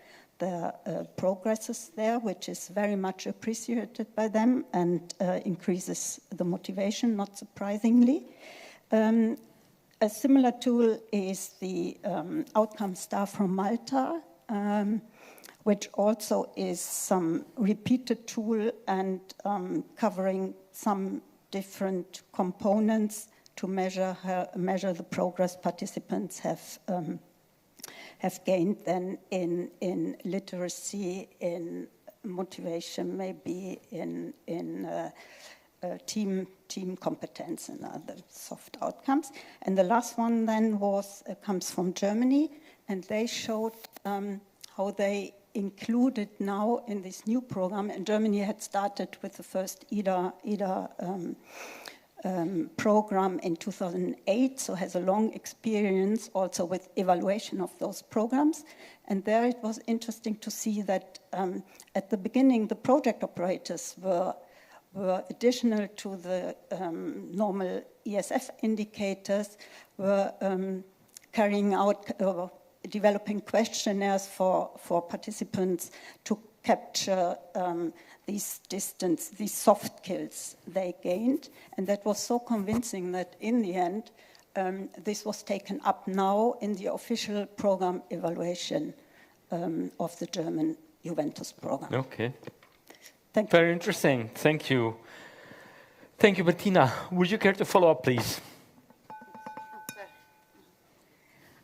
progresses there, which is very much appreciated by them and increases the motivation, not surprisingly. A similar tool is the outcome star from Malta, which also is some repeated tool and covering some different components to measure the progress participants have gained then in literacy, in motivation, maybe in team competence and other soft outcomes. And the last one then comes from Germany, and they showed how they included now in this new program. And Germany had started with the first EDA program in 2008, so has a long experience also with evaluation of those programs. And there it was interesting to see that at the beginning the project operators were additional to the normal ESF indicators, were carrying out developing questionnaires for participants to capture these soft skills they gained. And that was so convincing that in the end, this was taken up now in the official program evaluation of the German Juventus program. Okay. Thank you. Very interesting. Thank you. Thank you, Bettina. Would you care to follow up, please?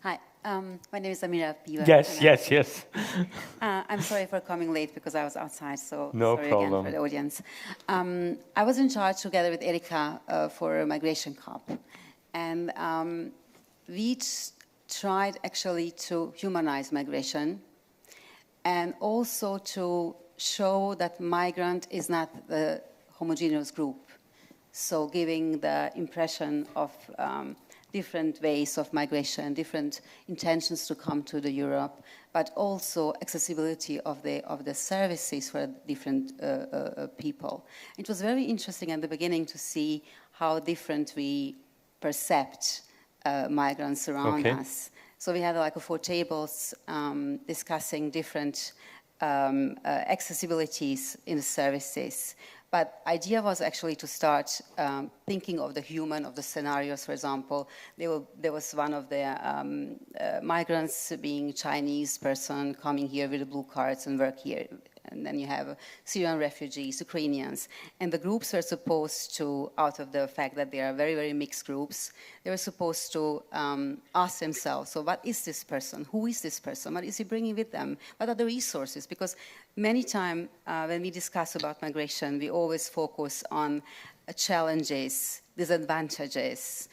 Hi, my name is Amira Piva. Yes. I'm sorry for coming late because I was outside, so no sorry problem. again for the audience. I was in charge together with Erika for a migration cup, and we tried actually to humanize migration and also to show that migrant is not the homogeneous group. So giving the impression of different ways of migration, different intentions to come to the Europe, but also accessibility of the services for different people. It was very interesting at the beginning to see how different we perceived migrants around us. So we had like 4 tables discussing different accessibilities in the services. But idea was actually to start thinking of the human, of the scenarios. For example, there was one of the migrants being Chinese person coming here with the blue cards and work here. And then you have Syrian refugees, Ukrainians. And the groups were supposed to, out of the fact that they are very, very mixed groups, they were supposed to ask themselves, so what is this person? Who is this person? What is he bringing with them? What are the resources? Because many times when we discuss about migration, we always focus on challenges, disadvantages,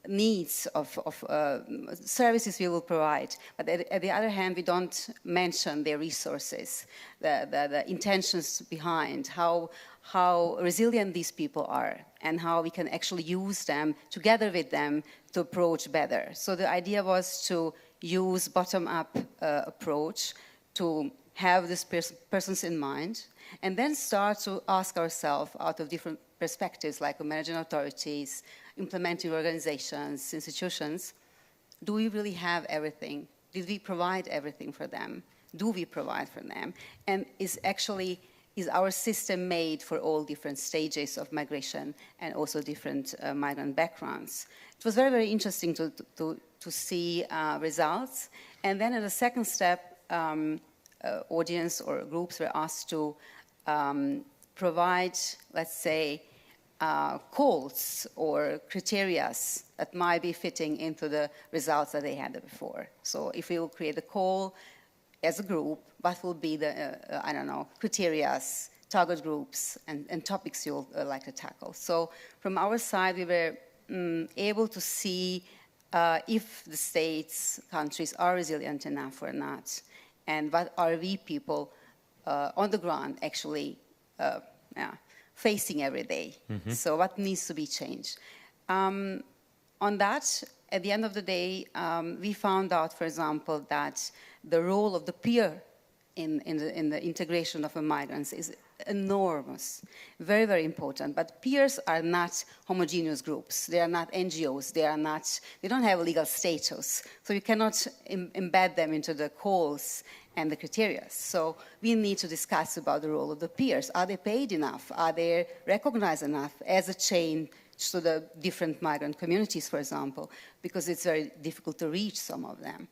needs of services we will provide. But at the other hand, we don't mention their resources, the intentions behind, how resilient these people are, and how we can actually use them together with them to approach better. So the idea was to use bottom-up approach to have these persons in mind, and then start to ask ourselves out of different perspectives, like managing authorities, implementing organizations, institutions, do we really have everything? Did we provide everything for them? Do we provide for them? And is our system made for all different stages of migration and also different migrant backgrounds? It was very, very interesting to see results. And then in the second step, audience or groups were asked to provide, let's say, calls or criteria that might be fitting into the results that they had before. So if we will create a call as a group, what will be the, I don't know, criteria, target groups, and topics you'll like to tackle? So from our side, we were able to see if the states, countries are resilient enough or not, and what are we people on the ground actually facing every day. Mm-hmm. So what needs to be changed? On that, at the end of the day, we found out, for example, that the role of the peer in the integration of migrants is enormous, very, very important. But peers are not homogeneous groups. They are not NGOs. They don't have a legal status. So you cannot embed them into the calls and the criteria. So we need to discuss about the role of the peers. Are they paid enough? Are they recognized enough as a chain to the different migrant communities, for example? Because it's very difficult to reach some of them.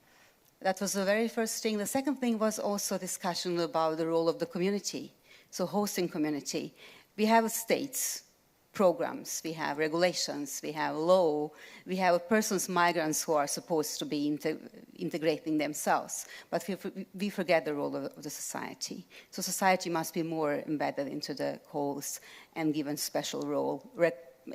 That was the very first thing. The second thing was also discussion about the role of the community. So hosting community. We have states, programs, we have regulations, we have law, we have persons, migrants who are supposed to be integrating themselves. But we forget the role of the society. So society must be more embedded into the calls and given special role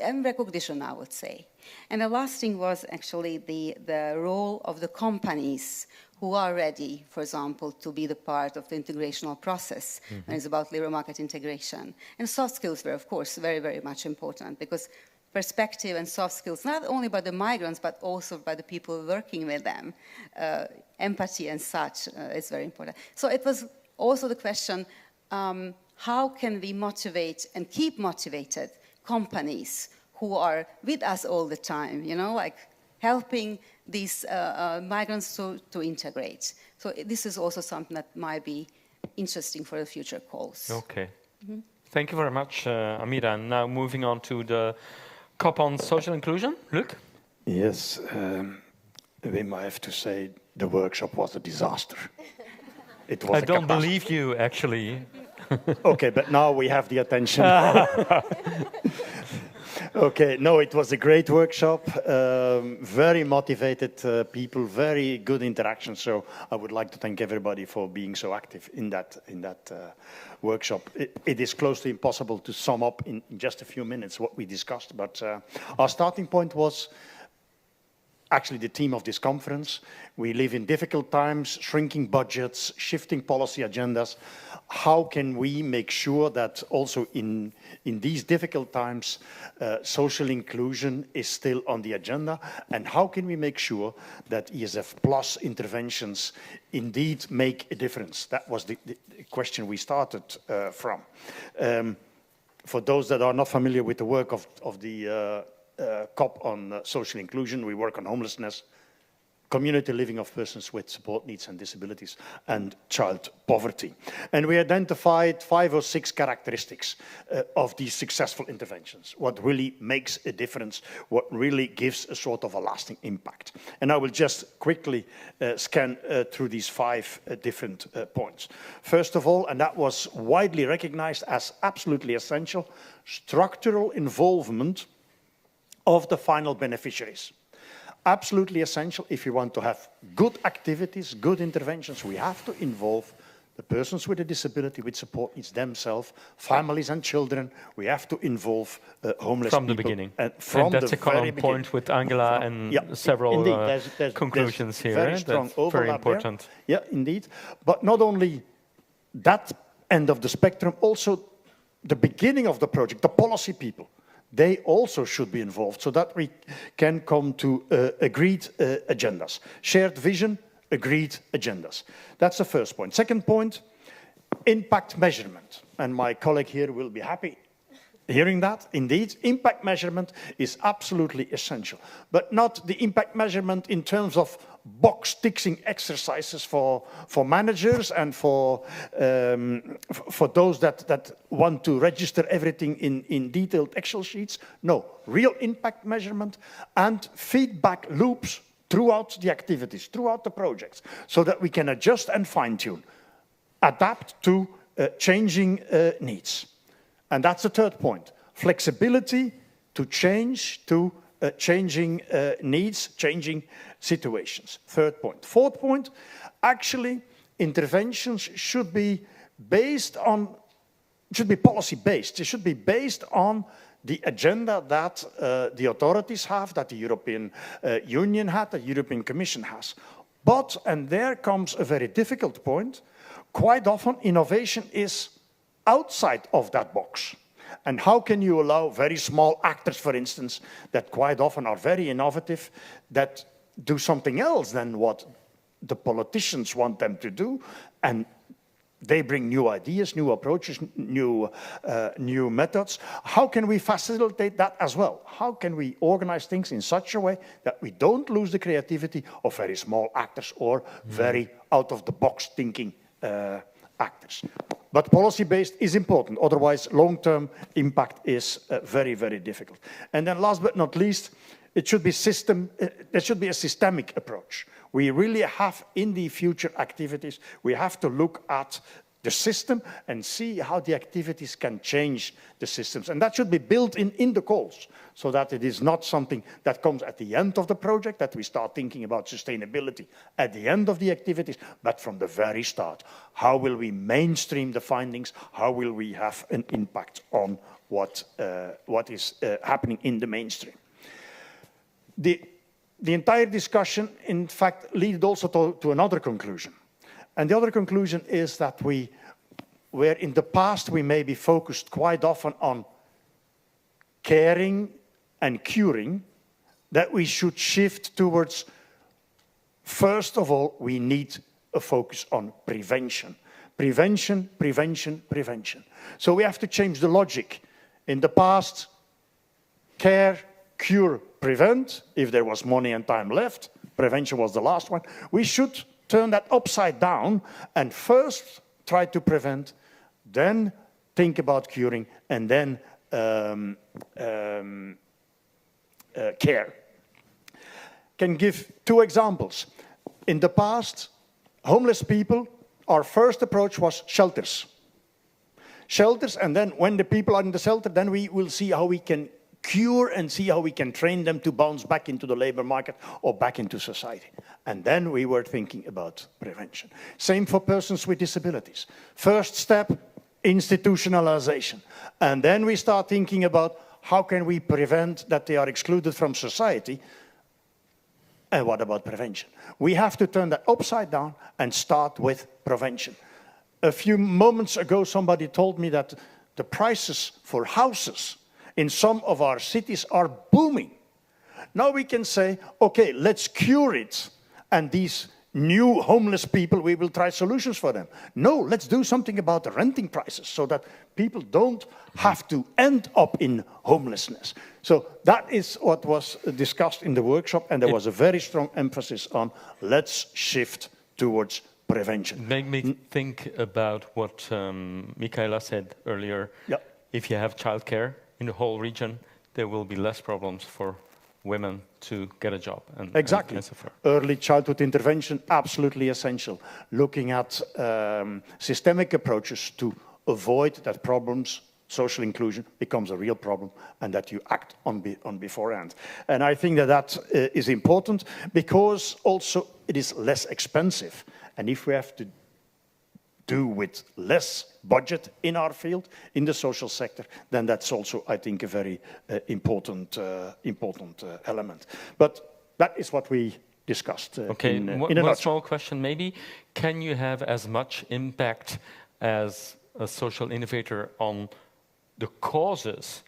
and recognition, I would say. And the last thing was actually the role of the companies who are ready, for example, to be the part of the integrational process when it's about labor market integration. And soft skills were, of course, very, very much important because perspective and soft skills, not only by the migrants, but also by the people working with them, empathy and such is very important. So it was also the question, how can we motivate and keep motivated companies who are with us all the time, you know, like helping these migrants to integrate. So this is also something that might be interesting for the future calls. Okay. Mm-hmm. Thank you very much, Amira. And now moving on to the COP on social inclusion. Luc? Yes, Wim, I have to say the workshop was a disaster. It was I don't believe you, actually. Okay, but now we have the attention. Okay, no, it was a great workshop, very motivated people, very good interaction. So I would like to thank everybody for being so active in that workshop. It is close to impossible to sum up in just a few minutes what we discussed, but our starting point was actually the theme of this conference. We live in difficult times, shrinking budgets, shifting policy agendas. How can we make sure that also in these difficult times, social inclusion is still on the agenda? And how can we make sure that ESF Plus interventions indeed make a difference? That was the question we started from. For those that are not familiar with the work of the COP on social inclusion, we work on homelessness, community living of persons with support needs and disabilities, and child poverty. And we identified 5 or 6 characteristics of these successful interventions, what really makes a difference, what really gives a sort of a lasting impact. And I will just quickly scan through these 5 different points. First of all, and that was widely recognized as absolutely essential, structural involvement of the final beneficiaries. Absolutely essential. If you want to have good activities, good interventions, we have to involve the persons with a disability, with support needs themselves, families and children. We have to involve homeless from people. The beginning. From that's the a common very point with Angela and several there's conclusions here. Very strong that's overlap very important. There. Yeah, indeed. But not only that end of the spectrum, also the beginning of the project, the policy people. They also should be involved so that we can come to agreed agendas. Shared vision, agreed agendas. That's the first point. Second point, impact measurement. And my colleague here will be happy hearing that. Indeed, impact measurement is absolutely essential. But not the impact measurement in terms of box-ticking exercises for managers and for those that want to register everything in detailed Excel sheets. No, real impact measurement and feedback loops throughout the activities, throughout the projects, so that we can adjust and fine-tune, adapt to changing needs. And that's the third point, flexibility to change to changing needs, changing situations. Third point. Fourth point, actually, interventions should be based on, should be policy-based. They should be based on the agenda that the authorities have, that the European Union had, the European Commission has. But, and there comes a very difficult point, quite often innovation is outside of that box. And how can you allow very small actors, for instance, that quite often are very innovative, that do something else than what the politicians want them to do, and they bring new ideas, new approaches, new methods. How can we facilitate that as well? How can we organize things in such a way that we don't lose the creativity of very small actors or very out-of-the-box thinking actors? But policy-based is important, otherwise long-term impact is very, very difficult. And then last but not least, it should be there should be a systemic approach. We really have, in the future activities, we have to look at the system and see how the activities can change the systems. And that should be built in the calls, so that it is not something that comes at the end of the project, that we start thinking about sustainability at the end of the activities, but from the very start. How will we mainstream the findings? How will we have an impact on what is happening in the mainstream? The entire discussion, in fact, leads also to another conclusion. And the other conclusion is that where in the past we maybe focused quite often on caring and curing, that we should shift towards, first of all, we need a focus on prevention. Prevention, prevention, prevention. So we have to change the logic. In the past, care, cure, prevent. If there was money and time left, prevention was the last one. We should turn that upside down and first try to prevent, then think about curing, and then care. Can give 2 examples. In the past, homeless people, our first approach was shelters. Shelters, and then when the people are in the shelter, then we will see how we can cure and see how we can train them to bounce back into the labor market or back into society. And then we were thinking about prevention. Same for persons with disabilities. First step, institutionalization. And then we start thinking about how can we prevent that they are excluded from society. And what about prevention? We have to turn that upside down and start with prevention. A few moments ago, somebody told me that the prices for houses in some of our cities are booming. Now we can say, okay, let's cure it. And these new homeless people, we will try solutions for them. No, let's do something about the renting prices so that people don't have to end up in homelessness. So that is what was discussed in the workshop, and there was a very strong emphasis on let's shift towards prevention. Made me think about what Michaela said earlier. Yeah. If you have childcare in the whole region, there will be less problems for women to get a job. Exactly. And so forth. Early childhood intervention, absolutely essential. Looking at systemic approaches to avoid that problems, social inclusion becomes a real problem and that you act on beforehand. And I think that is important because also it is less expensive. And if we have to do with less budget in our field, in the social sector, then that's also, I think, a very important element. But that is what we discussed. Okay, one small question maybe. Can you have as much impact as a social innovator on the causes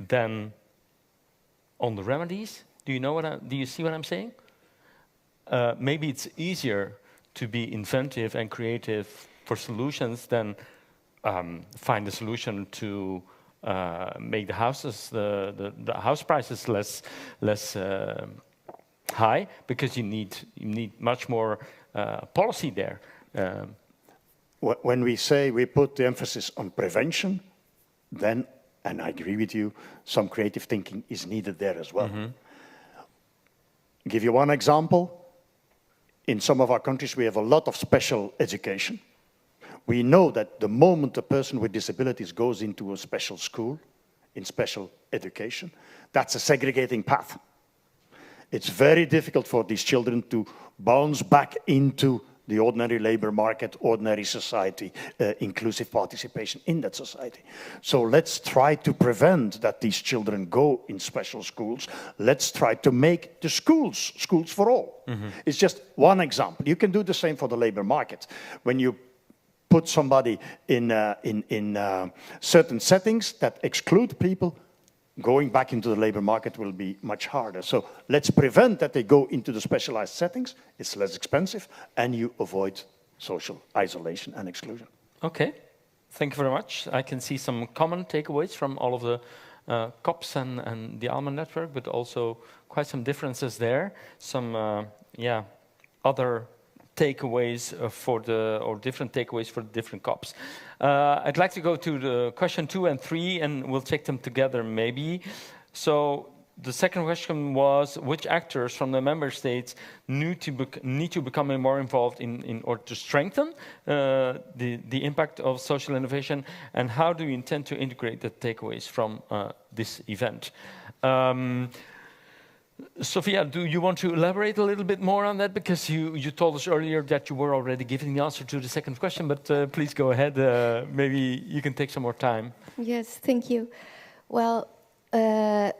than on the remedies? Do you see what I'm saying? Maybe it's easier to be inventive and creative for solutions than find a solution to make the houses, the house prices less high, because you need much more policy there. When we say we put the emphasis on prevention, then, and I agree with you, some creative thinking is needed there as well. Mm-hmm. Give you one example. In some of our countries, we have a lot of special education. We know that the moment a person with disabilities goes into a special school, in special education, that's a segregating path. It's very difficult for these children to bounce back into the ordinary labor market, ordinary society, inclusive participation in that society. So let's try to prevent that these children go in special schools. Let's try to make the schools for all. Mm-hmm. It's just one example. You can do the same for the labor market. When you put somebody in certain settings that exclude people, going back into the labor market will be much harder. So let's prevent that they go into the specialized settings. It's less expensive, and you avoid social isolation and exclusion. Okay, thank you very much. I can see some common takeaways from all of the COPs and the ALMA network, but also quite some differences there. Some, other takeaways different takeaways for the different COPs. I'd like to go to the question 2 and 3, and we'll take them together maybe. So the second question was, which actors from the member states need to become more involved in order to strengthen the impact of social innovation, and how do you intend to integrate the takeaways from this event? Sophia, do you want to elaborate a little bit more on that? Because you told us earlier that you were already giving the answer to the second question, but please go ahead. Maybe you can take some more time. Yes, thank you. Well,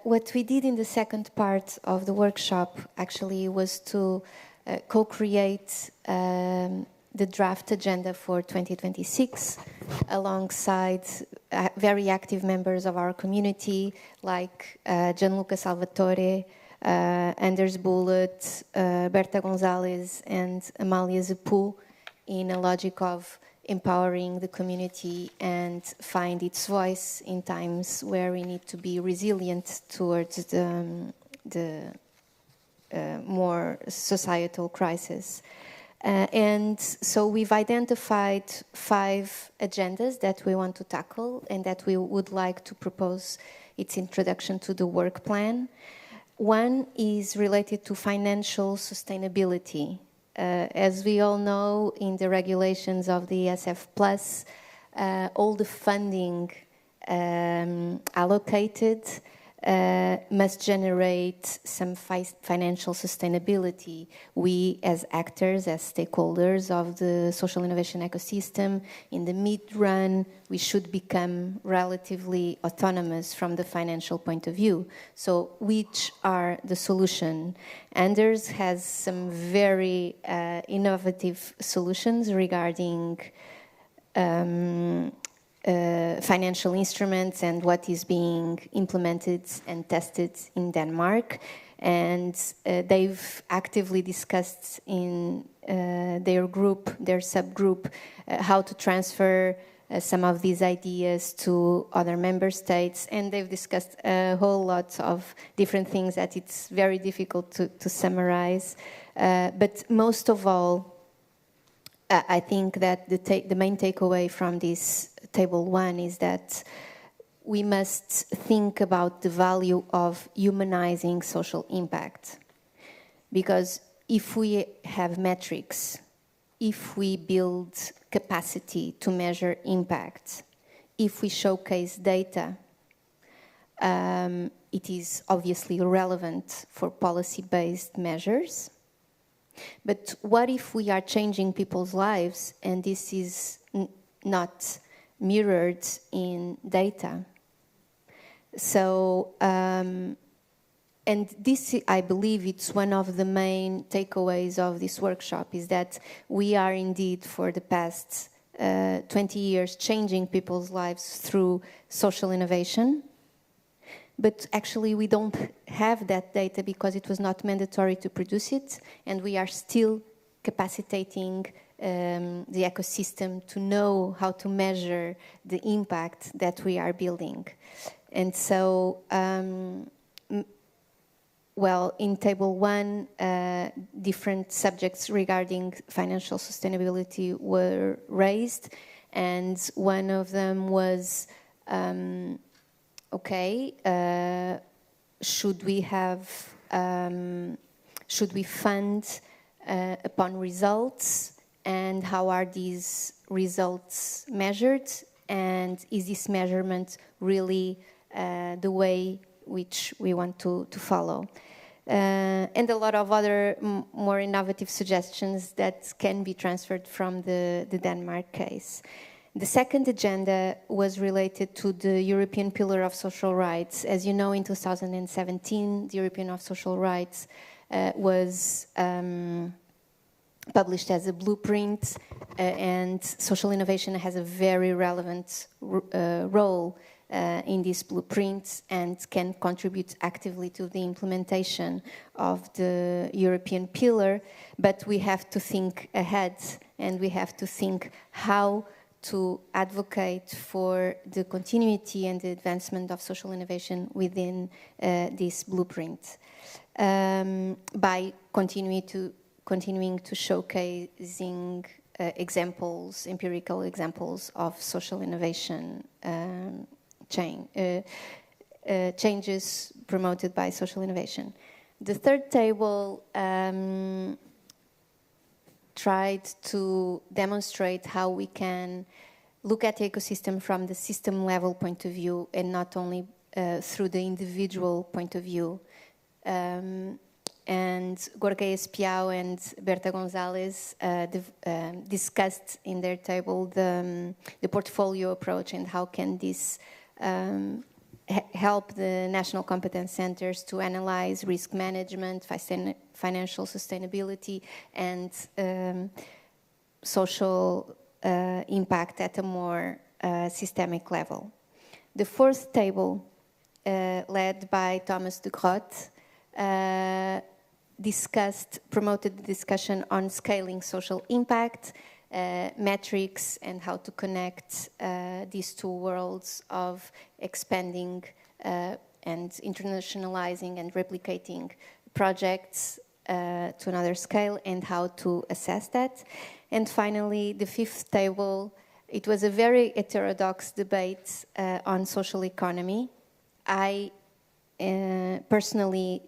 what we did in the second part of the workshop actually was to co-create the draft agenda for 2026 alongside very active members of our community like Gianluca Salvatore, Anders Bullet, Berta Gonzalez, and Amalia Zepu, in a logic of empowering the community and find its voice in times where we need to be resilient towards the more societal crisis. And so we've identified 5 agendas that we want to tackle and that we would like to propose its introduction to the work plan. One is related to financial sustainability. As we all know, in the regulations of the ESF Plus, all the funding allocated must generate some financial sustainability. We, as actors, as stakeholders of the social innovation ecosystem, in the mid-run, we should become relatively autonomous from the financial point of view. So, which are the solutions? Anders has some very innovative solutions regarding financial instruments and what is being implemented and tested in Denmark. And they've actively discussed in their group, their subgroup, how to transfer some of these ideas to other member states. And they've discussed a whole lot of different things that it's very difficult to summarize. But most of all, I think that the main takeaway from this table 1 is that we must think about the value of humanizing social impact. Because if we have metrics, if we build capacity to measure impact, if we showcase data, it is obviously relevant for policy-based measures. But what if we are changing people's lives and this is not mirrored in data? So, and this, I believe, it's one of the main takeaways of this workshop, is that we are indeed, for the past 20 years, changing people's lives through social innovation. But actually, we don't have that data because it was not mandatory to produce it, and we are still capacitating the ecosystem to know how to measure the impact that we are building. And so, well, in table 1, different subjects regarding financial sustainability were raised, and one of them was, should we fund upon results, and how are these results measured, and is this measurement really the way which we want to follow? And a lot of other more innovative suggestions that can be transferred from the Denmark case. The second agenda was related to the European Pillar of Social Rights. As you know, in 2017, the European of Social Rights was published as a blueprint, and social innovation has a very relevant role in these blueprints and can contribute actively to the implementation of the European pillar. But we have to think ahead, and we have to think how to advocate for the continuity and the advancement of social innovation within this blueprint by continuing to showcasing examples, empirical examples of social innovation changes promoted by social innovation. The third table tried to demonstrate how we can look at the ecosystem from the system level point of view and not only through the individual point of view. And Gorka Espiau and Berta Gonzalez discussed in their table the portfolio approach and how can this help the national competence centers to analyze risk management, financial sustainability, and social impact at a more systemic level. The fourth table, led by Thomas de Groot, promoted the discussion on scaling social impact, metrics, and how to connect these two worlds of expanding and internationalizing and replicating projects to another scale, and how to assess that. And finally, the fifth table, it was a very heterodox debate on social economy. I personally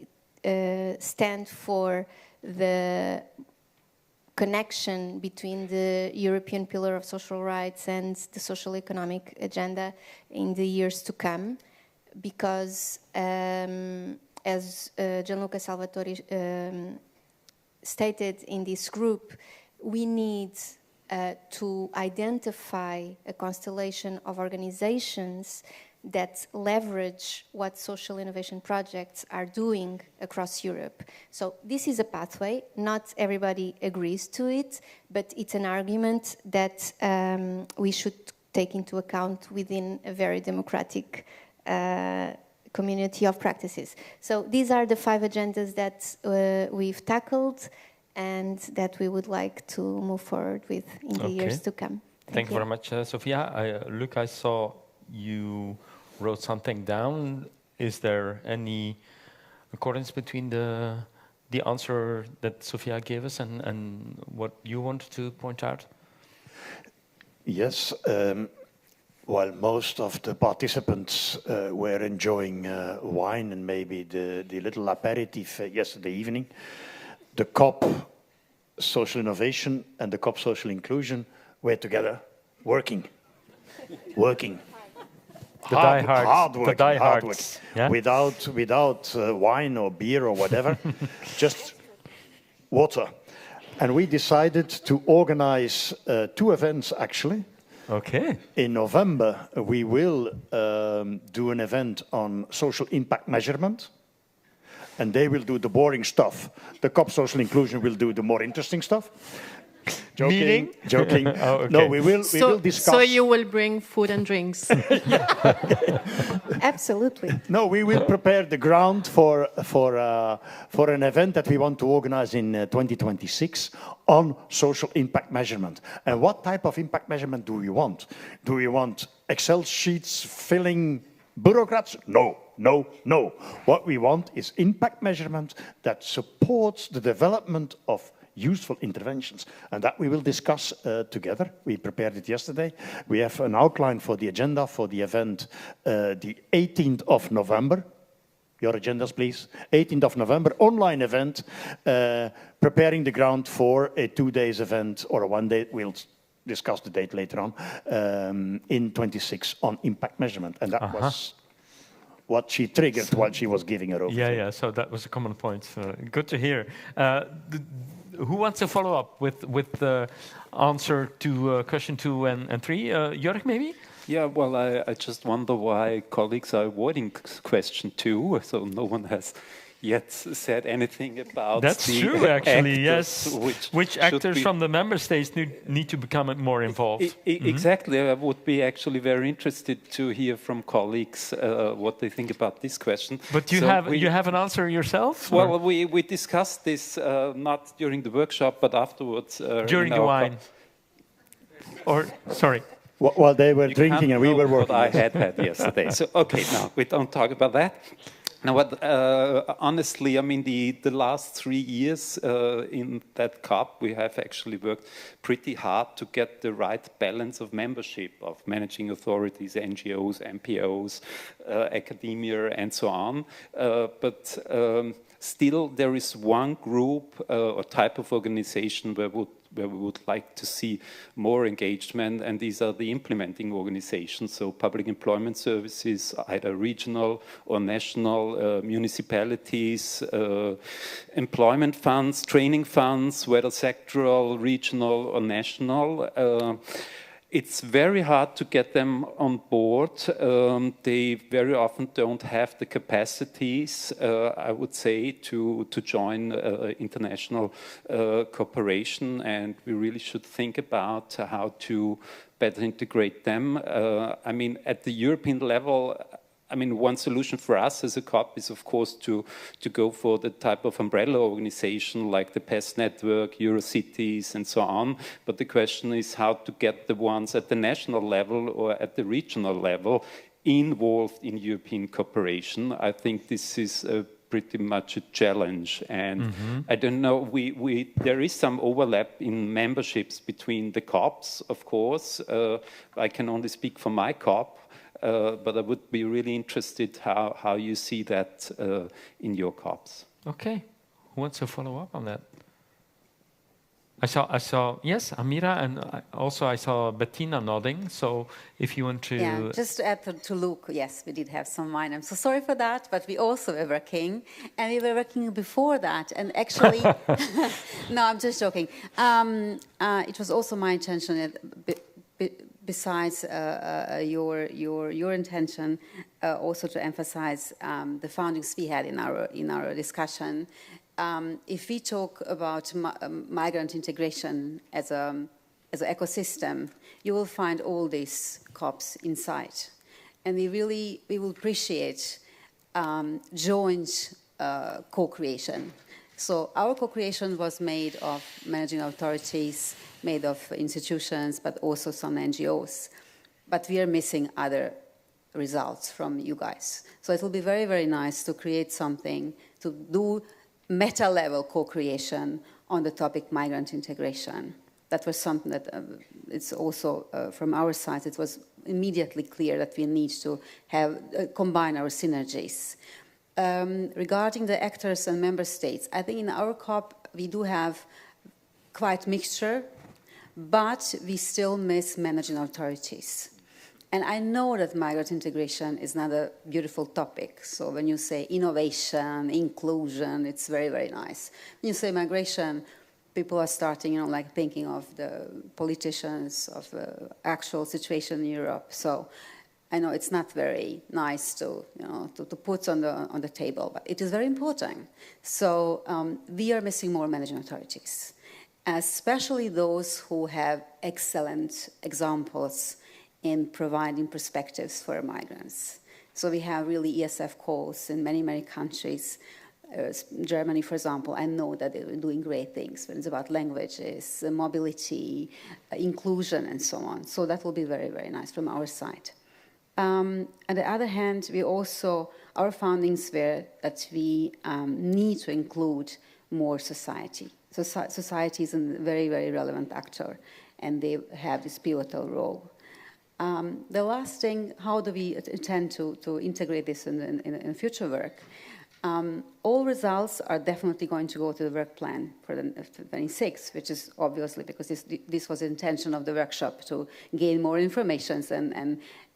stand for the connection between the European Pillar of Social Rights and the social economic agenda in the years to come, because as Gianluca Salvatori stated in this group, we need to identify a constellation of organizations that leverage what social innovation projects are doing across Europe. So this is a pathway. Not everybody agrees to it, but it's an argument that we should take into account within a very democratic community of practices. So these are the 5 agendas that we've tackled and that we would like to move forward with in the years to come. Thank you very much, Sophia. Luc, I saw you wrote something down. Is there any accordance between the answer that Sophia gave us and what you wanted to point out? Yes. While most of the participants were enjoying wine and maybe the little aperitif yesterday evening, the COP Social Innovation and the COP Social Inclusion were together working. Hard work. Yeah? Without wine or beer or whatever, just water. And we decided to organize 2 events, actually. Okay. In November, we will do an event on social impact measurement, and they will do the boring stuff. The COP Social Inclusion will do the more interesting stuff. Joking. Oh, okay. No, we will discuss. So you will bring food and drinks. Absolutely. No, we will prepare the ground for an event that we want to organize in 2026 on social impact measurement. And what type of impact measurement do we want? Do we want Excel sheets filling bureaucrats? No. What we want is impact measurement that supports the development of useful interventions, and that we will discuss together. We prepared it yesterday. We have an outline for the agenda for the event the 18th of November. Your agendas, please. 18th of November, online event, preparing the ground for a 2-day event or a 1-day, we'll discuss the date later on, in 26 on impact measurement. And that was what she triggered while she was giving her overview. Yeah, so that was a common point. Good to hear. Who wants to follow up with the answer to question 2 and 3? Jörg, maybe? Yeah, well, I just wonder why colleagues are avoiding question 2, so no one has yet said anything about That's the true, actually, actors, yes. Which actors from the member states need to become more involved? Exactly. I would be actually very interested to hear from colleagues what they think about this question. But you have an answer yourself? Well, we discussed this not during the workshop, but afterwards. During the wine? Sorry. While they were drinking and we were working. What I had yesterday. So, okay, now we don't talk about that. Now, honestly, I mean, the last 3 years in that COP, we have actually worked pretty hard to get the right balance of membership of managing authorities, NGOs, MPOs, academia, and so on. But still, there is one group or type of organization where we would like to see more engagement, and these are the implementing organizations, so public employment services, either regional or national, municipalities, employment funds, training funds, whether sectoral, regional or national. It's very hard to get them on board. They very often don't have the capacities, I would say, to join international cooperation, and we really should think about how to better integrate them. I mean, at the European level, I mean, one solution for us as a COP is, of course, to go for the type of umbrella organization like the PES network, Eurocities, and so on. But the question is how to get the ones at the national level or at the regional level involved in European cooperation. I think this is pretty much a challenge. And I don't know, there is some overlap in memberships between the COPs, of course. I can only speak for my COP. But I would be really interested how you see that in your COPs. Okay, who wants to follow up on that? I saw yes, Amira, and also I saw Bettina nodding. So if you want to, yeah, just to add to Luke, yes, we did have some wine. I'm so sorry for that, but we also were working, and we were working before that. And actually, no, I'm just joking. It was also my intention besides your intention, also to emphasize the findings we had in our discussion. If we talk about migrant integration as a as an ecosystem, you will find all these COPs inside. And we will appreciate joint co-creation. So our co-creation was made of managing authorities, made of institutions, but also some NGOs. But we are missing other results from you guys. So it will be very, very nice to create something, to do meta-level co-creation on the topic migrant integration. That was something that it's also, from our side, it was immediately clear that we need to have combine our synergies. Regarding the actors and member states, I think in our COP we do have quite mixture, but we still miss managing authorities. And I know that migrant integration is not a beautiful topic. So when you say innovation, inclusion, it's very, very nice. When you say migration, people are starting, like thinking of the politicians, of the actual situation in Europe. So I know it's not very nice to put on the table, but it is very important. So we are missing more managing authorities, especially those who have excellent examples in providing perspectives for migrants. So we have really ESF calls in many, many countries. Germany, for example, I know that they're doing great things when it's about languages, mobility, inclusion, and so on. So that will be very, very nice from our side. On the other hand, we also, our findings were that we need to include more society. So society is a very, very relevant actor, and they have this pivotal role. The last thing, how do we intend to integrate this in future work? All results are definitely going to go to the work plan for the 26th, which is obviously because this was the intention of the workshop, to gain more information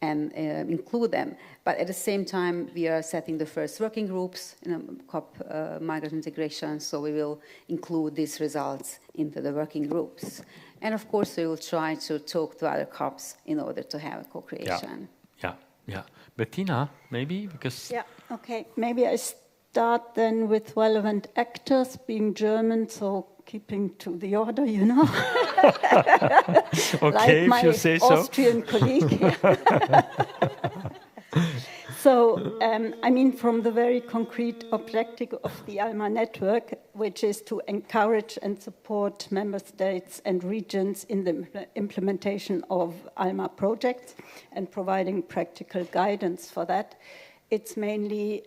and include them. But at the same time, we are setting the first working groups in COP migrant integration, so we will include these results into the working groups. And of course, we will try to talk to other COPs in order to have a co-creation. Yeah. Bettina, maybe? Because yeah, okay. Maybe I start then with relevant actors, being German, so keeping to the order, Okay, like if you say so. My Austrian colleague. So, I mean, from the very concrete objective of the ALMA network, which is to encourage and support member states and regions in the implementation of ALMA projects and providing practical guidance for that, it's mainly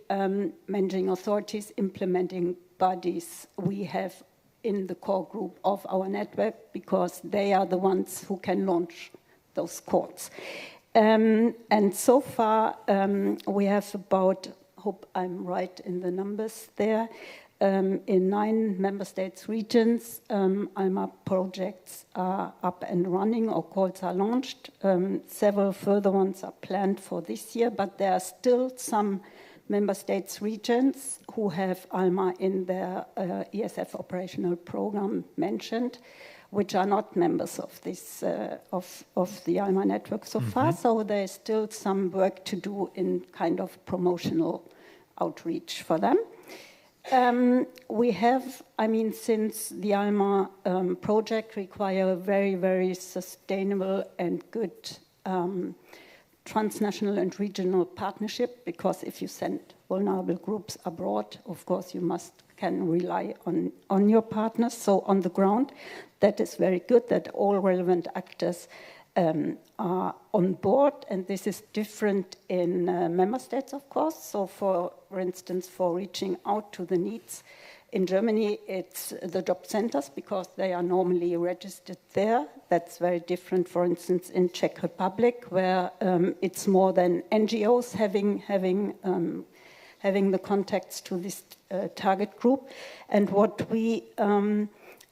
managing authorities, implementing bodies we have in the core group of our network, because they are the ones who can launch those courts. And so far, we have about, hope I'm right in the numbers there, in 9 member states regions, ALMA projects are up and running, or calls are launched. Several further ones are planned for this year, but there are still some member states regions who have ALMA in their ESF operational program mentioned, which are not members of this of the ALMA network so far. So there's still some work to do in kind of promotional outreach for them. We have, I mean, since the ALMA project require a very, very sustainable and good transnational and regional partnership, because if you send vulnerable groups abroad, of course you can rely on your partners. So on the ground, that is very good that all relevant actors are on board, and this is different in member states, of course. So for instance, for reaching out to the needs, in Germany, it's the job centers, because they are normally registered there. That's very different, for instance, in Czech Republic, where it's more than NGOs having the contacts to this target group. And what we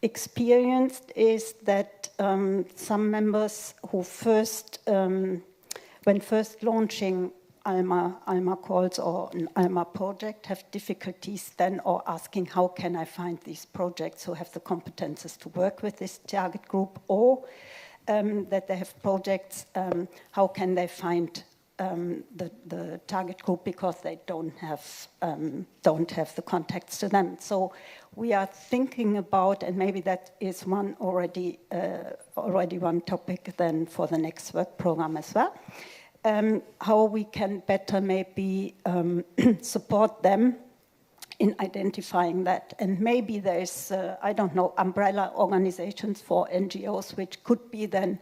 experienced is that some members who when first launching ALMA calls or an ALMA project, have difficulties then, or asking how can I find these projects who have the competences to work with this target group, or that they have projects, how can they find the target group because they don't have the contacts to them. So we are thinking about, and maybe that is already one topic then for the next work program as well, how we can better maybe support them in identifying that. And maybe there's, I don't know, umbrella organizations for NGOs which could be then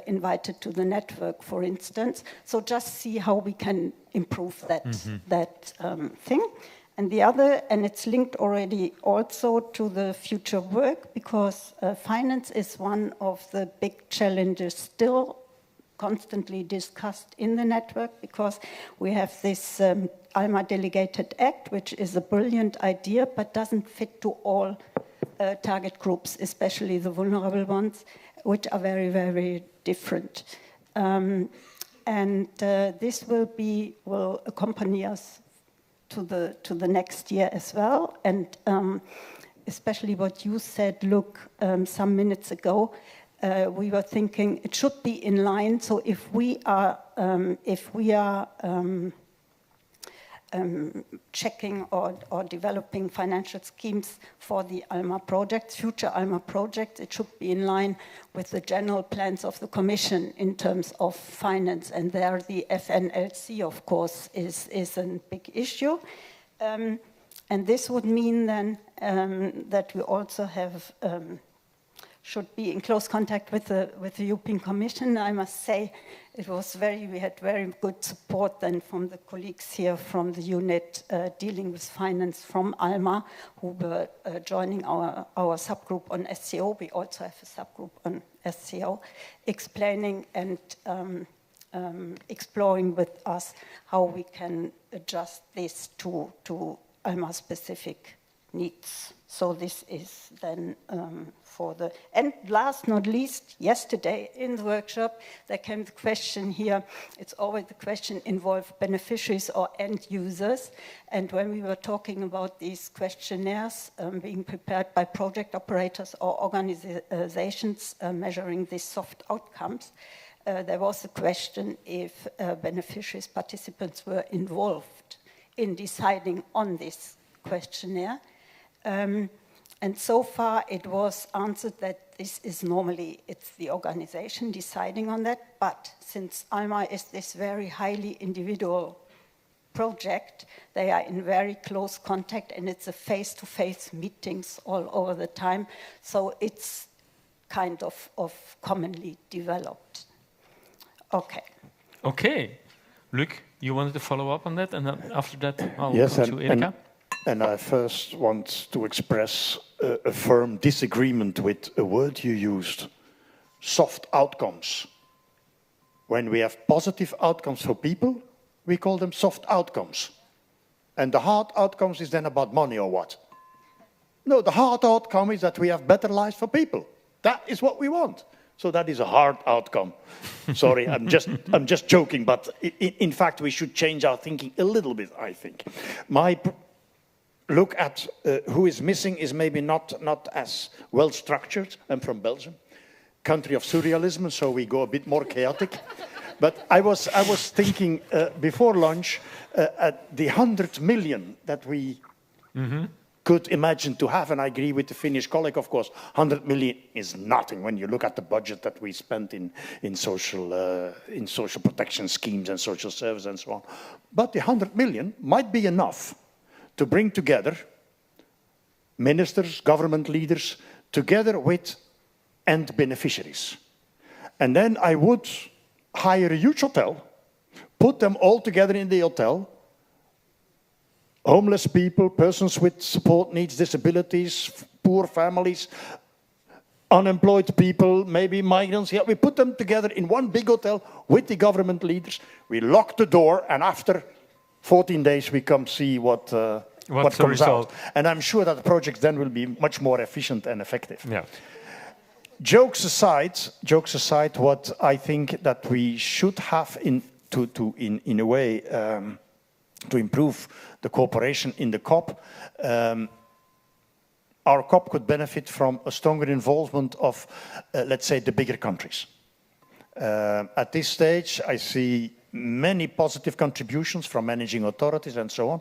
invited to the network, for instance. So just see how we can improve that, thing. And the other, and it's linked already also to the future work, because finance is one of the big challenges still constantly discussed in the network, because we have this ALMA Delegated Act, which is a brilliant idea, but doesn't fit to all target groups, especially the vulnerable ones, which are very, very different. This will accompany us to the next year as well. And especially what you said, Luke, some minutes ago, we were thinking it should be in line. So if we are checking or developing financial schemes for the ALMA projects, future ALMA projects, it should be in line with the general plans of the Commission in terms of finance. And there the FNLC, of course, is a big issue. And this would mean then that we also have should be in close contact with the European Commission. I must say, we had very good support then from the colleagues here from the unit dealing with finance from ALMA, who were joining our subgroup on SCO. We also have a subgroup on SCO, explaining and exploring with us how we can adjust this to ALMA-specific needs. So this is then and last not least, yesterday in the workshop, there came the question here, it's always the question involve beneficiaries or end users. And when we were talking about these questionnaires being prepared by project operators or organizations measuring these soft outcomes, there was a question if beneficiaries, participants were involved in deciding on this questionnaire. And so far it was answered that this is normally, it's the organization deciding on that, but since ALMA is this very highly individual project, they are in very close contact and it's a face-to-face meetings all over the time, so it's kind of commonly developed. Okay. Okay. Luc, you wanted to follow up on that, and then after that I'll go to Erika. And I first want to express a firm disagreement with a word you used, soft outcomes. When we have positive outcomes for people, we call them soft outcomes. And the hard outcomes is then about money or what? No, the hard outcome is that we have better lives for people. That is what we want. So that is a hard outcome. Sorry, I'm just joking, but in fact we should change our thinking a little bit, I think. My look at who is missing is maybe not as well structured. I'm from Belgium, country of surrealism, so we go a bit more chaotic. But I was thinking before lunch at the 100 million that we could imagine to have, and I agree with the Finnish colleague, of course, 100 million is nothing when you look at the budget that we spent in social protection schemes and social service and so on. But the 100 million might be enough to bring together ministers, government leaders, together with end beneficiaries. And then I would hire a huge hotel, put them all together in the hotel, homeless people, persons with support needs, disabilities, poor families, unemployed people, maybe migrants. Yeah, we put them together in one big hotel with the government leaders. We lock the door, and after 14 days, we come see what comes out. And I'm sure that the project then will be much more efficient and effective. Yeah. Jokes aside, what I think that we should have in a way to improve the cooperation in the COP, our COP could benefit from a stronger involvement of, let's say, the bigger countries. At this stage, I see many positive contributions from managing authorities and so on.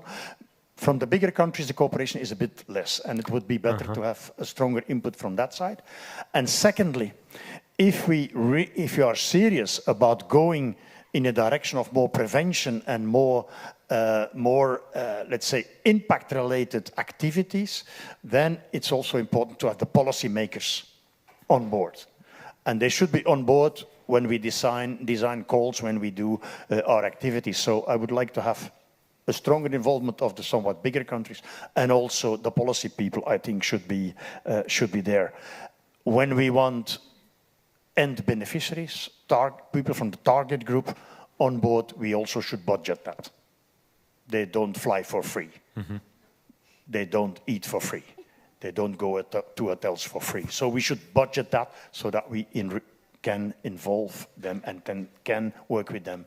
From the bigger countries, the cooperation is a bit less, and it would be better to have a stronger input from that side. And secondly, if we are serious about going in a direction of more prevention and more, let's say, impact-related activities, then it's also important to have the policymakers on board. And they should be on board when we design calls, when we do our activities. So I would like to have a stronger involvement of the somewhat bigger countries, and also the policy people, I think, should be there. When we want end beneficiaries, people from the target group on board, we also should budget that. They don't fly for free. They don't eat for free. They don't go to hotels for free. So we should budget that so that we can involve them and can work with them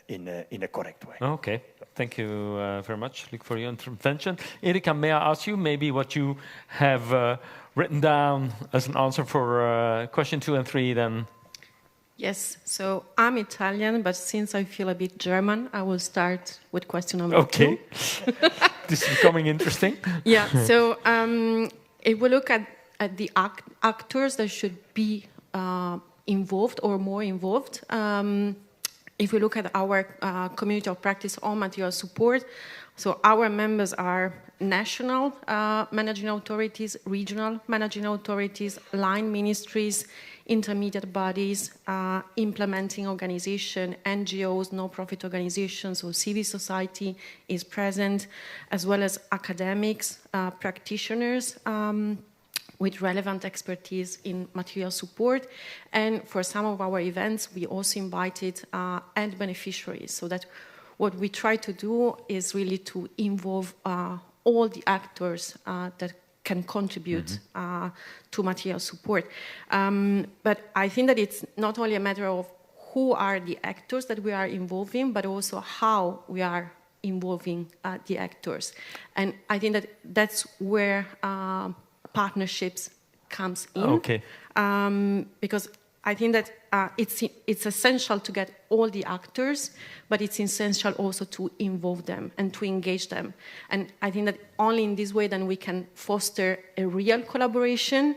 in a correct way. Okay, thank you very much, Luc, for your intervention. Erika, may I ask you maybe what you have written down as an answer for question 2 and 3 then? Yes, so I'm Italian, but since I feel a bit German, I will start with question number 2. Okay, this is becoming interesting. Yeah, so if we look at the actors that should be involved or more involved, if we look at our community of practice on material support, so our members are national managing authorities, regional managing authorities, line ministries, intermediate bodies, implementing organization, NGOs, no-profit organizations, or civil society is present, as well as academics, practitioners, with relevant expertise in material support. And for some of our events, we also invited end beneficiaries, so that what we try to do is really to involve all the actors that can contribute to material support. But I think that it's not only a matter of who are the actors that we are involving, but also how we are involving the actors. And I think that that's where partnerships comes in. Okay. Because I think that it's essential to get all the actors, but it's essential also to involve them and to engage them. And I think that only in this way then we can foster a real collaboration.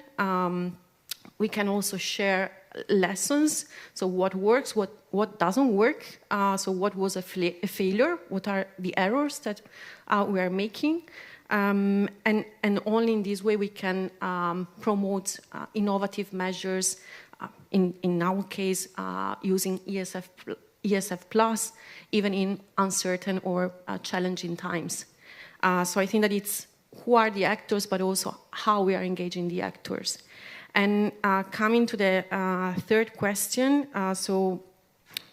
We can also share lessons. So what works, what doesn't work. So what was a failure? What are the errors that we are making? And only in this way we can promote innovative measures, in our case, using ESF Plus, even in uncertain or challenging times. So I think that it's who are the actors, but also how we are engaging the actors. And coming to the third question, so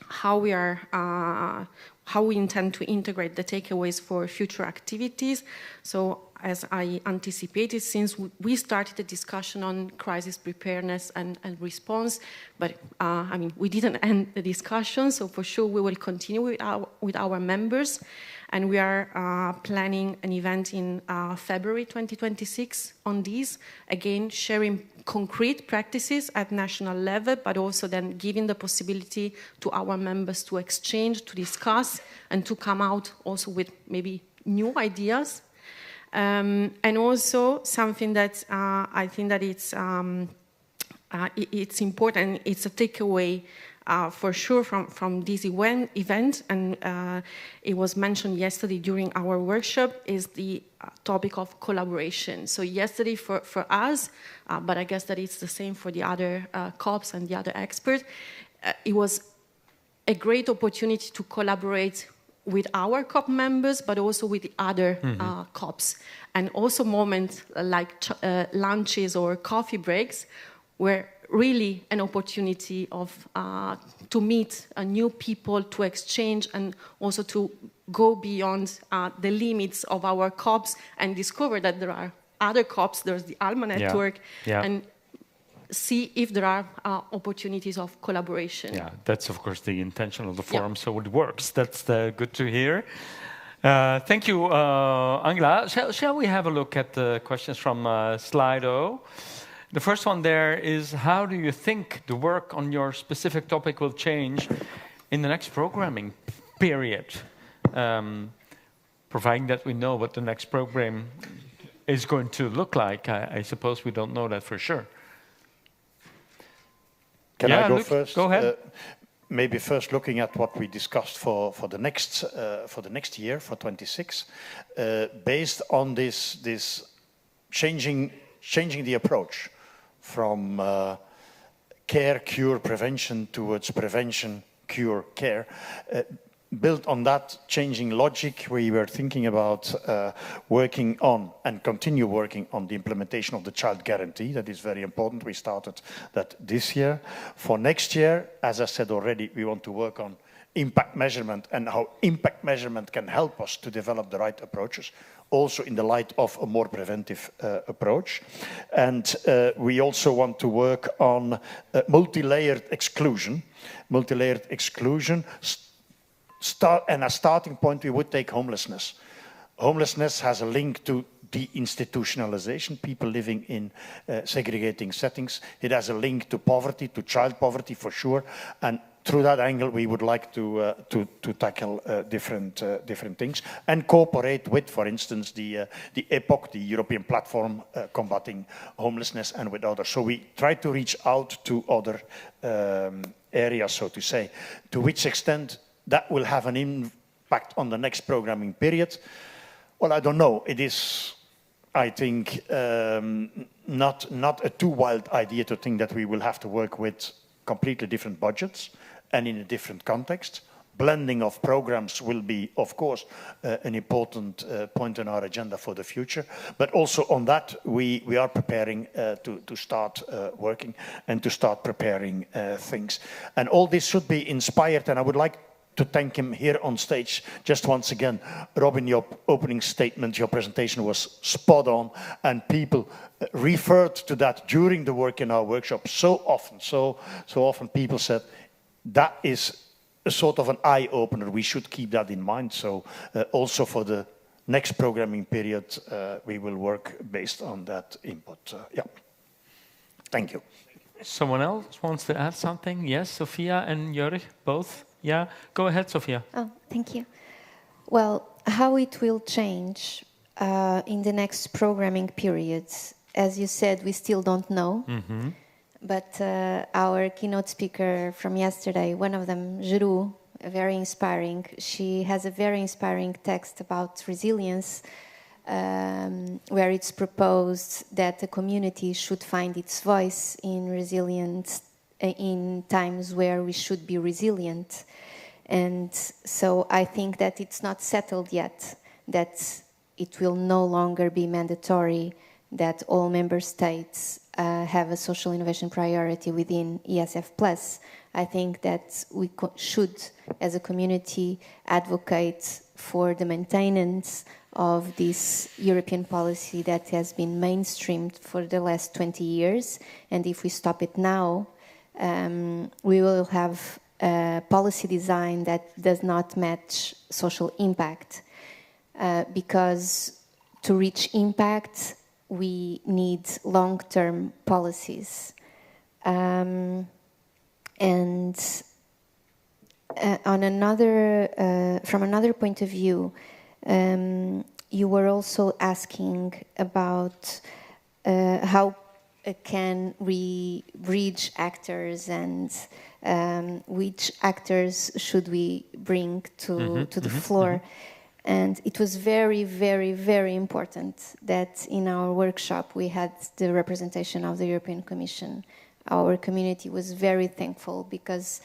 how we intend to integrate the takeaways for future activities. So as I anticipated, since we started the discussion on crisis preparedness and response, but I mean, we didn't end the discussion, so for sure we will continue with our members. And we are planning an event in February 2026 on this, again, sharing concrete practices at national level, but also then giving the possibility to our members to exchange, to discuss, and to come out also with maybe new ideas. And also something that I think that it's important, it's a takeaway for sure from this event, and it was mentioned yesterday during our workshop, is the topic of collaboration. So yesterday for us, but I guess that it's the same for the other COPs and the other experts, it was a great opportunity to collaborate with our COP members, but also with the other COPs. And also moments like lunches or coffee breaks were really an opportunity of to meet new people, to exchange, and also to go beyond the limits of our COPs and discover that there are other COPs, there's the ALMA network, and see if there are opportunities of collaboration. Yeah, that's of course the intention of the forum, so it works. That's good to hear. Thank you, Angela. Shall we have a look at the questions from Slido? The first one there is, how do you think the work on your specific topic will change in the next programming period, providing that we know what the next program is going to look like. I suppose we don't know that for sure. Can I go first? Go ahead. Maybe first looking at what we discussed for the next year, for 26, based on this changing the approach from care, cure, prevention towards prevention, cure, care. Built on that changing logic, we were thinking about working on and continue working on the implementation of the child guarantee. That is very important. We started that this year. For next year, as I said already, we want to work on impact measurement and how impact measurement can help us to develop the right approaches, also in the light of a more preventive approach. And we also want to work on multi-layered exclusion. Multi-layered exclusion, and a starting point, we would take homelessness. Homelessness has a link to deinstitutionalization, people living in segregating settings. It has a link to poverty, to child poverty for sure. And through that angle, we would like to tackle different things and cooperate with, for instance, the EPOC, the European Platform Combating Homelessness, and with others. So we try to reach out to other areas, so to say. To which extent that will have an impact on the next programming period? Well, I don't know. It is, I think, not a too wild idea to think that we will have to work with completely different budgets and in a different context. Blending of programs will be, of course, an important point on our agenda for the future. But also on that, we are preparing to start working and to start preparing things. And all this should be inspired, and I would like to thank him here on stage. Just once again, Robin, your opening statement, your presentation was spot on, and people referred to that during the work in our workshop so often people said, that is a sort of an eye-opener. We should keep that in mind. So also for the next programming period, we will work based on that input. Yeah. Thank you. Someone else wants to add something? Yes, Sophia and Jörg, both? Yeah, go ahead, Sophia. Oh, thank you. Well, how it will change in the next programming periods, as you said, we still don't know. Mm-hmm. But our keynote speaker from yesterday, one of them, Jeru, very inspiring. She has a very inspiring text about resilience, where it's proposed that the community should find its voice in resilience in times where we should be resilient. And so I think that it's not settled yet, that it will no longer be mandatory that all member states have a social innovation priority within ESF+. I think that we should, as a community, advocate for the maintenance of this European policy that has been mainstreamed for the last 20 years. And if we stop it now, we will have a policy design that does not match social impact. Because to reach impact, we need long-term policies. And on another, from another point of view, you were also asking about how can we reach actors and which actors should we bring to the floor. And it was very, very, very important that in our workshop we had the representation of the European Commission. Our community was very thankful because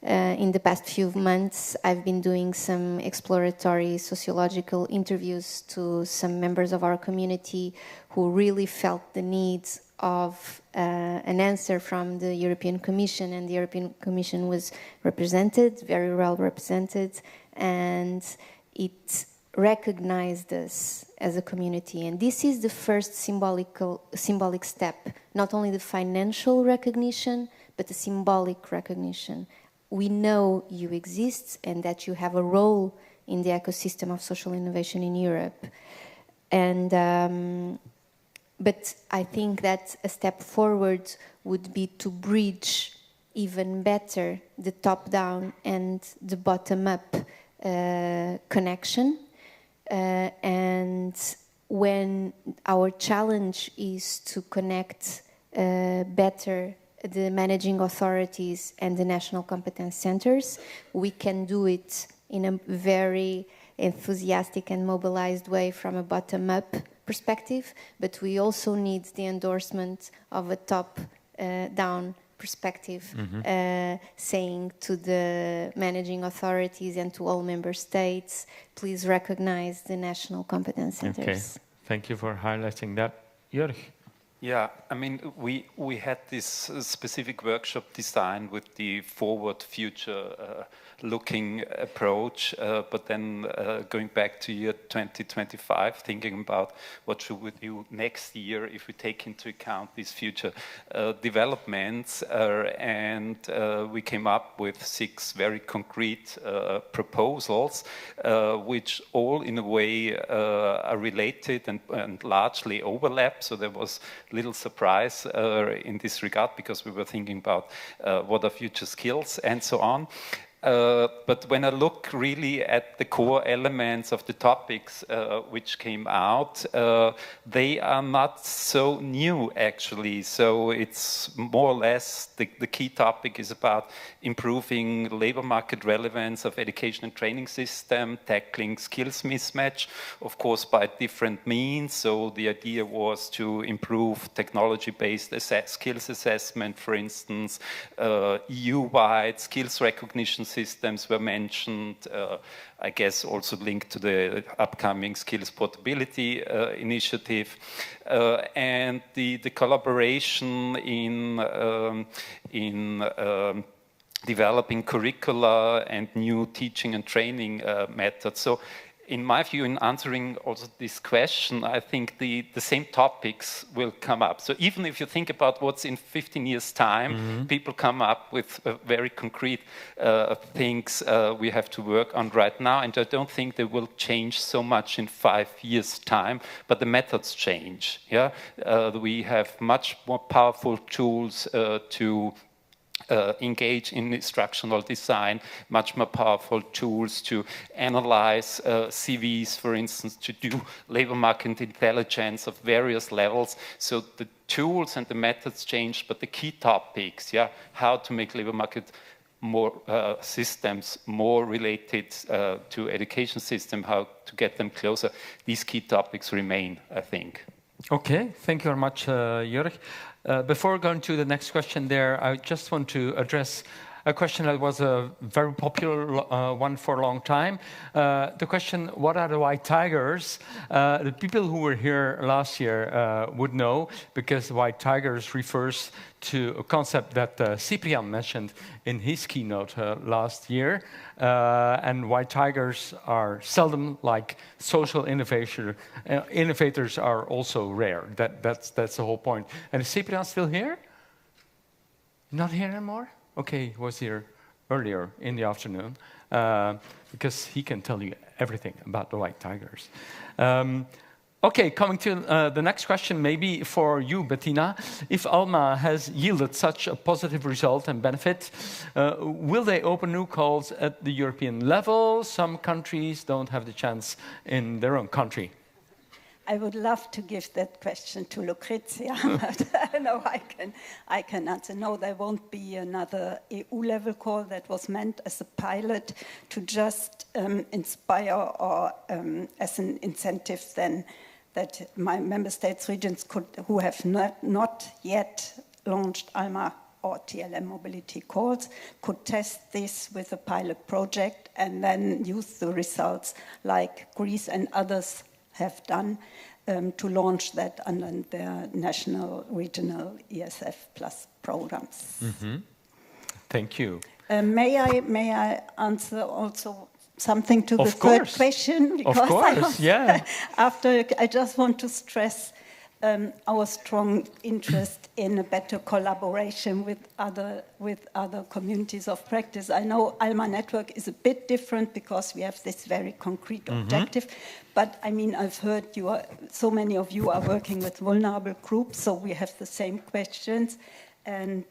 in the past few months I've been doing some exploratory sociological interviews to some members of our community who really felt the need of an answer from the European Commission, and the European Commission was represented, very well represented, and it recognized us as a community. And this is the first symbolic step, not only the financial recognition, but the symbolic recognition. We know you exist and that you have a role in the ecosystem of social innovation in Europe. And but I think that a step forward would be to bridge even better the top-down and the bottom-up connection. And when our challenge is to connect better the managing authorities and the national competence centers, we can do it in a very enthusiastic and mobilized way from a bottom-up perspective, but we also need the endorsement of a top-down perspective, saying to the managing authorities and to all member states, please recognize the national competence centers. Okay, thank you for highlighting that. Jörg? Yeah, I mean, we had this specific workshop designed with the forward future looking approach, but then going back to year 2025, thinking about what should we do next year if we take into account these future developments, and we came up with 6 very concrete proposals, which all in a way are related and largely overlap. So there was little surprise in this regard, because we were thinking about what are future skills and so on. But when I look really at the core elements of the topics which came out, they are not so new actually. So it's more or less the key topic is about improving labor market relevance of education and training system, tackling skills mismatch, of course by different means. So the idea was to improve technology-based skills assessment, for instance, EU-wide skills recognition systems were mentioned, I guess also linked to the upcoming skills portability initiative, and the collaboration in developing curricula and new teaching and training methods. So in my view, in answering also this question, I think the same topics will come up. So even if you think about what's in 15 years' time, people come up with very concrete things we have to work on right now. And I don't think they will change so much in 5 years' time, but the methods change. Yeah, we have much more powerful tools to engage in instructional design, much more powerful tools to analyze CVs, for instance, to do labor market intelligence of various levels. So the tools and the methods change, but the key topics, yeah, how to make labor market more systems more related to education system, how to get them closer, these key topics remain, I think. Okay, thank you very much, Jörg. Before going to the next question there, I just want to address a question that was a very popular one for a long time. The question, what are the white tigers? The people who were here last year would know, because white tigers refers to a concept that Cyprian mentioned in his keynote last year. And white tigers are seldom like social innovation. Innovators are also rare. That's the whole point. And is Cyprian still here? Not here anymore? Okay, he was here earlier in the afternoon, because he can tell you everything about the white tigers. Okay, coming to the next question, maybe for you, Bettina. If ALMA has yielded such a positive result and benefit, will they open new calls at the European level? Some countries don't have the chance in their own country. I would love to give that question to Lucrezia, but no, I can answer. No, there won't be another EU-level call. That was meant as a pilot to just inspire or as an incentive then that my member states, regions who have not yet launched ALMA or TLM mobility calls could test this with a pilot project and then use the results like Greece and others have done to launch that under their national, regional ESF plus programs. Thank you. May I answer also something to the third question? Because of course, yeah. After, I just want to stress our strong interest in a better collaboration with other communities of practice. I know ALMA Network is a bit different because we have this very concrete objective, but I mean, I've heard so many of you are working with vulnerable groups, so we have the same questions. And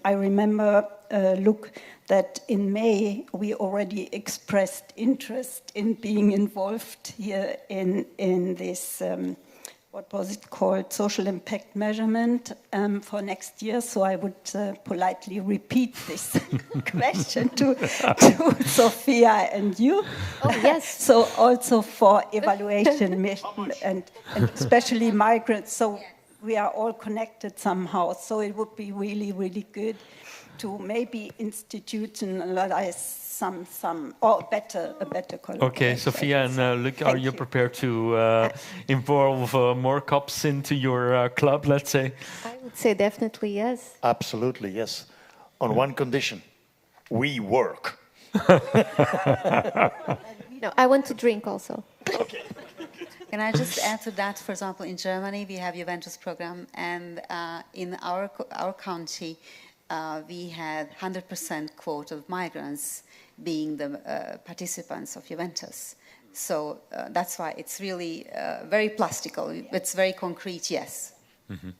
I remember, look, that in May we already expressed interest in being involved here in this, what was it called, social impact measurement for next year. So I would politely repeat this question to Sophia and you. Oh, yes. So also for evaluation mission and especially migrants. So we are all connected somehow. So it would be really, really good to maybe institutionalize some or a better collaboration. Okay, Sophia and Luc, are you prepared to involve more cops into your club, let's say? I would say definitely yes. Absolutely, yes. On one condition, we work. No, I want to drink also. Okay. Can I just add to that? For example, in Germany, we have Juventus program, and in our county, we had 100% quote of migrants being the participants of Juventus. So that's why it's really very plastical. It's very concrete, yes. Mm-hmm.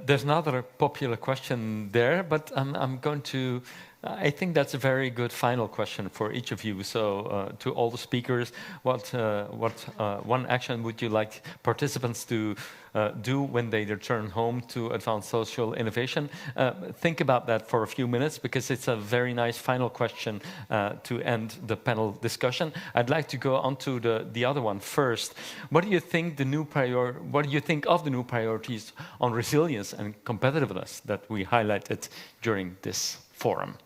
There's another popular question there, but I'm going to... I think that's a very good final question for each of you. So to all the speakers, what one action would you like participants to do when they return home to advance social innovation? Think about that for a few minutes, because it's a very nice final question to end the panel discussion. I'd like to go on to the other one first. What do you think what do you think of the new priorities on resilience and competitiveness that we highlighted during this forum?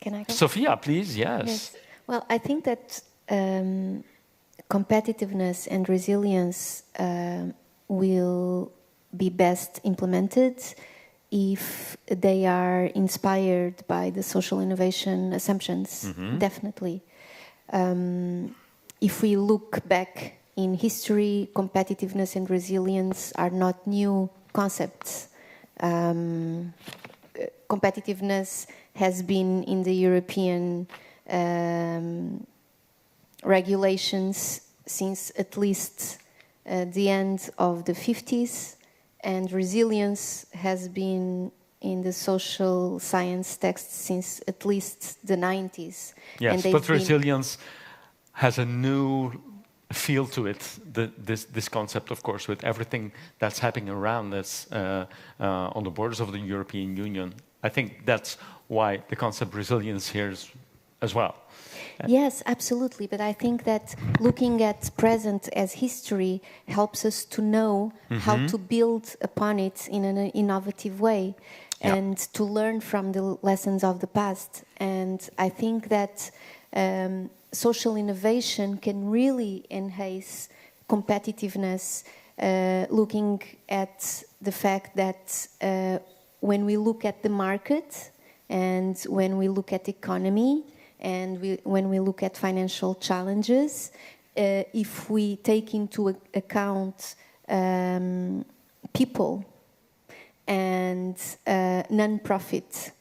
Can I go? Sophia, please, yes. Well, I think that competitiveness and resilience will be best implemented if they are inspired by the social innovation assumptions, definitely. If we look back in history, competitiveness and resilience are not new concepts. Competitiveness has been in the European regulations since at least the end of the 50s, and resilience has been in the social science texts since at least the 90s. Yes, but resilience has a new feel to it, this concept, of course, with everything that's happening around us on the borders of the European Union. I think that's why the concept resilience here is as well. Yes, absolutely. But I think that looking at present as history helps us to know how to build upon it in an innovative way and to learn from the lessons of the past. And I think that social innovation can really enhance competitiveness, looking at the fact that when we look at the market and when we look at economy and when we look at financial challenges, if we take into account people and non-profit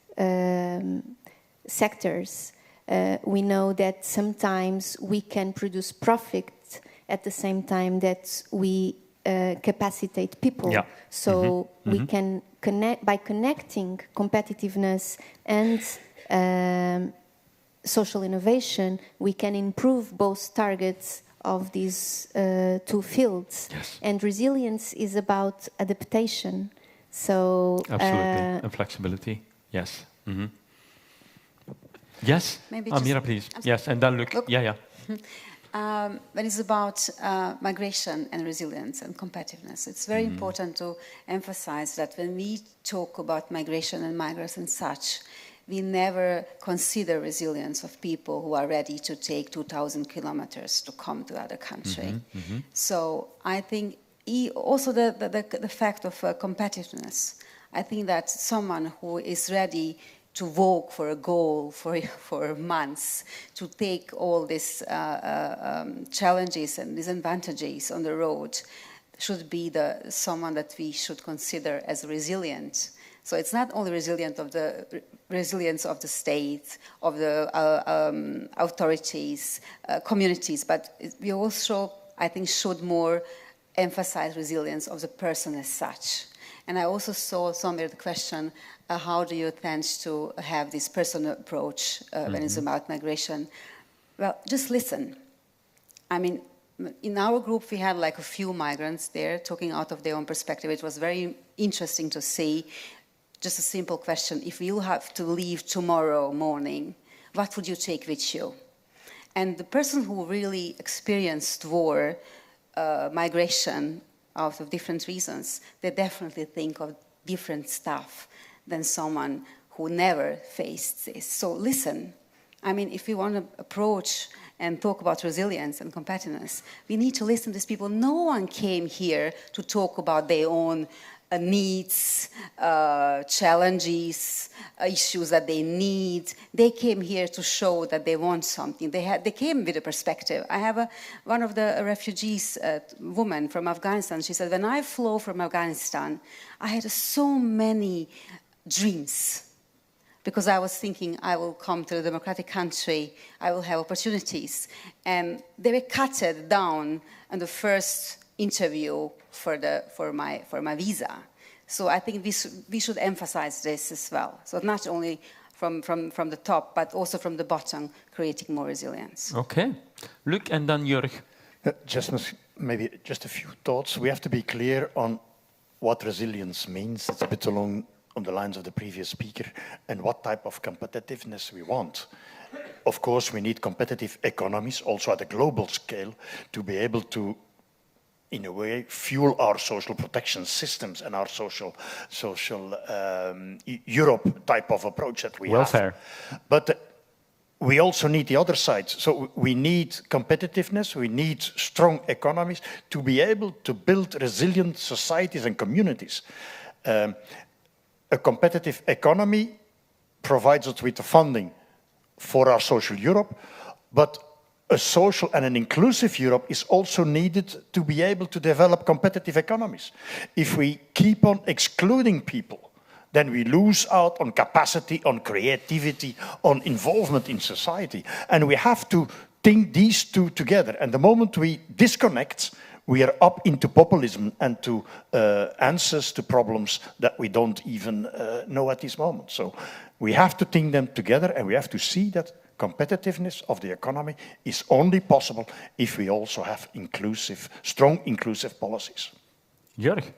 sectors, we know that sometimes we can produce profit at the same time that we capacitate people. Yeah. So we can connect, by connecting competitiveness and social innovation, we can improve both targets of these two fields. Yes. And resilience is about adaptation. So absolutely, and flexibility. Yes. Yes, maybe Amira, please. Yes, and then Luc. Yeah. When it's about migration and resilience and competitiveness, it's very important to emphasize that when we talk about migration and migrants and such, we never consider resilience of people who are ready to take 2,000 kilometers to come to other country. So I think also the fact of competitiveness, I think that someone who is ready to work for a goal for months, to take all these challenges and disadvantages on the road, should be someone that we should consider as resilient. So it's not only resilience of the state, of the authorities, communities, but we also, I think, should more emphasize resilience of the person as such. And I also saw somewhere the question, how do you tend to have this personal approach when it's about migration? Well, just listen. I mean, in our group, we had like a few migrants there talking out of their own perspective. It was very interesting to see. Just a simple question. If you have to leave tomorrow morning, what would you take with you? And the person who really experienced war, migration out of different reasons, they definitely think of different stuff than someone who never faced this. So listen. I mean, if we want to approach and talk about resilience and competitiveness, we need to listen to these people. No one came here to talk about their own needs, challenges, issues that they need. They came here to show that they want something. They came with a perspective. I have one of the refugees, woman from Afghanistan, she said, when I flew from Afghanistan, I had so many dreams. Because I was thinking, I will come to a democratic country, I will have opportunities. And they were cut down in the first interview for my visa. So I think we should emphasize this as well. So not only from the top, but also from the bottom, creating more resilience. Okay. Luc and then Jörg. Maybe just a few thoughts. We have to be clear on what resilience means. It's a bit along on the lines of the previous speaker, and what type of competitiveness we want. Of course, we need competitive economies, also at a global scale, to be able to, in a way, fuel our social protection systems and our social Europe type of approach that we Welfare. have. But we also need the other side. So we need competitiveness, we need strong economies to be able to build resilient societies and communities. A competitive economy provides us with the funding for our social Europe, but a social and an inclusive Europe is also needed to be able to develop competitive economies. If we keep on excluding people, then we lose out on capacity, on creativity, on involvement in society. And we have to think these two together. And the moment we disconnect, we are up into populism and to answers to problems that we don't even know at this moment. So we have to think them together, and we have to see that competitiveness of the economy is only possible if we also have strong inclusive policies. Jörg?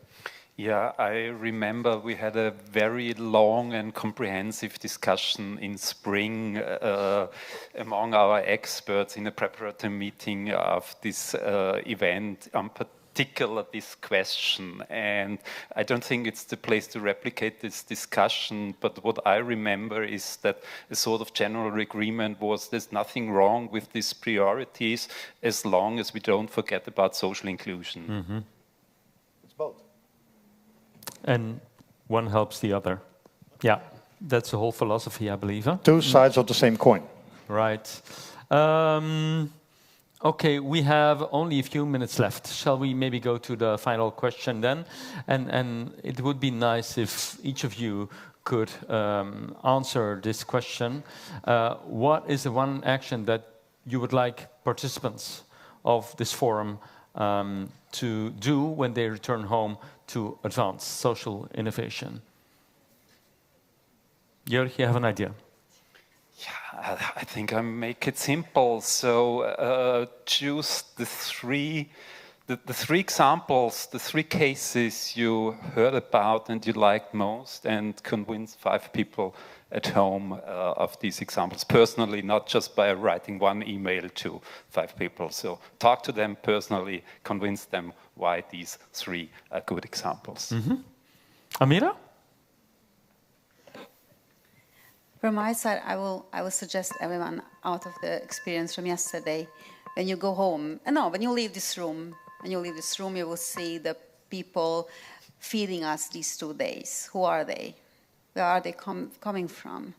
Yeah, I remember we had a very long and comprehensive discussion in spring among our experts in a preparatory meeting of this event, in particular this question. And I don't think it's the place to replicate this discussion, but what I remember is that a sort of general agreement was there's nothing wrong with these priorities as long as we don't forget about social inclusion. Mm-hmm. It's both. And one helps the other. Yeah, that's the whole philosophy, I believe. Huh? Two sides of the same coin. Right. Okay, we have only a few minutes left. Shall we maybe go to the final question then? And it would be nice if each of you could answer this question. What is the one action that you would like participants of this forum to do when they return home to advance social innovation? Jörg, you have an idea? Yeah, I think I make it simple. So choose the three examples, the three cases you heard about and you liked most, and convince 5 people at home of these examples personally, not just by writing one email to 5 people. So talk to them personally, convince them why these 3 are good examples. Mm-hmm. Amira? From my side, I will suggest everyone out of the experience from yesterday, when you go home, when you leave this room, you will see the people feeding us these 2 days. Who are they? Where are they coming from?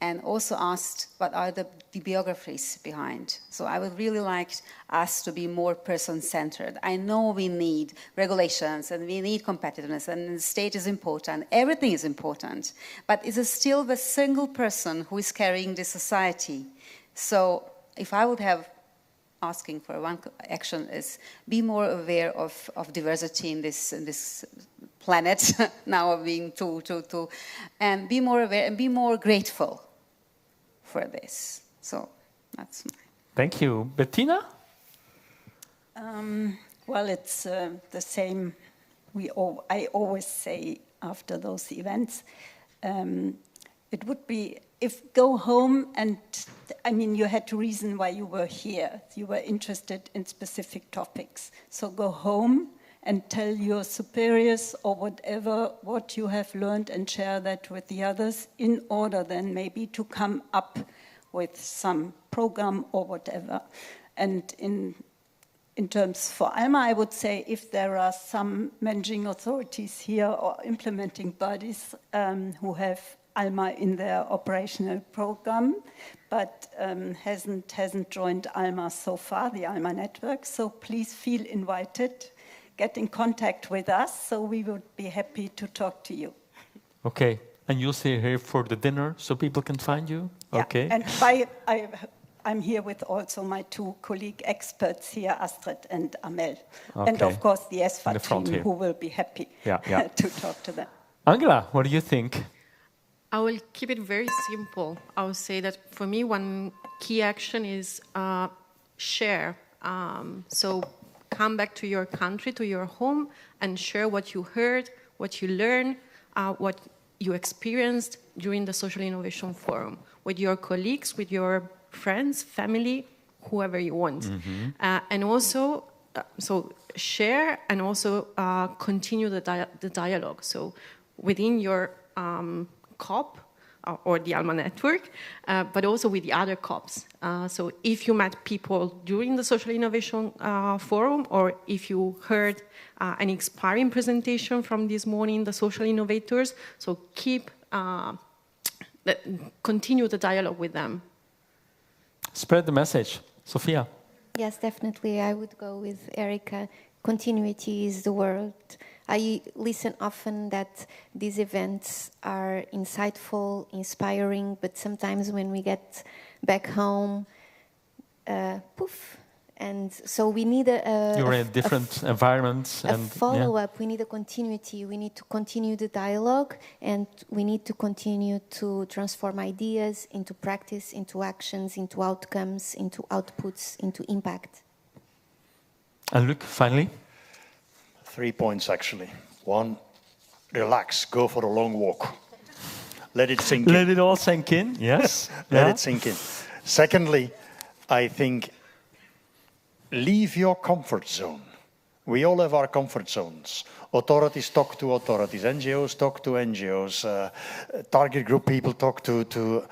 And also asked what are the biographies behind. So I would really like us to be more person-centered. I know we need regulations and we need competitiveness and the state is important, everything is important, but it is still the single person who is carrying the society. So if I would have asking for one action is be more aware of diversity in this planet now being two, and be more aware and be more grateful for this. So that's my... Thank you. Bettina? Well, it's the same I always say after those events. It would be, if go home and, I mean, you had to reason why you were here. You were interested in specific topics. So go home and tell your superiors or whatever what you have learned and share that with the others in order then maybe to come up with some program or whatever. And in terms for ALMA, I would say if there are some managing authorities here or implementing bodies who have ALMA in their operational program, but hasn't joined ALMA so far, the ALMA network, so please feel invited, get in contact with us, so we would be happy to talk to you. Okay, and you'll stay here for the dinner so people can find you? Yeah. Okay. And I'm here with also my two colleague experts here, Astrid and Amel. Okay. And of course the In the SFA front team here. who will be happy to talk to them. Angela, what do you think? I will keep it very simple. I would say that for me, one key action is share. So come back to your country, to your home, and share what you heard, what you learned, what you experienced during the Social Innovation Forum with your colleagues, with your friends, family, whoever you want. And also, so share and also continue the dialogue. So within your COP or the ALMA network, but also with the other COPs. So if you met people during the Social Innovation Forum, or if you heard an inspiring presentation from this morning, the social innovators, so continue the dialogue with them. Spread the message. Sophia? Yes, definitely. I would go with Erica. Continuity is the word. I listen often that these events are insightful, inspiring, but sometimes when we get back home, poof. And so we need You're in different environments. A and follow-up. We need a continuity. We need to continue the dialogue, and we need to continue to transform ideas into practice, into actions, into outcomes, into outputs, into impact. And Luc, finally? 3 points, actually. One, relax, go for a long walk. Let it sink in. Let it all sink in, yes. Let it sink in. Secondly, I think, leave your comfort zone. We all have our comfort zones. Authorities talk to authorities, NGOs talk to NGOs, target group people talk to...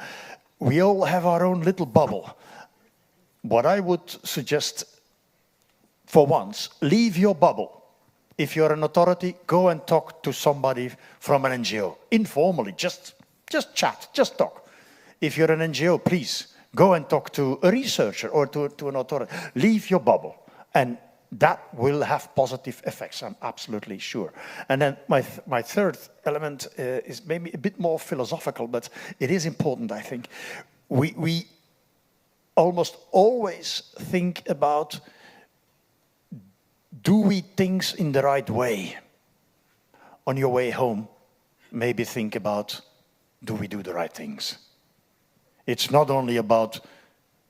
We all have our own little bubble. What I would suggest, for once, leave your bubble. If you're an authority, go and talk to somebody from an NGO. Informally, just chat, just talk. If you're an NGO, please, go and talk to a researcher or to an authority. Leave your bubble. And that will have positive effects, I'm absolutely sure. And then my third element is maybe a bit more philosophical, but it is important, I think. We almost always think about, do we things in the right way? On your way home, maybe think about, do we do the right things? It's not only about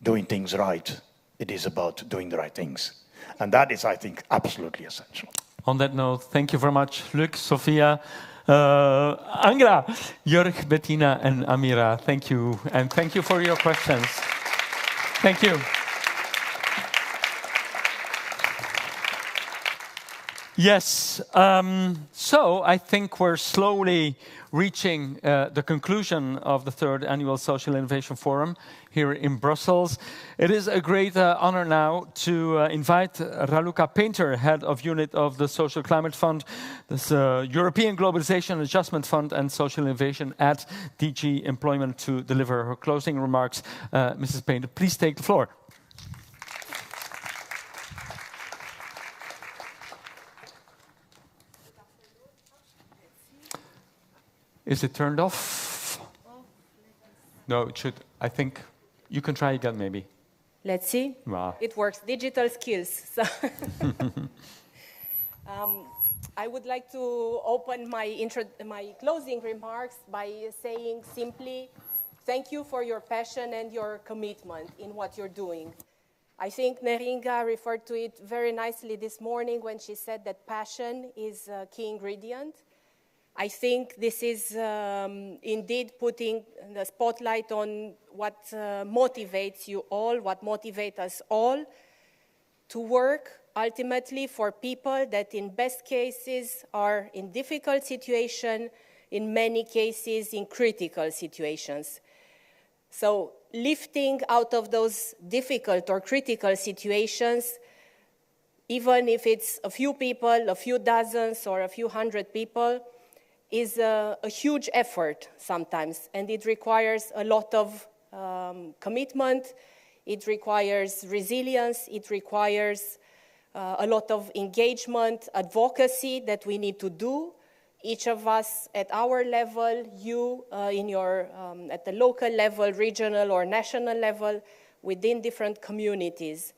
doing things right, it is about doing the right things. And that is, I think, absolutely essential. On that note, thank you very much, Luc, Sophia, Angela, Jörg, Bettina, and Amira. Thank you. And thank you for your questions. Thank you. Yes, so I think we're slowly reaching the conclusion of the third annual Social Innovation Forum here in Brussels. It is a great honor now to invite Raluca Painter, Head of Unit of the Social Climate Fund, this European Globalization Adjustment Fund and Social Innovation at DG Employment, to deliver her closing remarks. Mrs. Painter, please take the floor. Is it turned off? No, it should. I think you can try again, maybe. Let's see. Wow. It works. Digital skills. So I would like to open my closing remarks by saying simply, thank you for your passion and your commitment in what you're doing. I think Neringa referred to it very nicely this morning when she said that passion is a key ingredient. I think this is indeed putting the spotlight on what motivates you all, what motivates us all to work ultimately for people that in best cases are in difficult situations, in many cases in critical situations. So lifting out of those difficult or critical situations, even if it's a few people, a few dozens or a few hundred people, is a huge effort sometimes, and it requires a lot of commitment, it requires resilience, it requires a lot of engagement, advocacy that we need to do, each of us at our level, you at the local level, regional or national level, within different communities.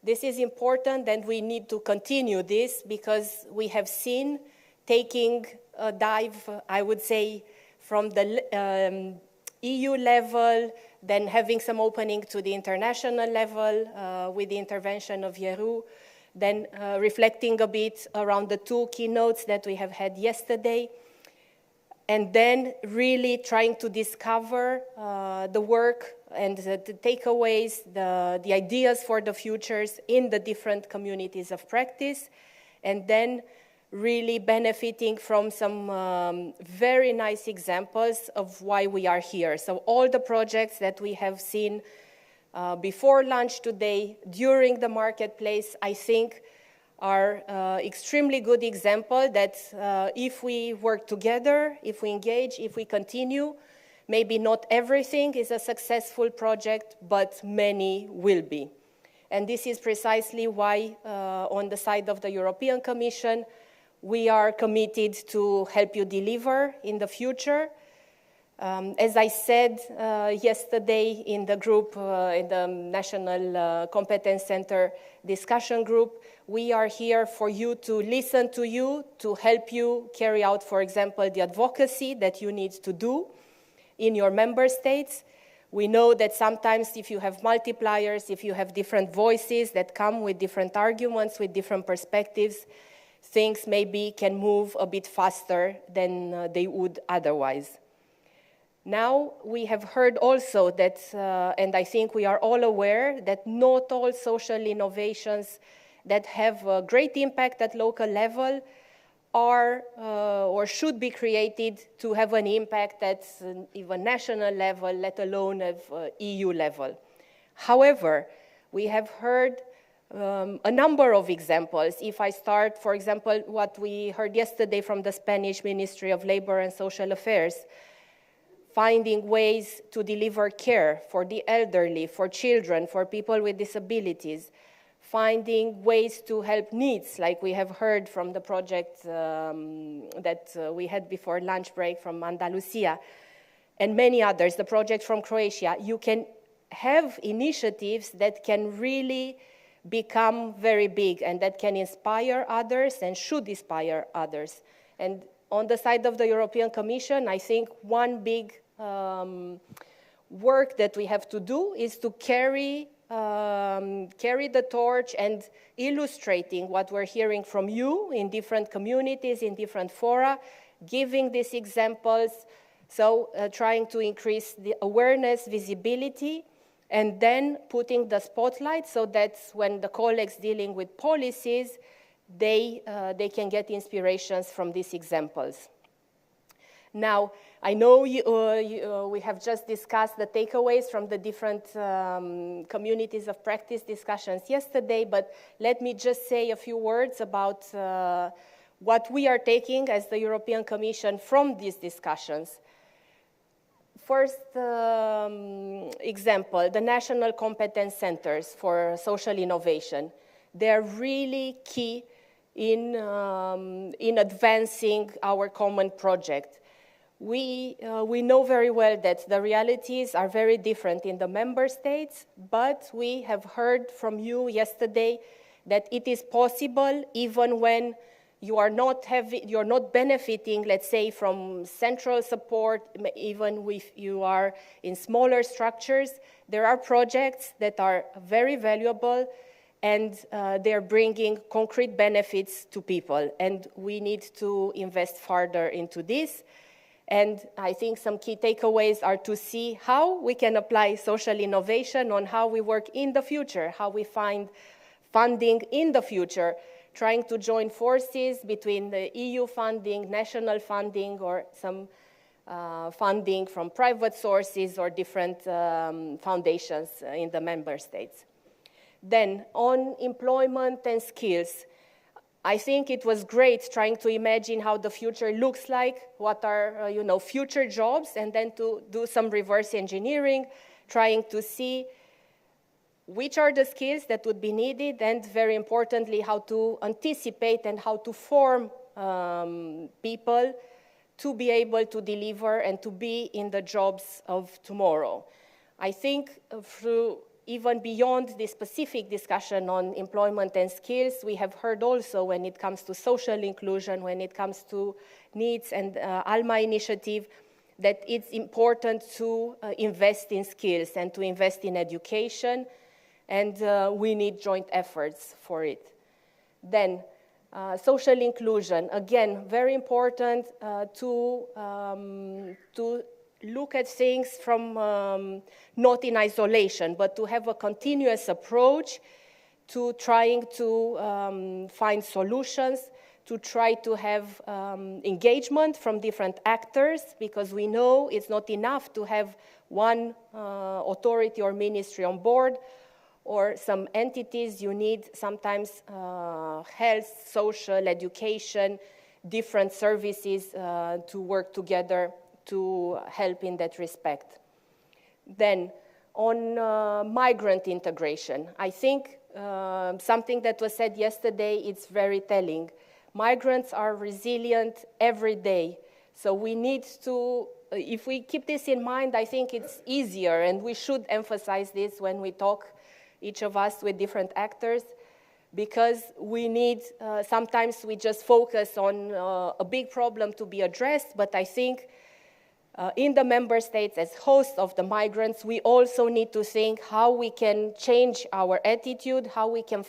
This is important, and we need to continue this because we have seen taking a dive, I would say, from the EU level, then having some opening to the international level with the intervention of Jeroen, then reflecting a bit around the two keynotes that we have had yesterday, and then really trying to discover the work and the takeaways, the ideas for the futures in the different communities of practice, and then really benefiting from some very nice examples of why we are here. So all the projects that we have seen before lunch today, during the marketplace, I think are extremely good example that if we work together, if we engage, if we continue, maybe not everything is a successful project, but many will be. And this is precisely why on the side of the European Commission, we are committed to help you deliver in the future. As I said yesterday in the group, in the National Competence Centre discussion group, we are here for you to listen to you, to help you carry out, for example, the advocacy that you need to do in your member states. We know that sometimes if you have multipliers, if you have different voices that come with different arguments, with different perspectives, things maybe can move a bit faster than they would otherwise. Now, we have heard also that, and I think we are all aware, that not all social innovations that have a great impact at local level are or should be created to have an impact at even national level, let alone at EU level. However, we have heard a number of examples. If I start, for example, what we heard yesterday from the Spanish Ministry of Labor and Social Affairs, finding ways to deliver care for the elderly, for children, for people with disabilities, finding ways to help needs, like we have heard from the project that we had before lunch break from Andalusia, and many others, the project from Croatia. You can have initiatives that can really become very big and that can inspire others and should inspire others. And on the side of the European Commission, I think one big work that we have to do is to carry the torch and illustrating what we're hearing from you in different communities, in different fora, giving these examples, so trying to increase the awareness, visibility, and then putting the spotlight so that when the colleagues dealing with policies, they can get inspirations from these examples. Now, I know we have just discussed the takeaways from the different communities of practice discussions yesterday, but let me just say a few words about what we are taking as the European Commission from these discussions. First example, the National Competence Centres for Social Innovation. They're really key in advancing our common project. We know very well that the realities are very different in the member states, but we have heard from you yesterday that it is possible even when you're not benefiting, let's say, from central support, even if you are in smaller structures. There are projects that are very valuable and they're bringing concrete benefits to people. And we need to invest further into this. And I think some key takeaways are to see how we can apply social innovation on how we work in the future, how we find funding in the future, trying to join forces between the EU funding, national funding, or some funding from private sources or different foundations in the member states. Then, on employment and skills, I think it was great trying to imagine how the future looks like, what are future jobs, and then to do some reverse engineering, trying to see which are the skills that would be needed, and very importantly, how to anticipate and how to form people to be able to deliver and to be in the jobs of tomorrow. I think through even beyond the specific discussion on employment and skills, we have heard also when it comes to social inclusion, when it comes to needs and ALMA initiative, that it's important to invest in skills and to invest in education, and we need joint efforts for it. Then, social inclusion, again, very important to look at things from not in isolation, but to have a continuous approach to trying to find solutions, to try to have engagement from different actors, because we know it's not enough to have one authority or ministry on board or some entities. You need sometimes health, social, education, different services to work together to help in that respect. Then, on migrant integration, I think something that was said yesterday, it's very telling. Migrants are resilient every day. So we need to, if we keep this in mind, I think it's easier, and we should emphasize this when we talk, each of us with different actors, because we need, sometimes we just focus on a big problem to be addressed, but I think in the member states, as hosts of the migrants, we also need to think how we can change our attitude, how we can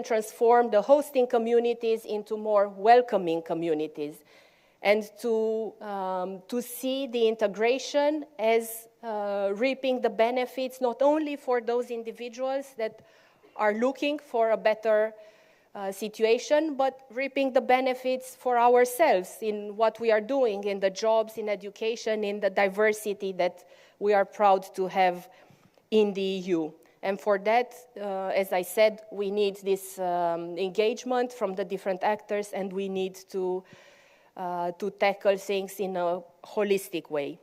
transform the hosting communities into more welcoming communities, and to see the integration as reaping the benefits not only for those individuals that are looking for a better situation, but reaping the benefits for ourselves in what we are doing, in the jobs, in education, in the diversity that we are proud to have in the EU. And for that, as I said, we need this engagement from the different actors, and we need to tackle things in a holistic way.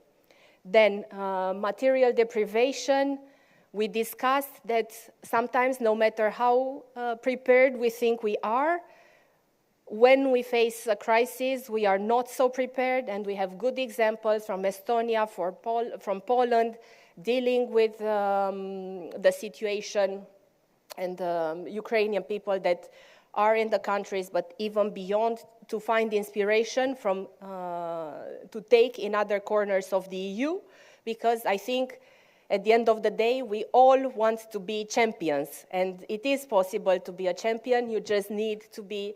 Then, material deprivation. We discussed that sometimes, no matter how prepared we think we are, when we face a crisis, we are not so prepared, and we have good examples from Estonia, from Poland, dealing with the situation and Ukrainian people that are in the countries, but even beyond, to find inspiration from to take in other corners of the EU, because I think at the end of the day, we all want to be champions, and it is possible to be a champion. You just need to be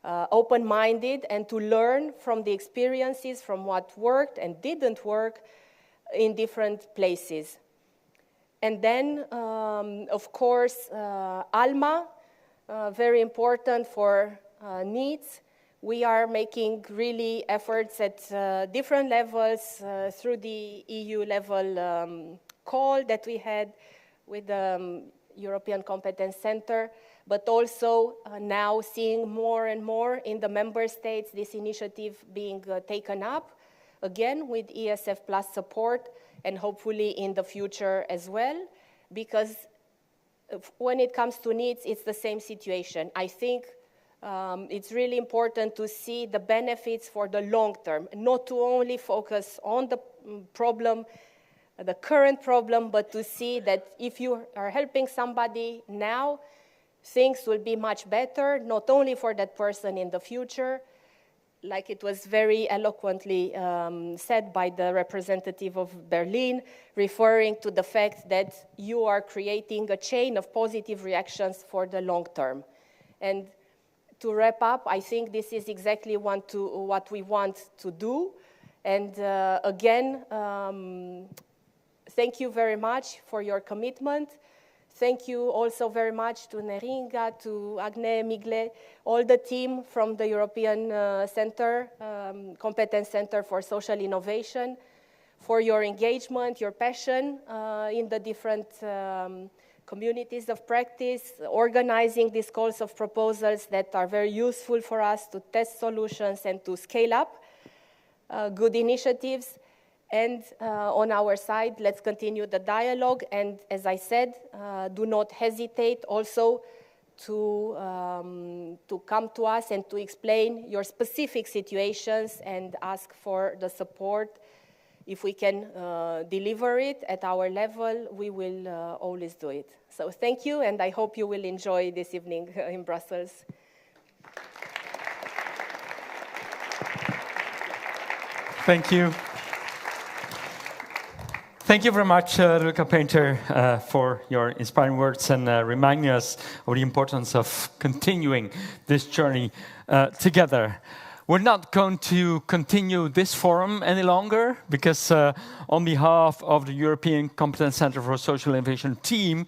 open-minded and to learn from the experiences, from what worked and didn't work in different places. And then, of course, ALMA, very important for needs. We are making really efforts at different levels through the EU level call that we had with the European Competence Centre, but also now seeing more and more in the member states this initiative being taken up, again with ESF Plus support, and hopefully in the future as well, because when it comes to needs, it's the same situation. I think It's really important to see the benefits for the long term, not to only focus on the problem, the current problem, but to see that if you are helping somebody now, things will be much better, not only for that person in the future, like it was very eloquently said by the representative of Berlin, referring to the fact that you are creating a chain of positive reactions for the long term. And to wrap up, I think this is exactly what we want to do. And again, thank you very much for your commitment. Thank you also very much to Neringa, to Agne Migle, all the team from the European Competence Centre for Social Innovation, for your engagement, your passion in the different communities of practice, organizing these calls of proposals that are very useful for us to test solutions and to scale up good initiatives. And on our side, let's continue the dialogue. And as I said, do not hesitate also to come to us and to explain your specific situations and ask for the support. If we can deliver it at our level, we will always do it. So thank you, and I hope you will enjoy this evening in Brussels. Thank you. Thank you very much, Rilke Painter, for your inspiring words and reminding us of the importance of continuing this journey together. We're not going to continue this forum any longer because on behalf of the European Competence Centre for Social Innovation team,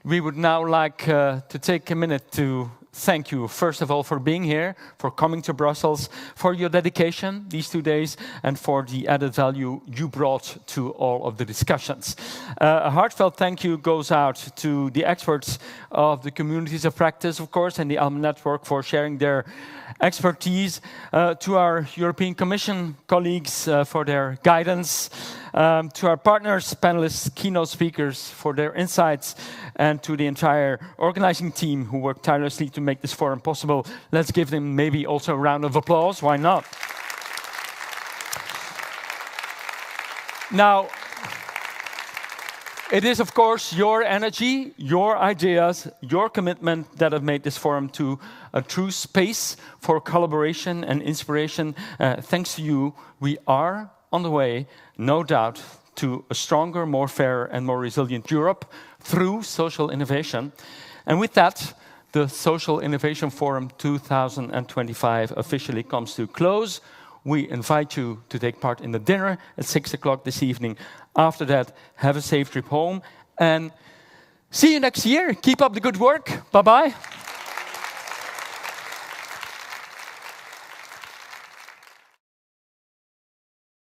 we would now like to take a minute to thank you, first of all, for being here, for coming to Brussels, for your dedication these 2 days, and for the added value you brought to all of the discussions. A heartfelt thank you goes out to the experts of the communities of practice, of course, and the ALMA network for sharing their expertise, to our European Commission colleagues for their guidance, to our partners, panelists, keynote speakers for their insights, and to the entire organizing team who worked tirelessly to make this forum possible. Let's give them maybe also a round of applause. Why not? Now, it is, of course, your energy, your ideas, your commitment that have made this forum to a true space for collaboration and inspiration. Thanks to you, we are on the way, no doubt, to a stronger, more fair, and more resilient Europe through social innovation. And with that, the Social Innovation Forum 2025 officially comes to close. We invite you to take part in the dinner at 6 o'clock this evening. After that, have a safe trip home and see you next year. Keep up the good work. Bye-bye.